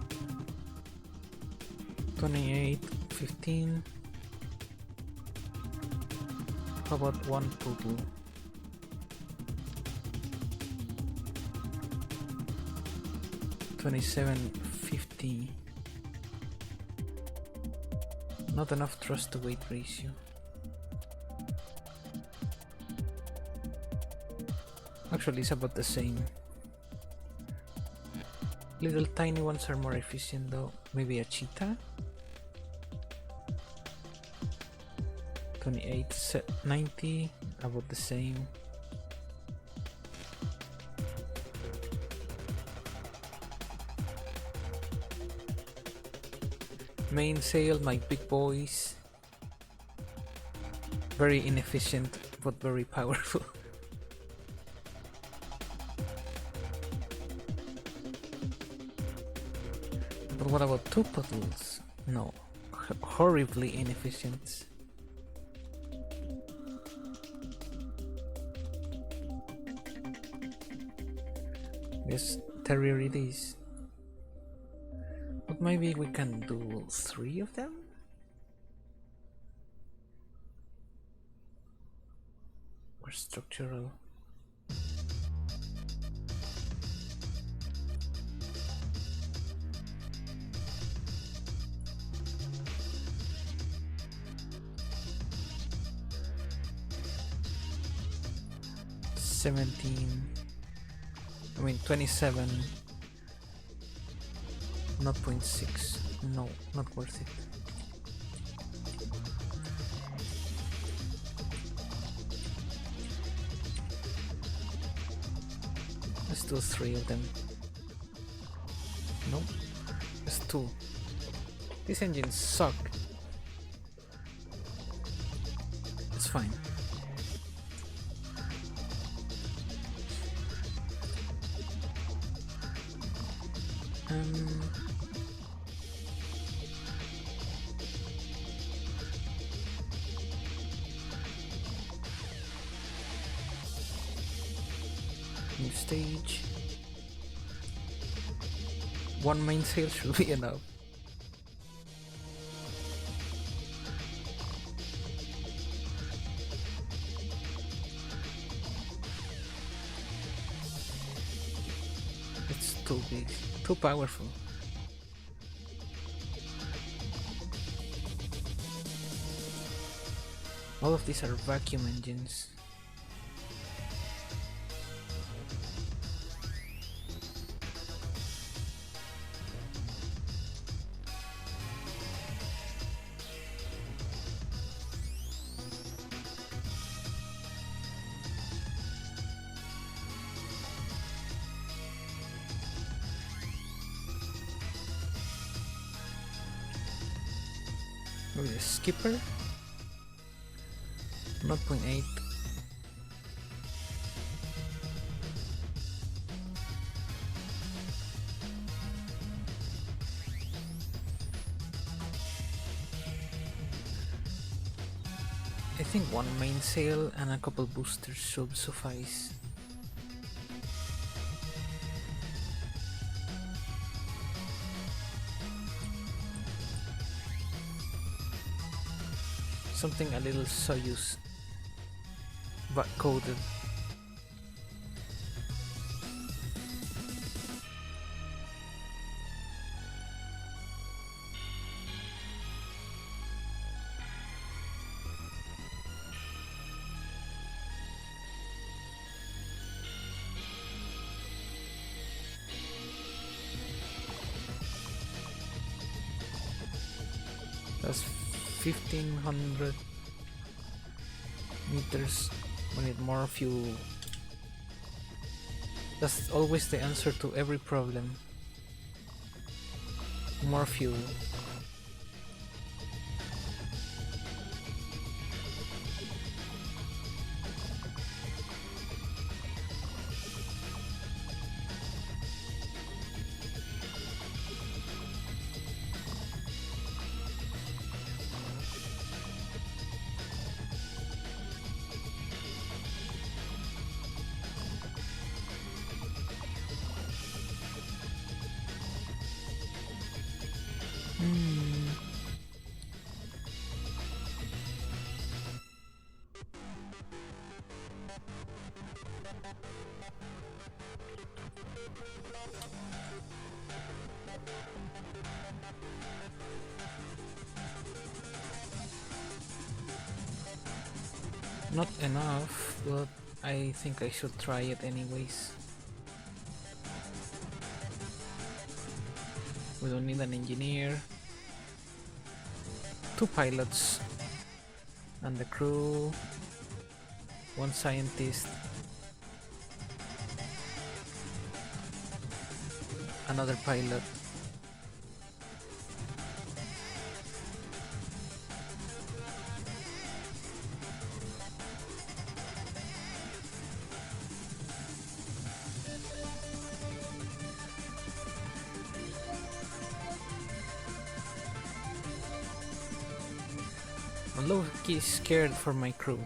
28, 15. How about one poodle? $27.50. Not enough thrust to weight ratio. Actually, it's about the same. Little tiny ones are more efficient though. Maybe a cheetah? 28.90, about the same. Mainsail, my big boys. Very inefficient, but very powerful. But what about two puddles? No, horribly inefficient. Yes, terrier it is. But maybe we can do 3 of them? Or structural? I mean 27. Not 0.6. No, not worth it. Let's do 3 of them. No, just 2. These engines suck. It's fine. New stage. 1 mainsail should be enough. these. Too powerful. All of these are vacuum engines. Maybe the skipper? 0.8. I think one mainsail and a couple boosters should suffice. Something a little Soyuz but coded. That's 1500 meters. We need more fuel. That's always the answer to every problem. More fuel. Not enough, but I think I should try it anyways. We don't need an engineer. 2 pilots and the crew. 1 scientist. Another pilot. I'm low-key scared for my crew.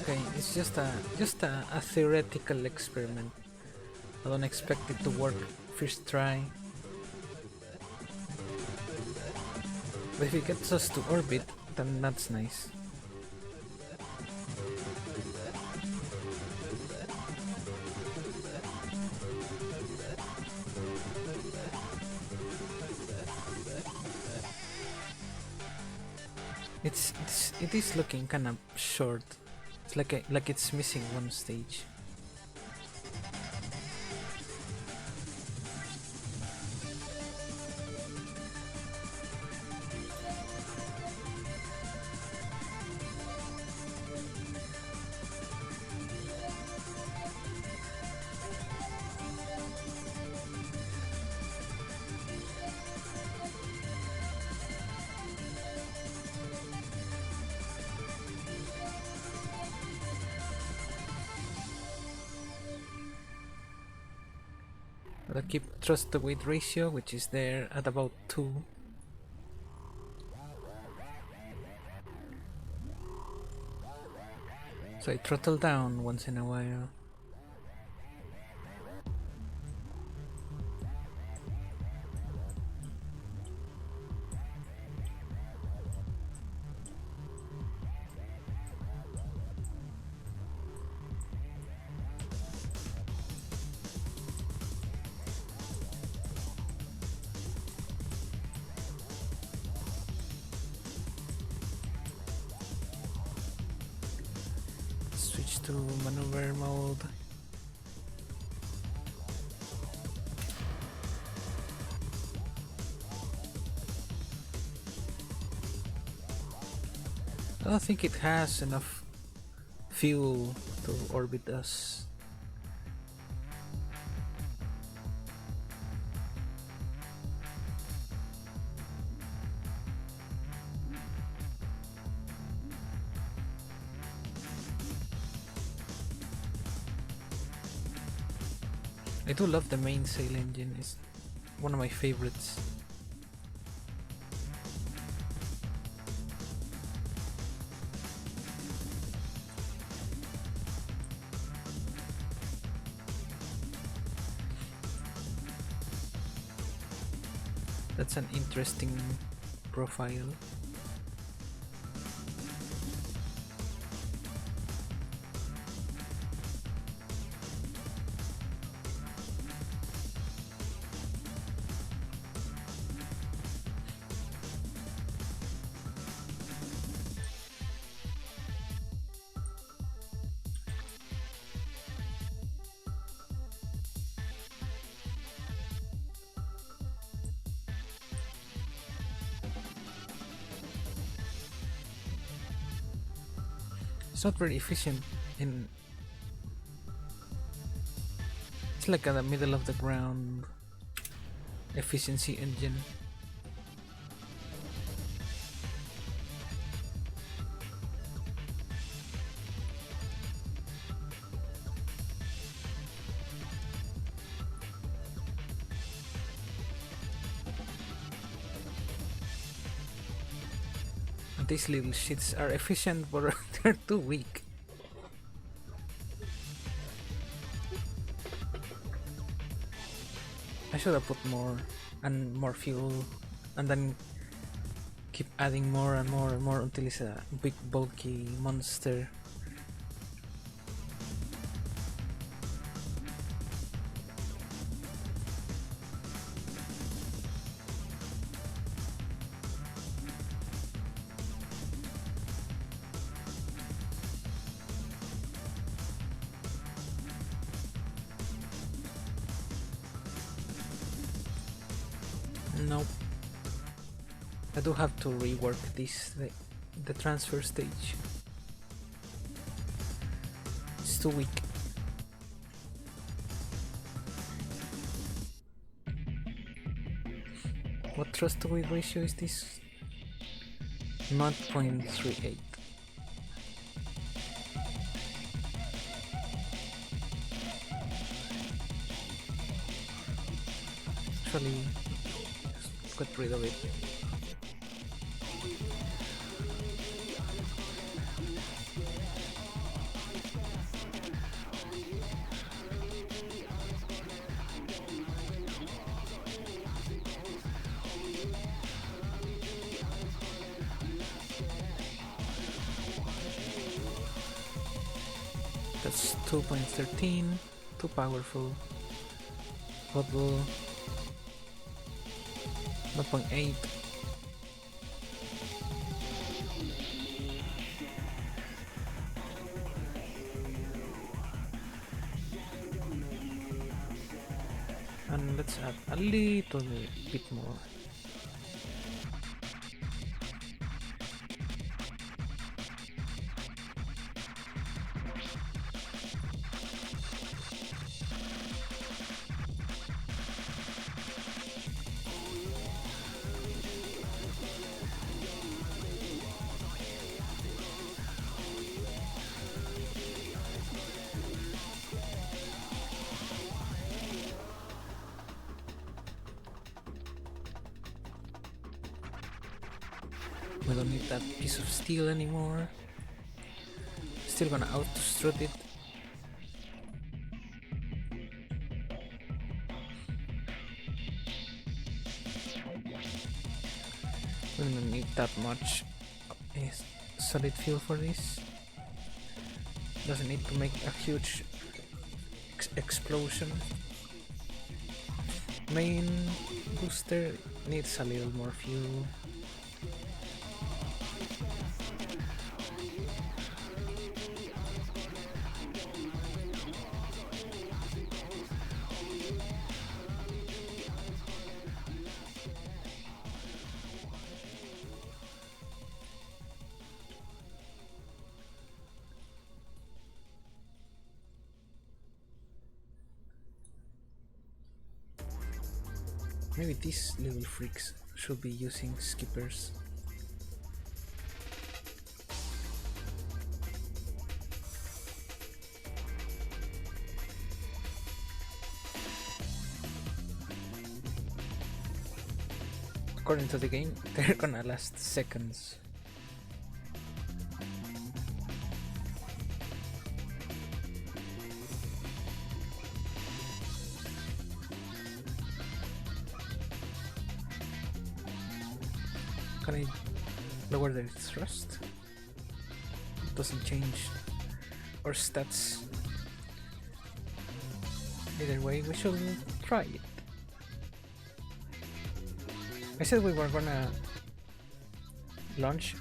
Okay, it's just a theoretical experiment. I don't expect it to work first try. But if it gets us to orbit, then that's nice. It is looking kind of short. It's like it's missing one stage. I keep thrust to weight ratio, which is there at about 2. So I throttle down once in a while. Switch to maneuver mode. I don't think it has enough fuel to orbit us. I do love the mainsail engine, it's one of my favorites. That's an interesting profile. It's not very efficient in... It's like a middle of the ground efficiency engine. These little shits are efficient, but they're too weak. I should have put more and more fuel, and then keep adding more and more and more until it's a big bulky monster. Nope. I do have to rework this, the transfer stage. It's too weak. What thrust to weight ratio is this? 0.38. Actually, got rid of it. That's 2.13, too powerful. Bubble 0.8. And let's add a little bit more. We don't need that piece of steel anymore. Still gonna out-strut it. We don't need that much solid fuel for this. Doesn't need to make a huge explosion. Main booster needs a little more fuel. Maybe these little freaks should be using skippers. According to the game, they're gonna last seconds. Can I lower their thrust? It doesn't change our stats. Either way, we should try it. I said we were gonna launch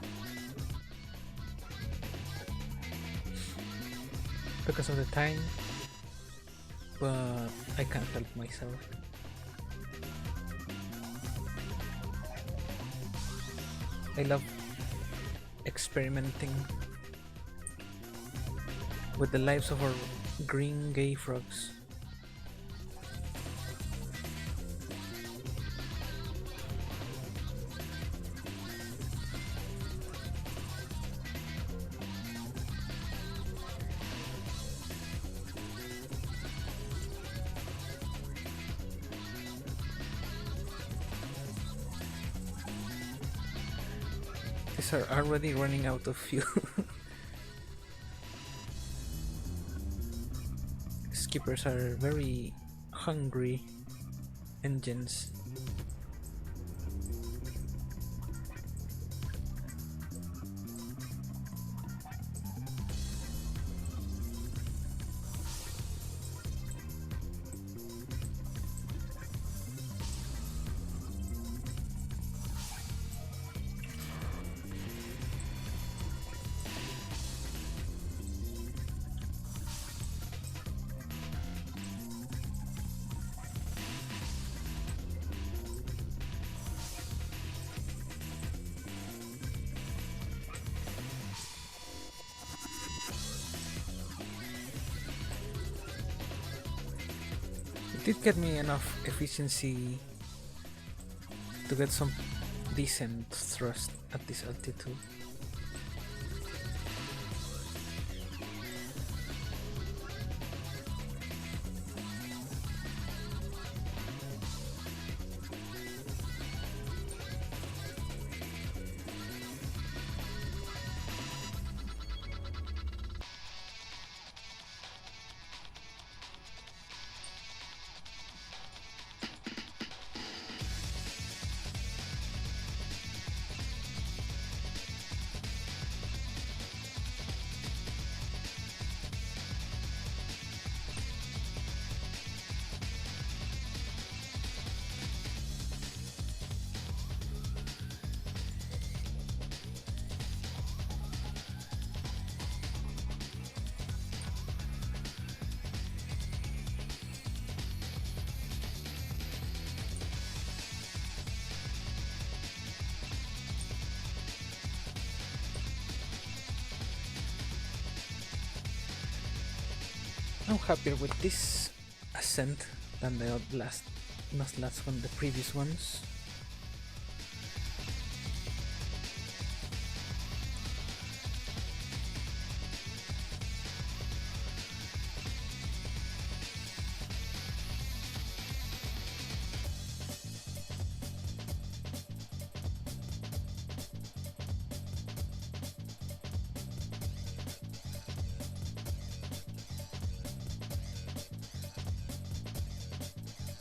because of the time, but I can't help myself. I love experimenting with the lives of our green gay frogs. These are already running out of fuel. Skippers are very hungry engines. It did get me enough efficiency to get some decent thrust at this altitude. I'm happier with this ascent than the last one, the previous ones.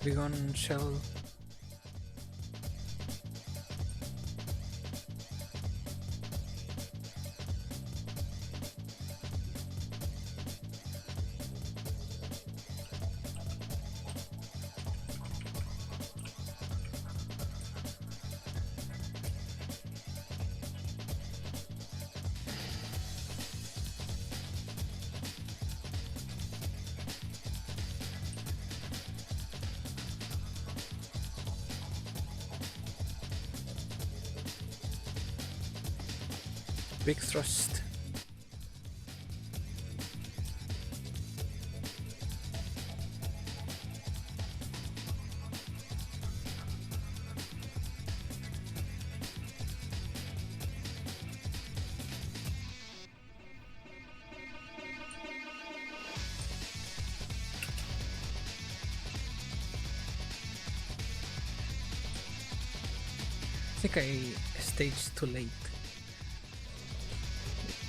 Begon shell. Big thrust. I think I staged too late.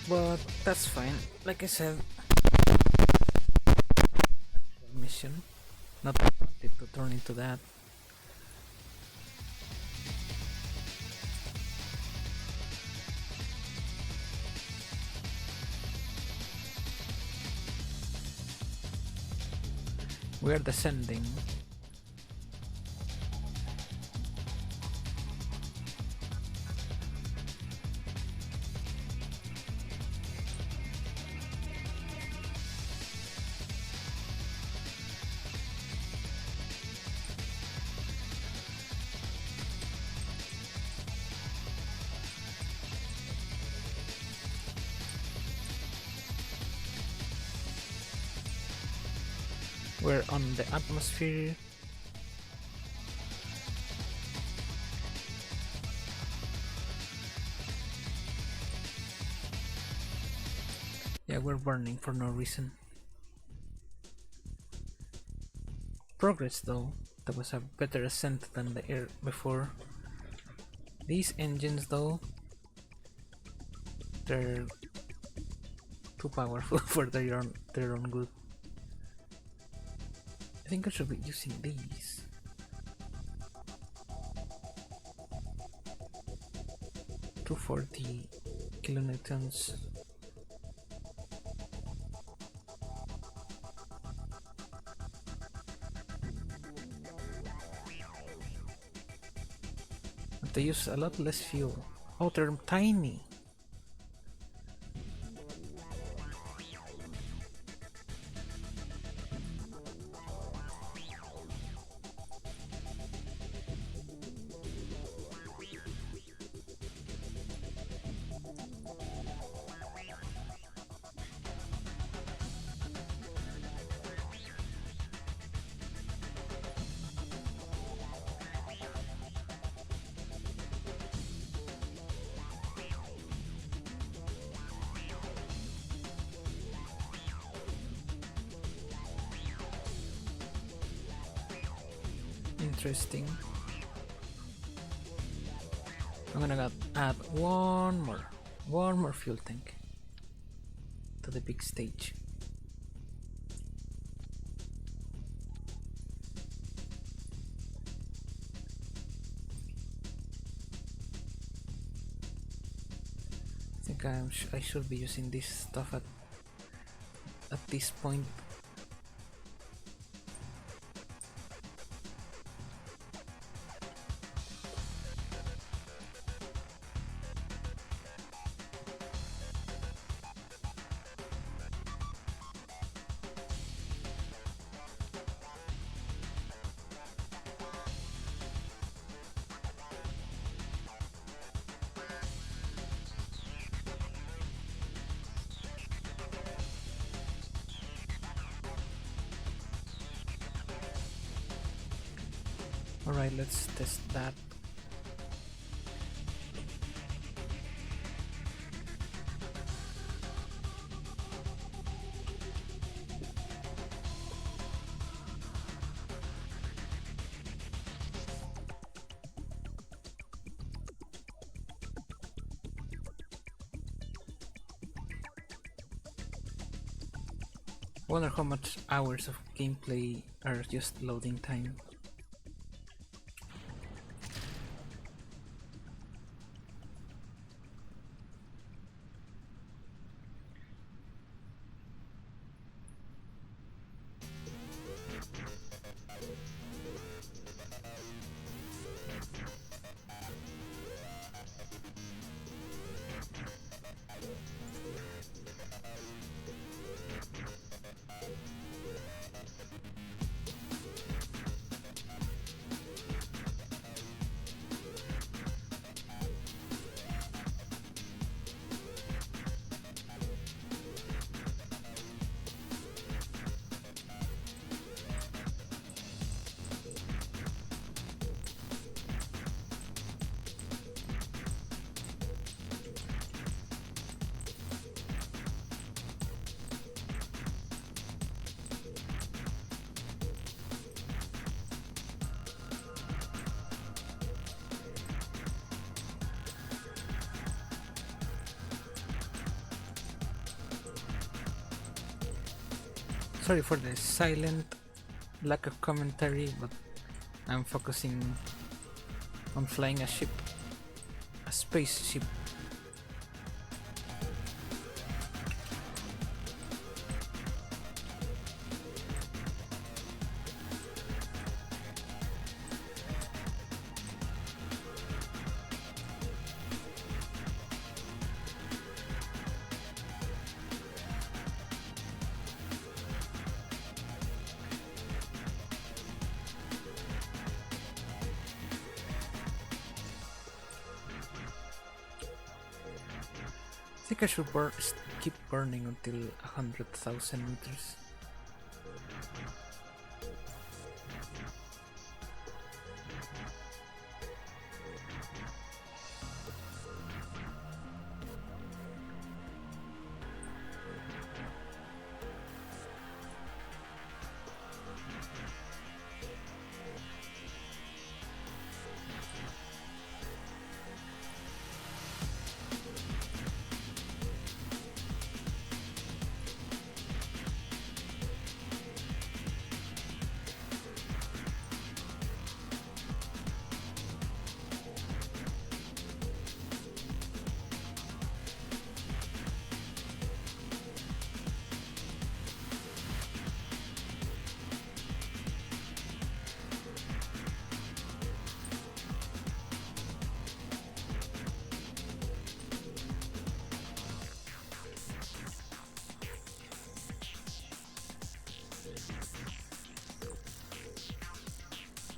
But that's fine. Like I said, mission. Not wanted to turn into that. We're descending. We're on the atmosphere. Yeah, we're burning for no reason. Progress though. That was a better ascent than the air before. These engines though, they're too powerful for their own good. I think I should be using these. $240 kilonewtons. But they use a lot less fuel. Oh, they're tiny. Interesting. I'm gonna add one more fuel tank to the big stage. I think I should be using this stuff at this point. Alright, let's test that. Wonder how much hours of gameplay are just loading time. Sorry for the silent lack of commentary, but I'm focusing on flying a ship, a spaceship. I think I should keep burning until 100,000 meters.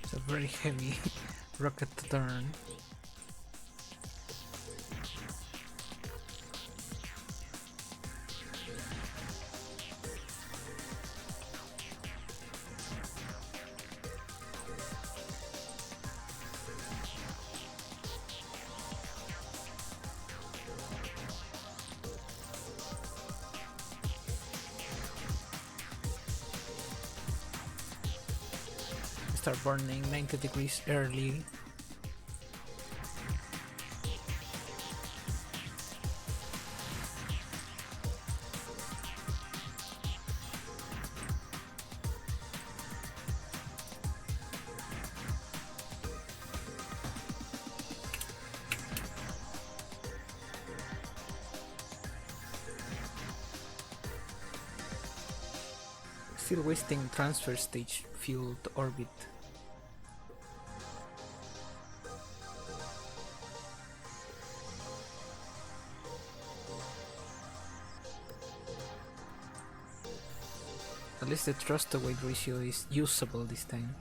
It's a very heavy rocket to turn. Start burning 90 degrees early. Still wasting transfer stage fuel to orbit. At least the thrust to weight ratio is usable this time.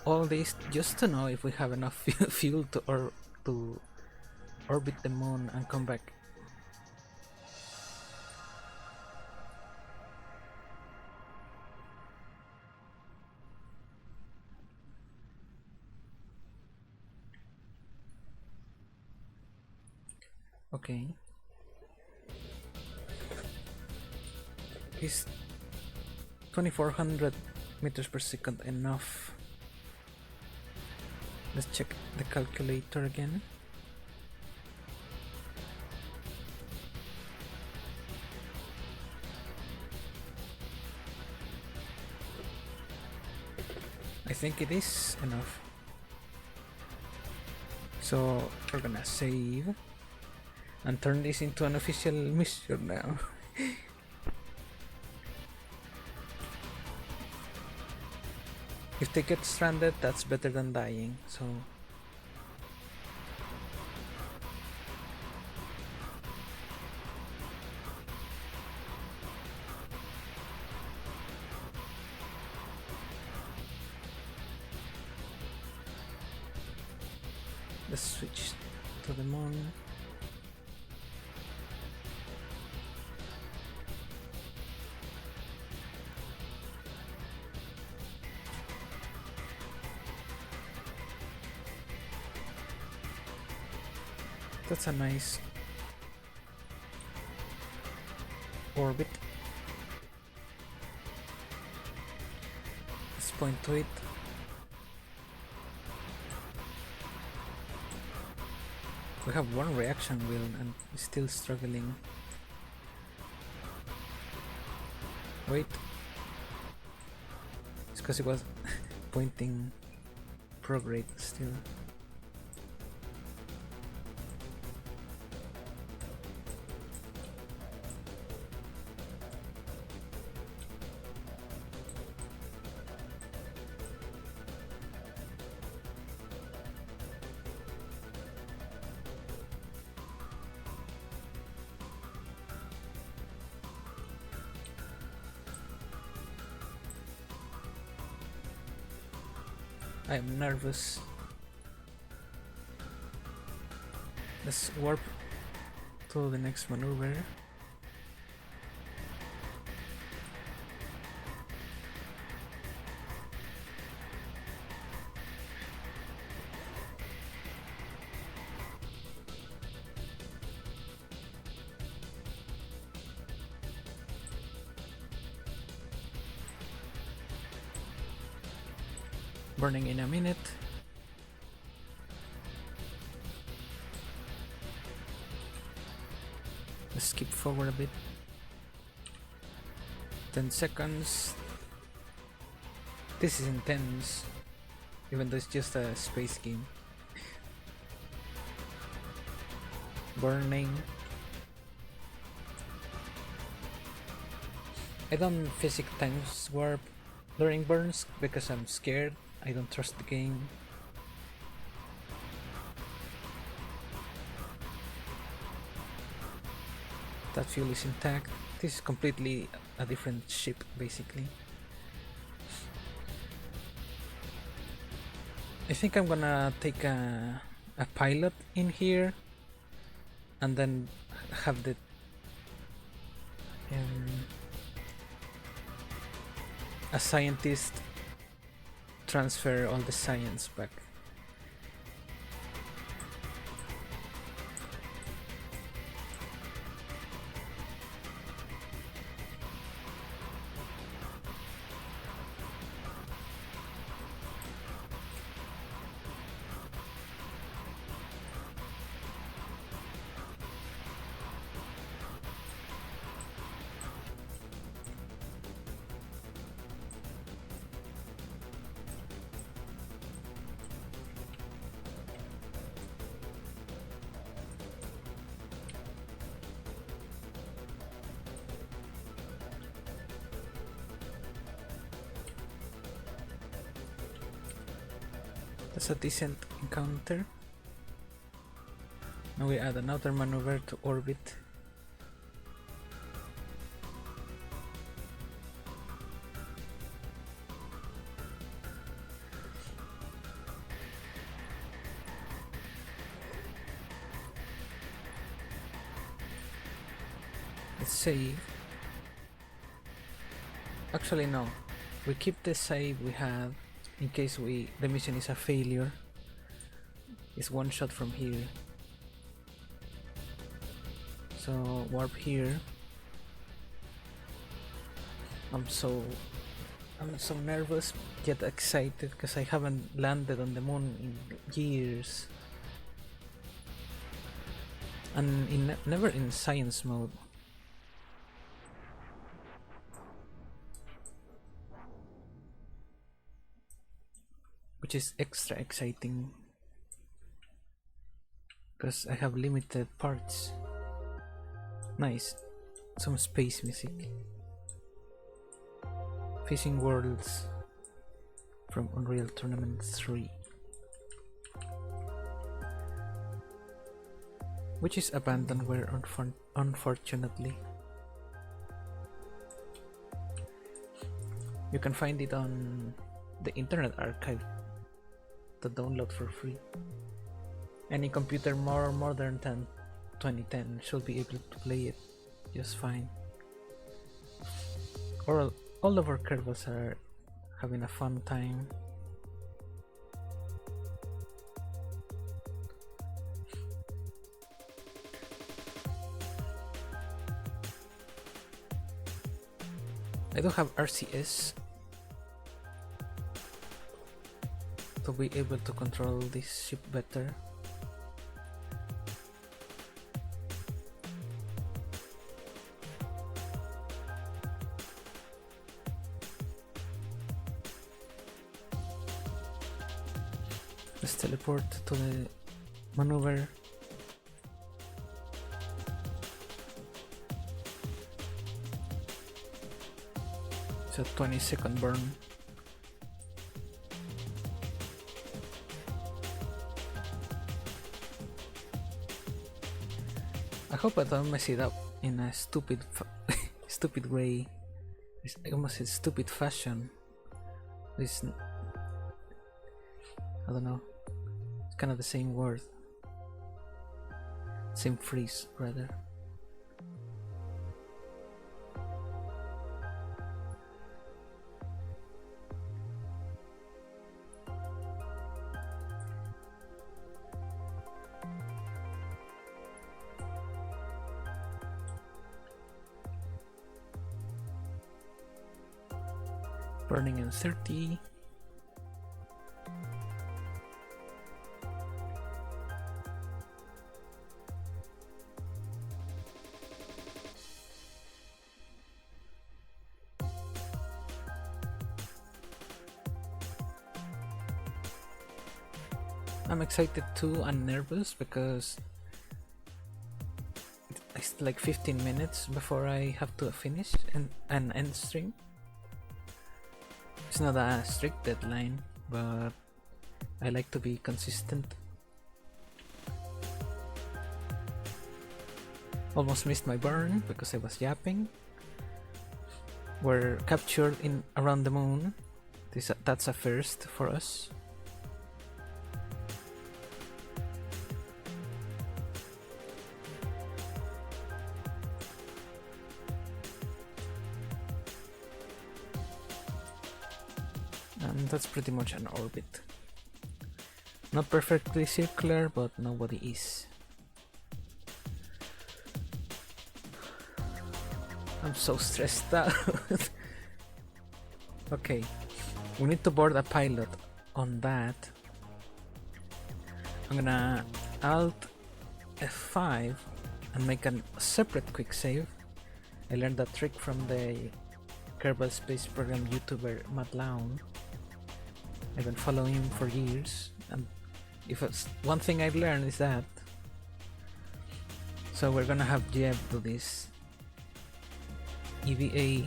All this just to know if we have enough fuel to orbit the moon and come back. Okay. Is 2400 meters per second enough? Let's check the calculator again. I think it is enough. So we're gonna save and turn this into an official mission now. If they get stranded, that's better than dying, so Let's switch to the moon. That's a nice orbit. Let's point to it. We have one reaction wheel and we're still struggling. Wait. It's because it was pointing prograde still. I am nervous. Let's warp to the next maneuver. Burning in a minute. Let's skip forward a bit. 10 seconds. This is intense, even though it's just a space game. Burning. I don't physic times warp during burns because I'm scared. I don't trust the game. That fuel is intact. This is completely a different ship, basically. I think I'm gonna take a pilot in here and then have the a scientist transfer all the science back. That's a decent encounter. Now we add another maneuver to orbit. Let's save. Actually no, we keep the save we have in case the mission is a failure. It's one shot from here. So warp here. I'm so nervous yet excited because I haven't landed on the moon in years. And never in science mode. Which is extra exciting because I have limited parts. Nice, some space music. Fishing Worlds from Unreal Tournament 3, which is abandonware unfortunately. You can find it on the Internet Archive to download for free. Any computer more modern than 2010 should be able to play it just fine. All of our Kerbals are having a fun time. I do have RCS to be able to control this ship better. Let's teleport to the maneuver. It's a 20-second burn. I hope I don't mess it up in a stupid stupid way. I almost said stupid fashion. This, I don't know. It's kind of the same word. Same phrase, rather. Burning in 30. I'm excited too and nervous because it's like 15 minutes before I have to finish an end stream. It's not a strict deadline, but I like to be consistent. Almost missed my burn because I was yapping. We're captured in around the moon. That's a first for us. And that's pretty much an orbit. Not perfectly circular, but nobody is. I'm so stressed out. Okay, we need to board a pilot on that. I'm gonna Alt F5 and make a separate quick save. I learned that trick from the Kerbal Space Program YouTuber Matt Lown. I've been following him for years, and if it's one thing I've learned is that. So we're gonna have Jeb do this. EVA.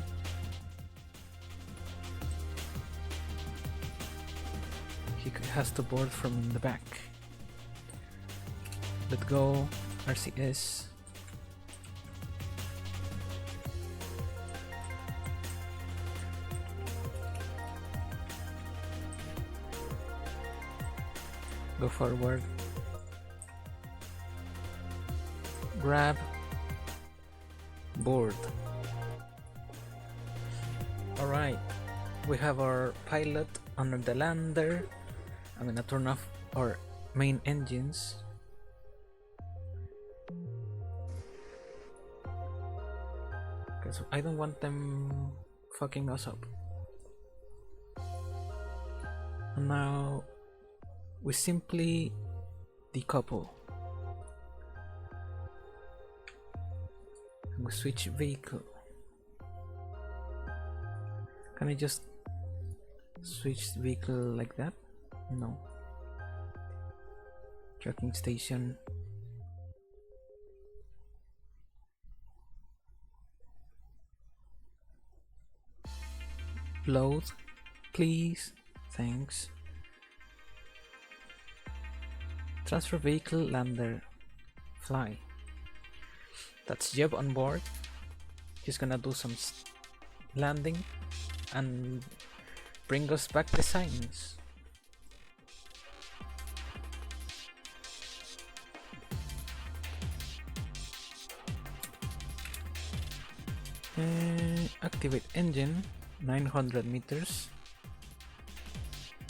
He has to board from the back. Let go. RCS. Go forward. Grab. Board. Alright. We have our pilot under the lander. I'm gonna turn off our main engines. Because I don't want them fucking us up. And now we simply decouple. And we switch vehicle. Can I just switch vehicle like that? No. Tracking station. Load, please. Thanks. Transfer vehicle, lander, fly. That's Jeb on board. He's gonna do some landing and bring us back the signs. Activate engine, 900 meters.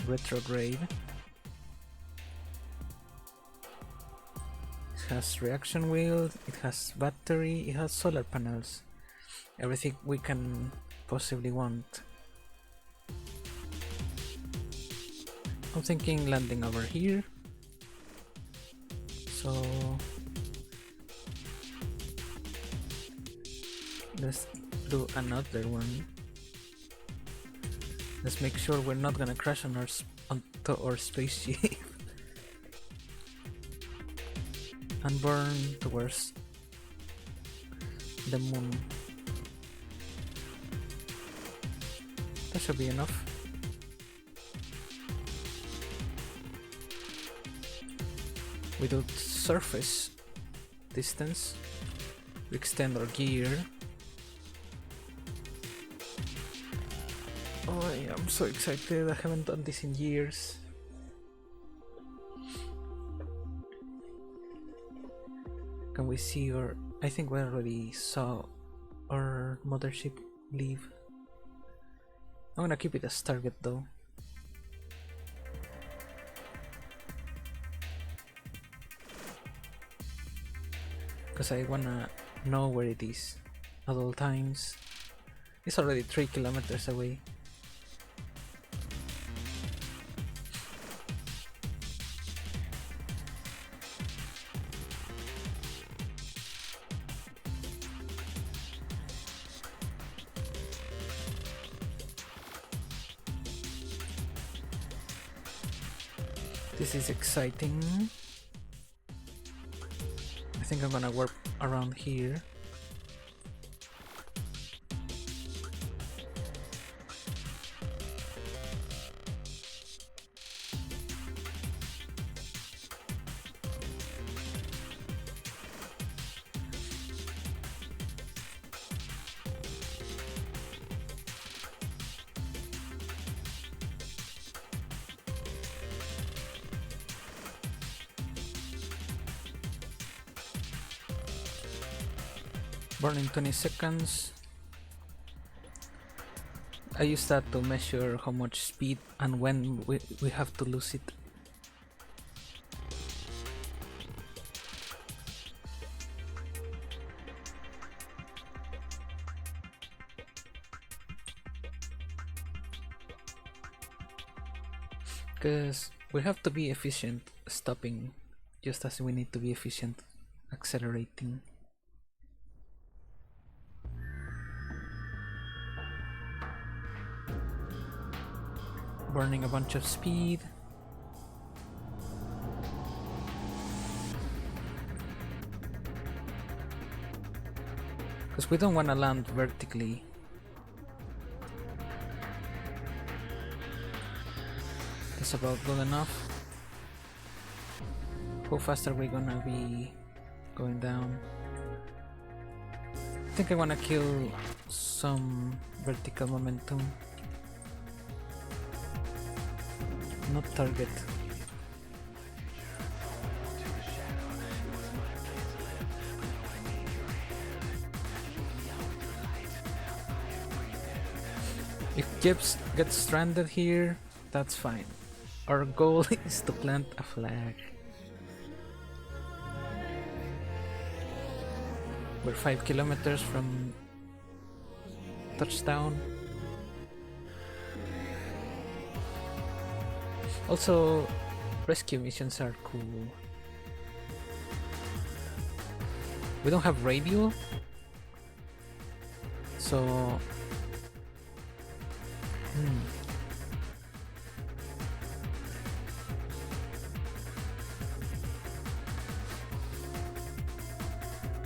Retrograde. It has reaction wheel, it has battery, it has solar panels. Everything we can possibly want. I'm thinking landing over here. So let's do another one. Let's make sure we're not gonna crash on onto our spaceship and burn towards the moon. That should be enough. Without surface distance, we extend our gear. Oh, yeah, I'm so excited. I haven't done this in years. Can we see our... I think we already saw our mothership leave. I'm gonna keep it as target though. Because I wanna know where it is at all times. It's already 3 kilometers away. This is exciting. I think I'm gonna warp around here. Burn in 20 seconds. I use that to measure how much speed and when we have to lose it. Because we have to be efficient stopping, just as we need to be efficient accelerating. Burning a bunch of speed. Because we don't want to land vertically. That's about good enough. How fast are we gonna be going down? I think I wanna kill some vertical momentum. Not target. If Gibbs gets stranded here, that's fine. Our goal is to plant a flag. We're 5 kilometers from touchdown. Also, rescue missions are cool. We don't have radio, so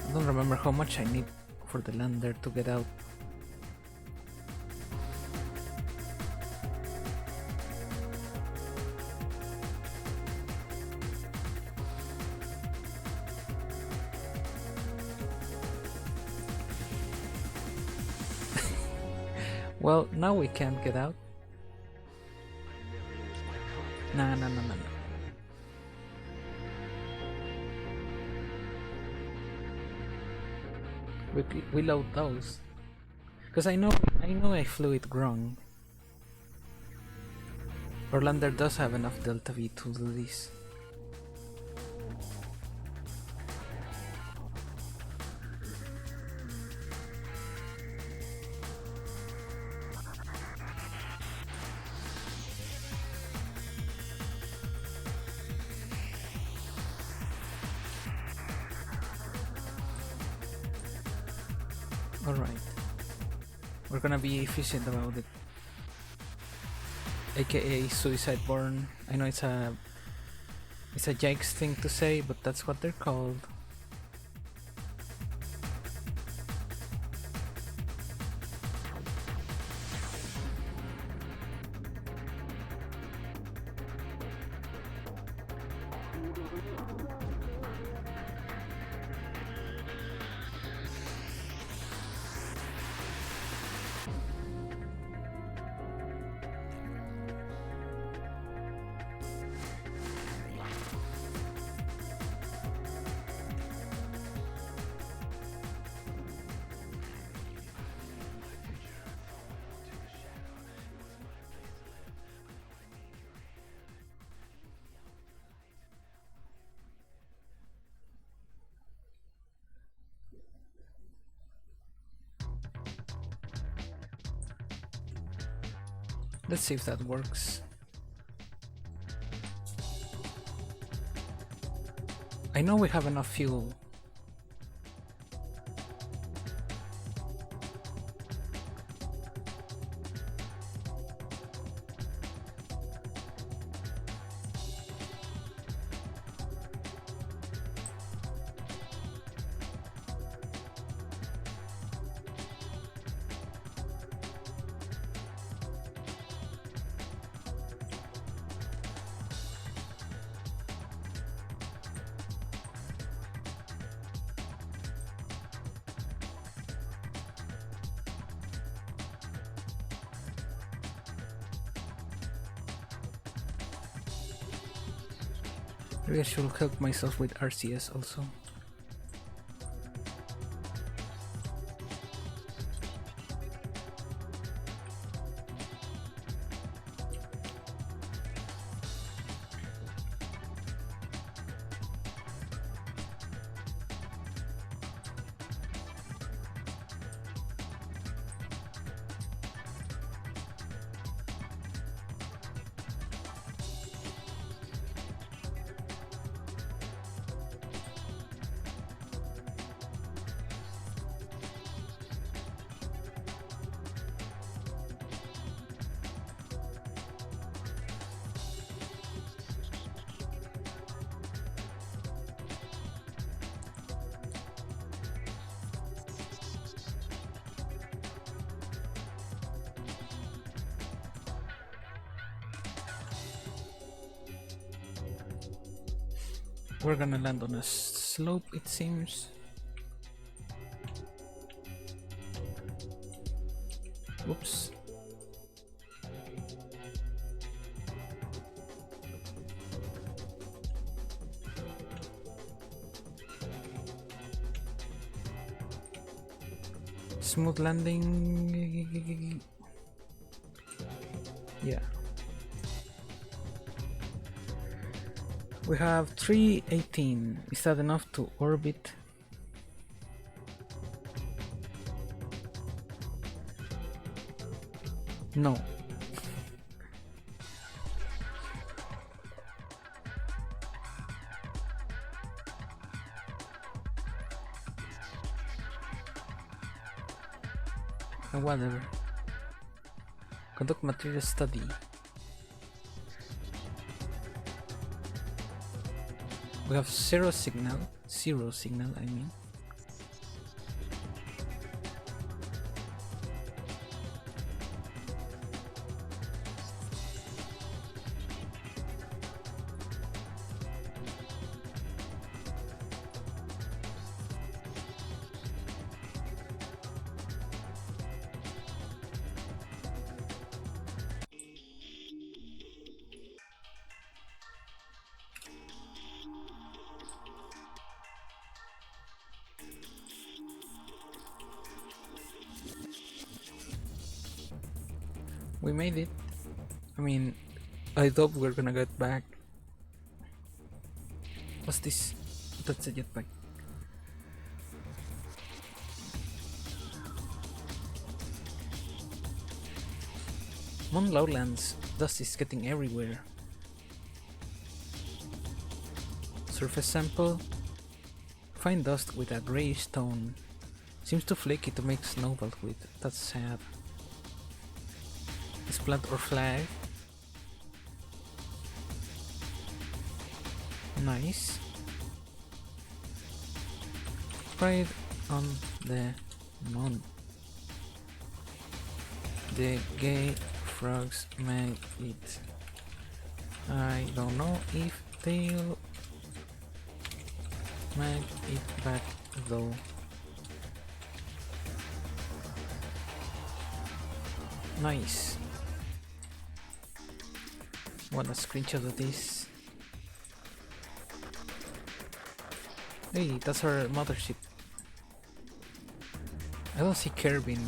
I don't remember how much I need for the lander to get out. Well, now we can't get out. Nah. We load those. Because I know I flew it wrong. Orlander does have enough Delta V to do this. Alright. We're gonna be efficient about it. AKA suicide burn. I know it's a yikes thing to say, but that's what they're called. Let's see if that works. I know we have enough fuel. Maybe I should help myself with RCS also. We're gonna land on a slope, it seems. Whoops. Smooth landing. Yeah. We have 318. Is that enough to orbit? No. Whatever. Conduct material study. We have zero signal, I mean. We made it. I mean, I thought we were gonna get back. What's this? That's a jetpack. Moon Lowlands. Dust is getting everywhere. Surface sample. Fine dust with a grayish tone. Seems too flaky to make snowball with. That's sad. Is plant or flag? Nice. Pride on the moon. The gay frogs make it. I don't know if they'll make it back though. Nice. Want a screenshot of this? Hey, that's our mothership. I don't see Kerbin.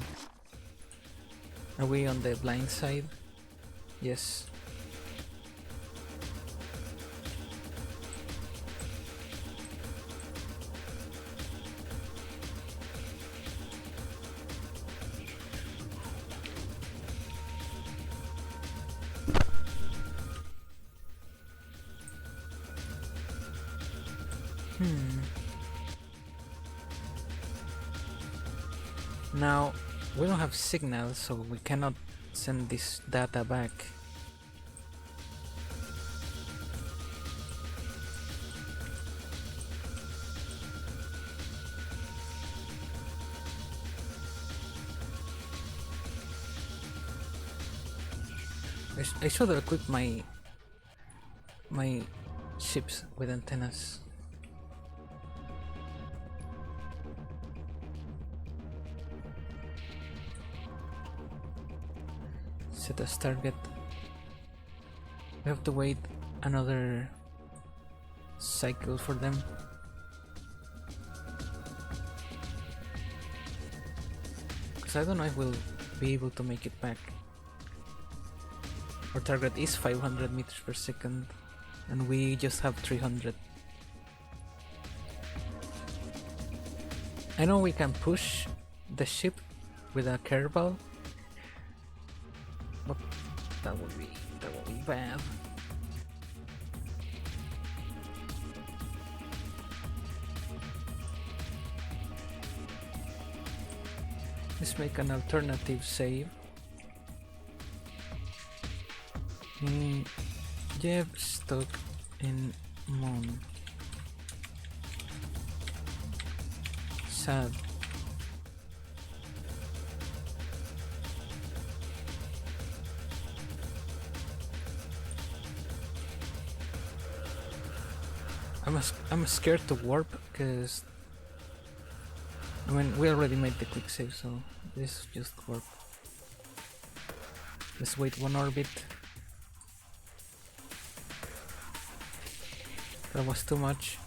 Are we on the blind side? Yes. Now, we don't have signal, so we cannot send this data back. I should equip my ships with antennas. Set as target. We have to wait another cycle for them. Because I don't know if we'll be able to make it back. Our target is 500 meters per second and we just have 300. I know we can push the ship with a kerbal, but that would be bad. Let's make an alternative save. Jeff stuck in moon. Sad. I'm scared to warp because I mean we already made the quick save, so this is just warp. Let's wait one orbit. That was too much.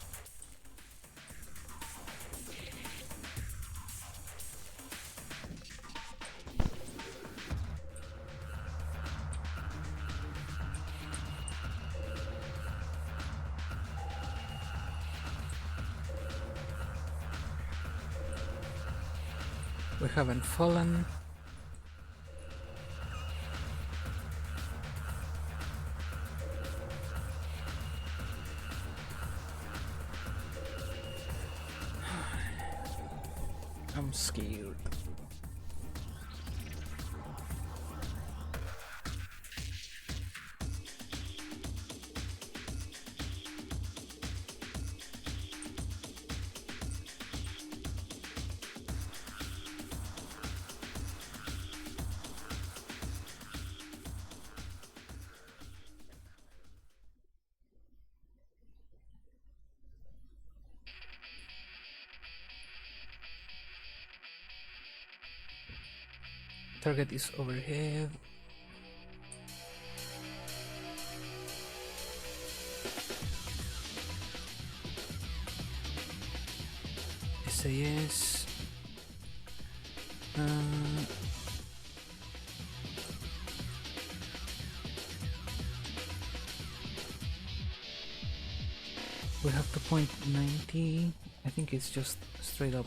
We haven't fallen. I'm scared. Target is overhead. SAS. We have to point 90. I think it's just straight up.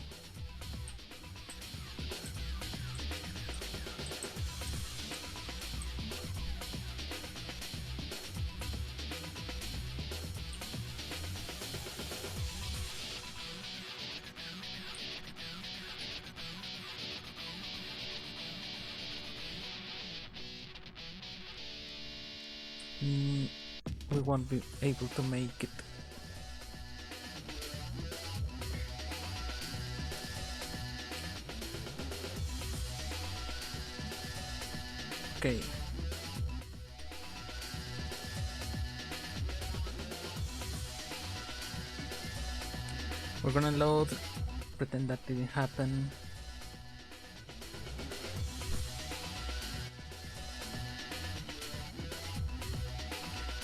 We won't be able to make it. Okay. We're gonna load, pretend that didn't happen.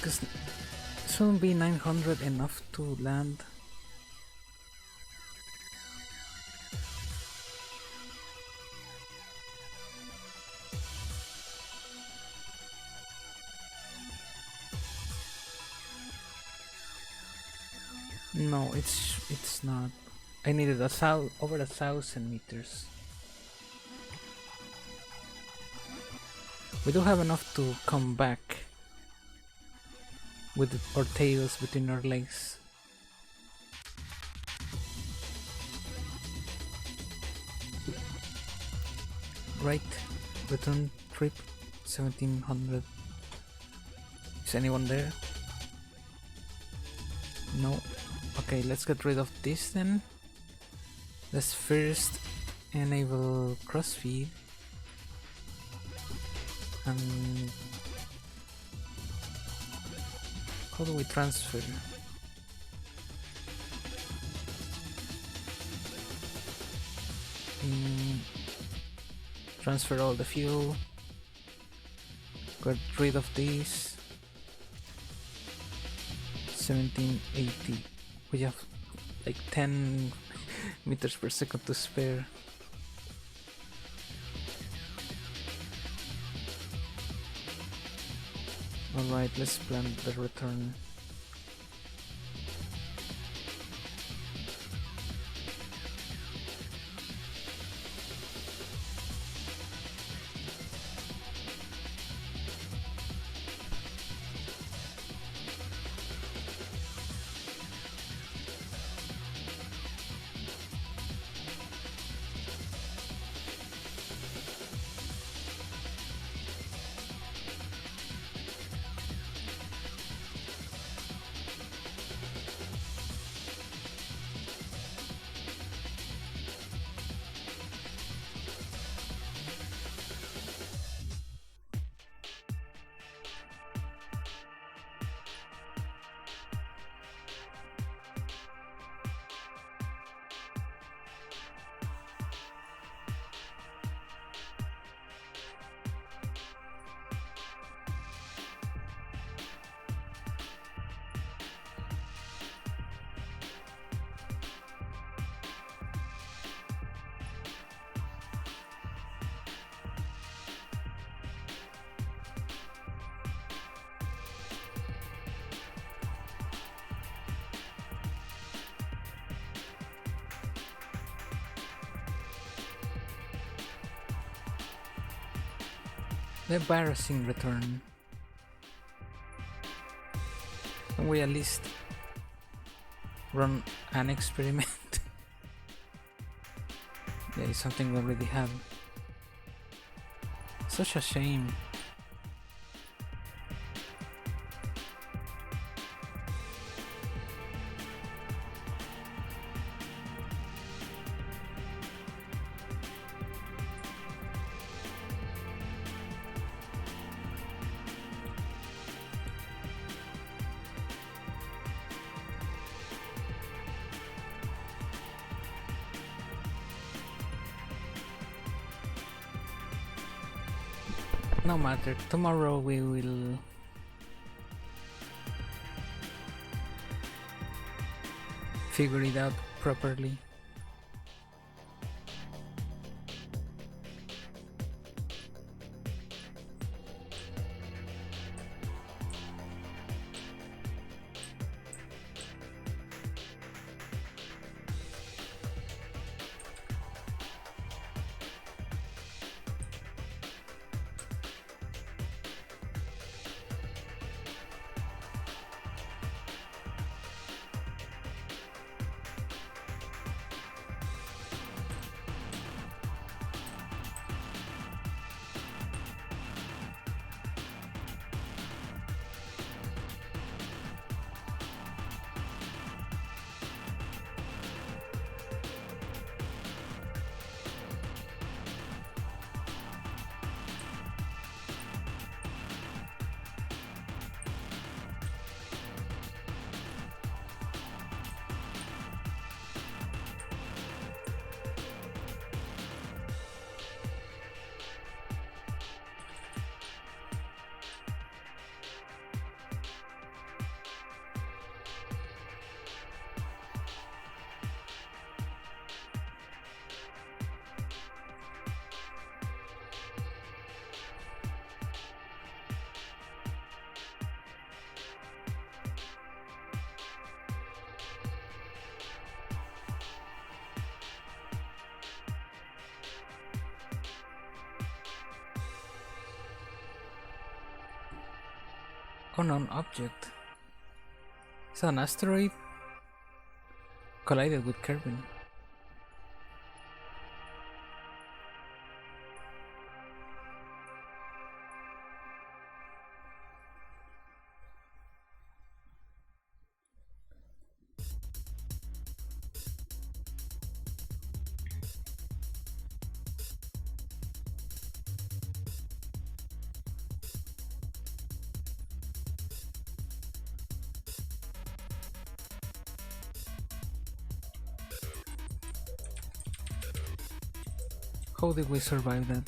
Cause soon be 900 enough to land. No, it's not. I needed over 1,000 meters. We do have enough to come back with our tails between our legs. Right, return trip 1700. Is anyone there? No. Okay, let's get rid of this then. Let's first enable crossfeed. And how do we transfer? Transfer all the fuel. Get rid of these. 1780. We have like 10 meters per second to spare. Alright, let's plan the return. The embarrassing return. Can we at least run an experiment? Yeah, it's something we already have. Such a shame. No matter, tomorrow we will figure it out properly. Unknown object. So an asteroid collided with Kerbin. How did we survive that?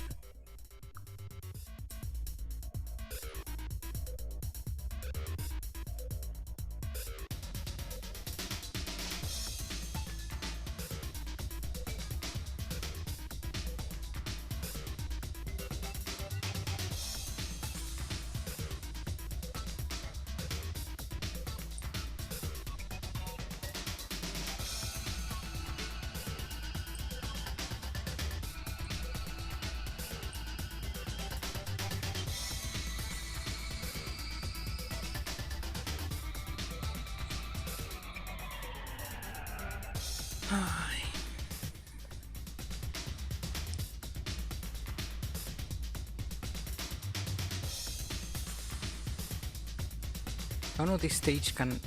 I know this stage can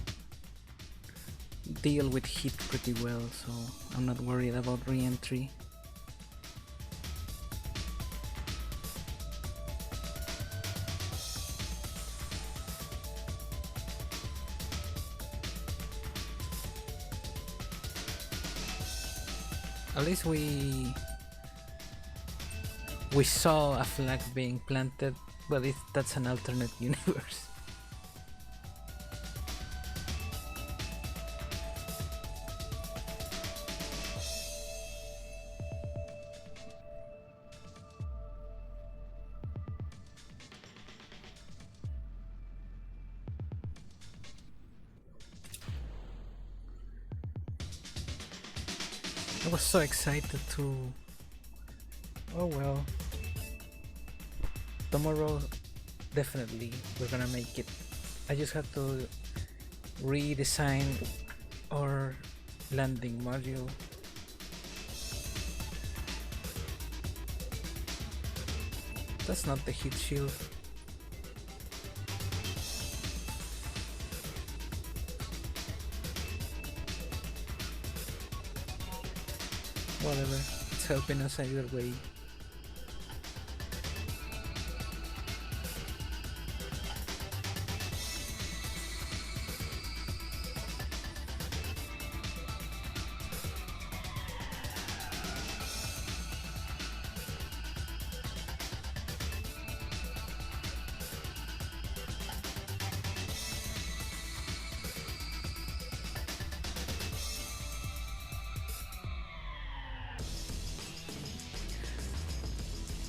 deal with heat pretty well, so I'm not worried about re-entry. At least we saw a flag being planted, but that's an alternate universe. I was so excited to... Oh well. Tomorrow, definitely, we're gonna make it. I just have to redesign our landing module. That's not the heat shield. Whatever, it's helping us either way.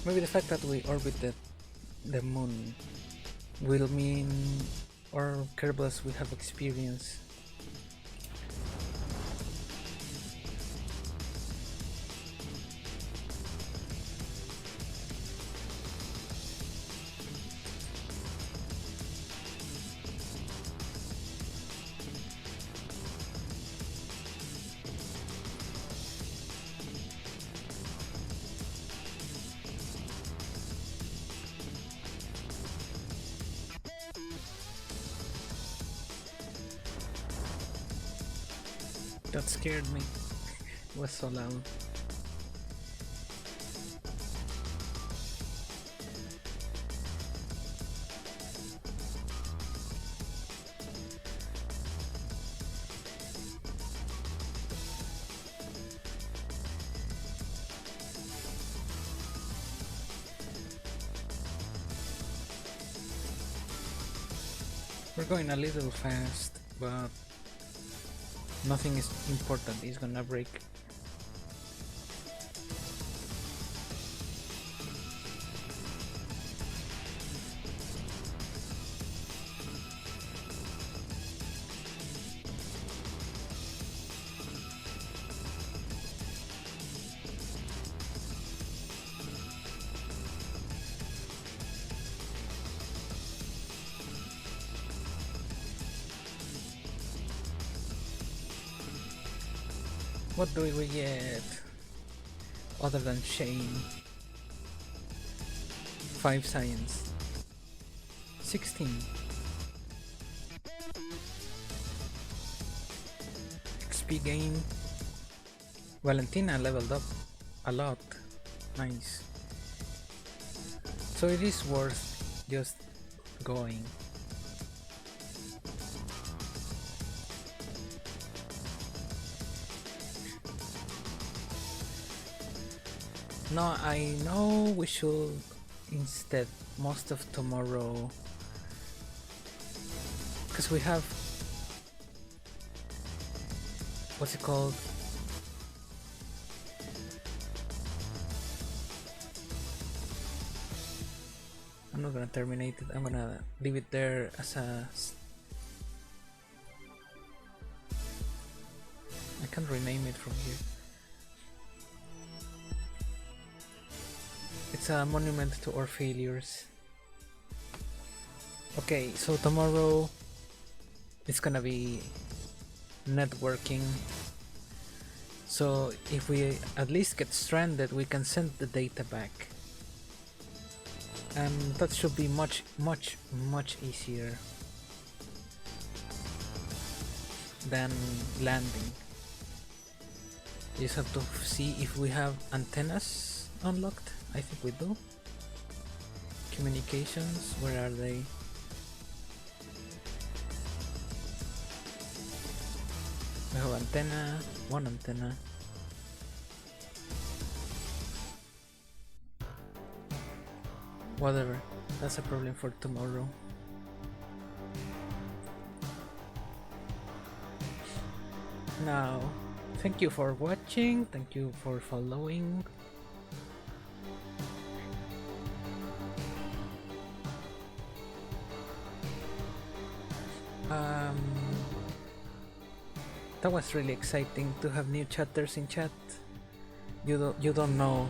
Maybe the fact that we orbited the moon will mean our Kerbals will have experience. That scared me. It was so loud. We're going a little fast, but nothing is important is gonna break. What do we get? Other than shame. 5 science. 16. XP gain. Valentina leveled up a lot. Nice. So it is worth just going. No, I know we should instead most of tomorrow, because we have, what's it called, I'm not gonna terminate it, I'm gonna leave it there as a, I can't rename it from here. It's a monument to our failures. Okay, so tomorrow it's gonna be networking. So if we at least get stranded, we can send the data back. And that should be much easier than landing. You just have to see if we have antennas unlocked. I think we do. Communications, where are they? We have antenna, one antenna. Whatever, that's a problem for tomorrow. Now, thank you for watching, thank you for following. That was really exciting to have new chatters in chat. You don't know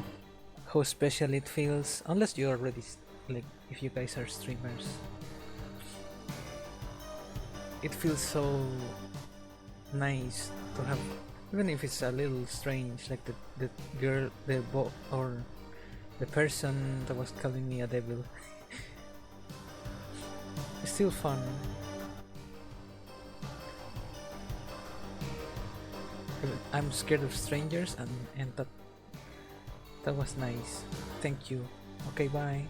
how special it feels unless you already, like, if you guys are streamers. It feels so nice to have, even if it's a little strange, like the girl, or the person that was calling me a devil. It's still fun. I'm scared of strangers, and that was nice. Thank you. Okay, bye.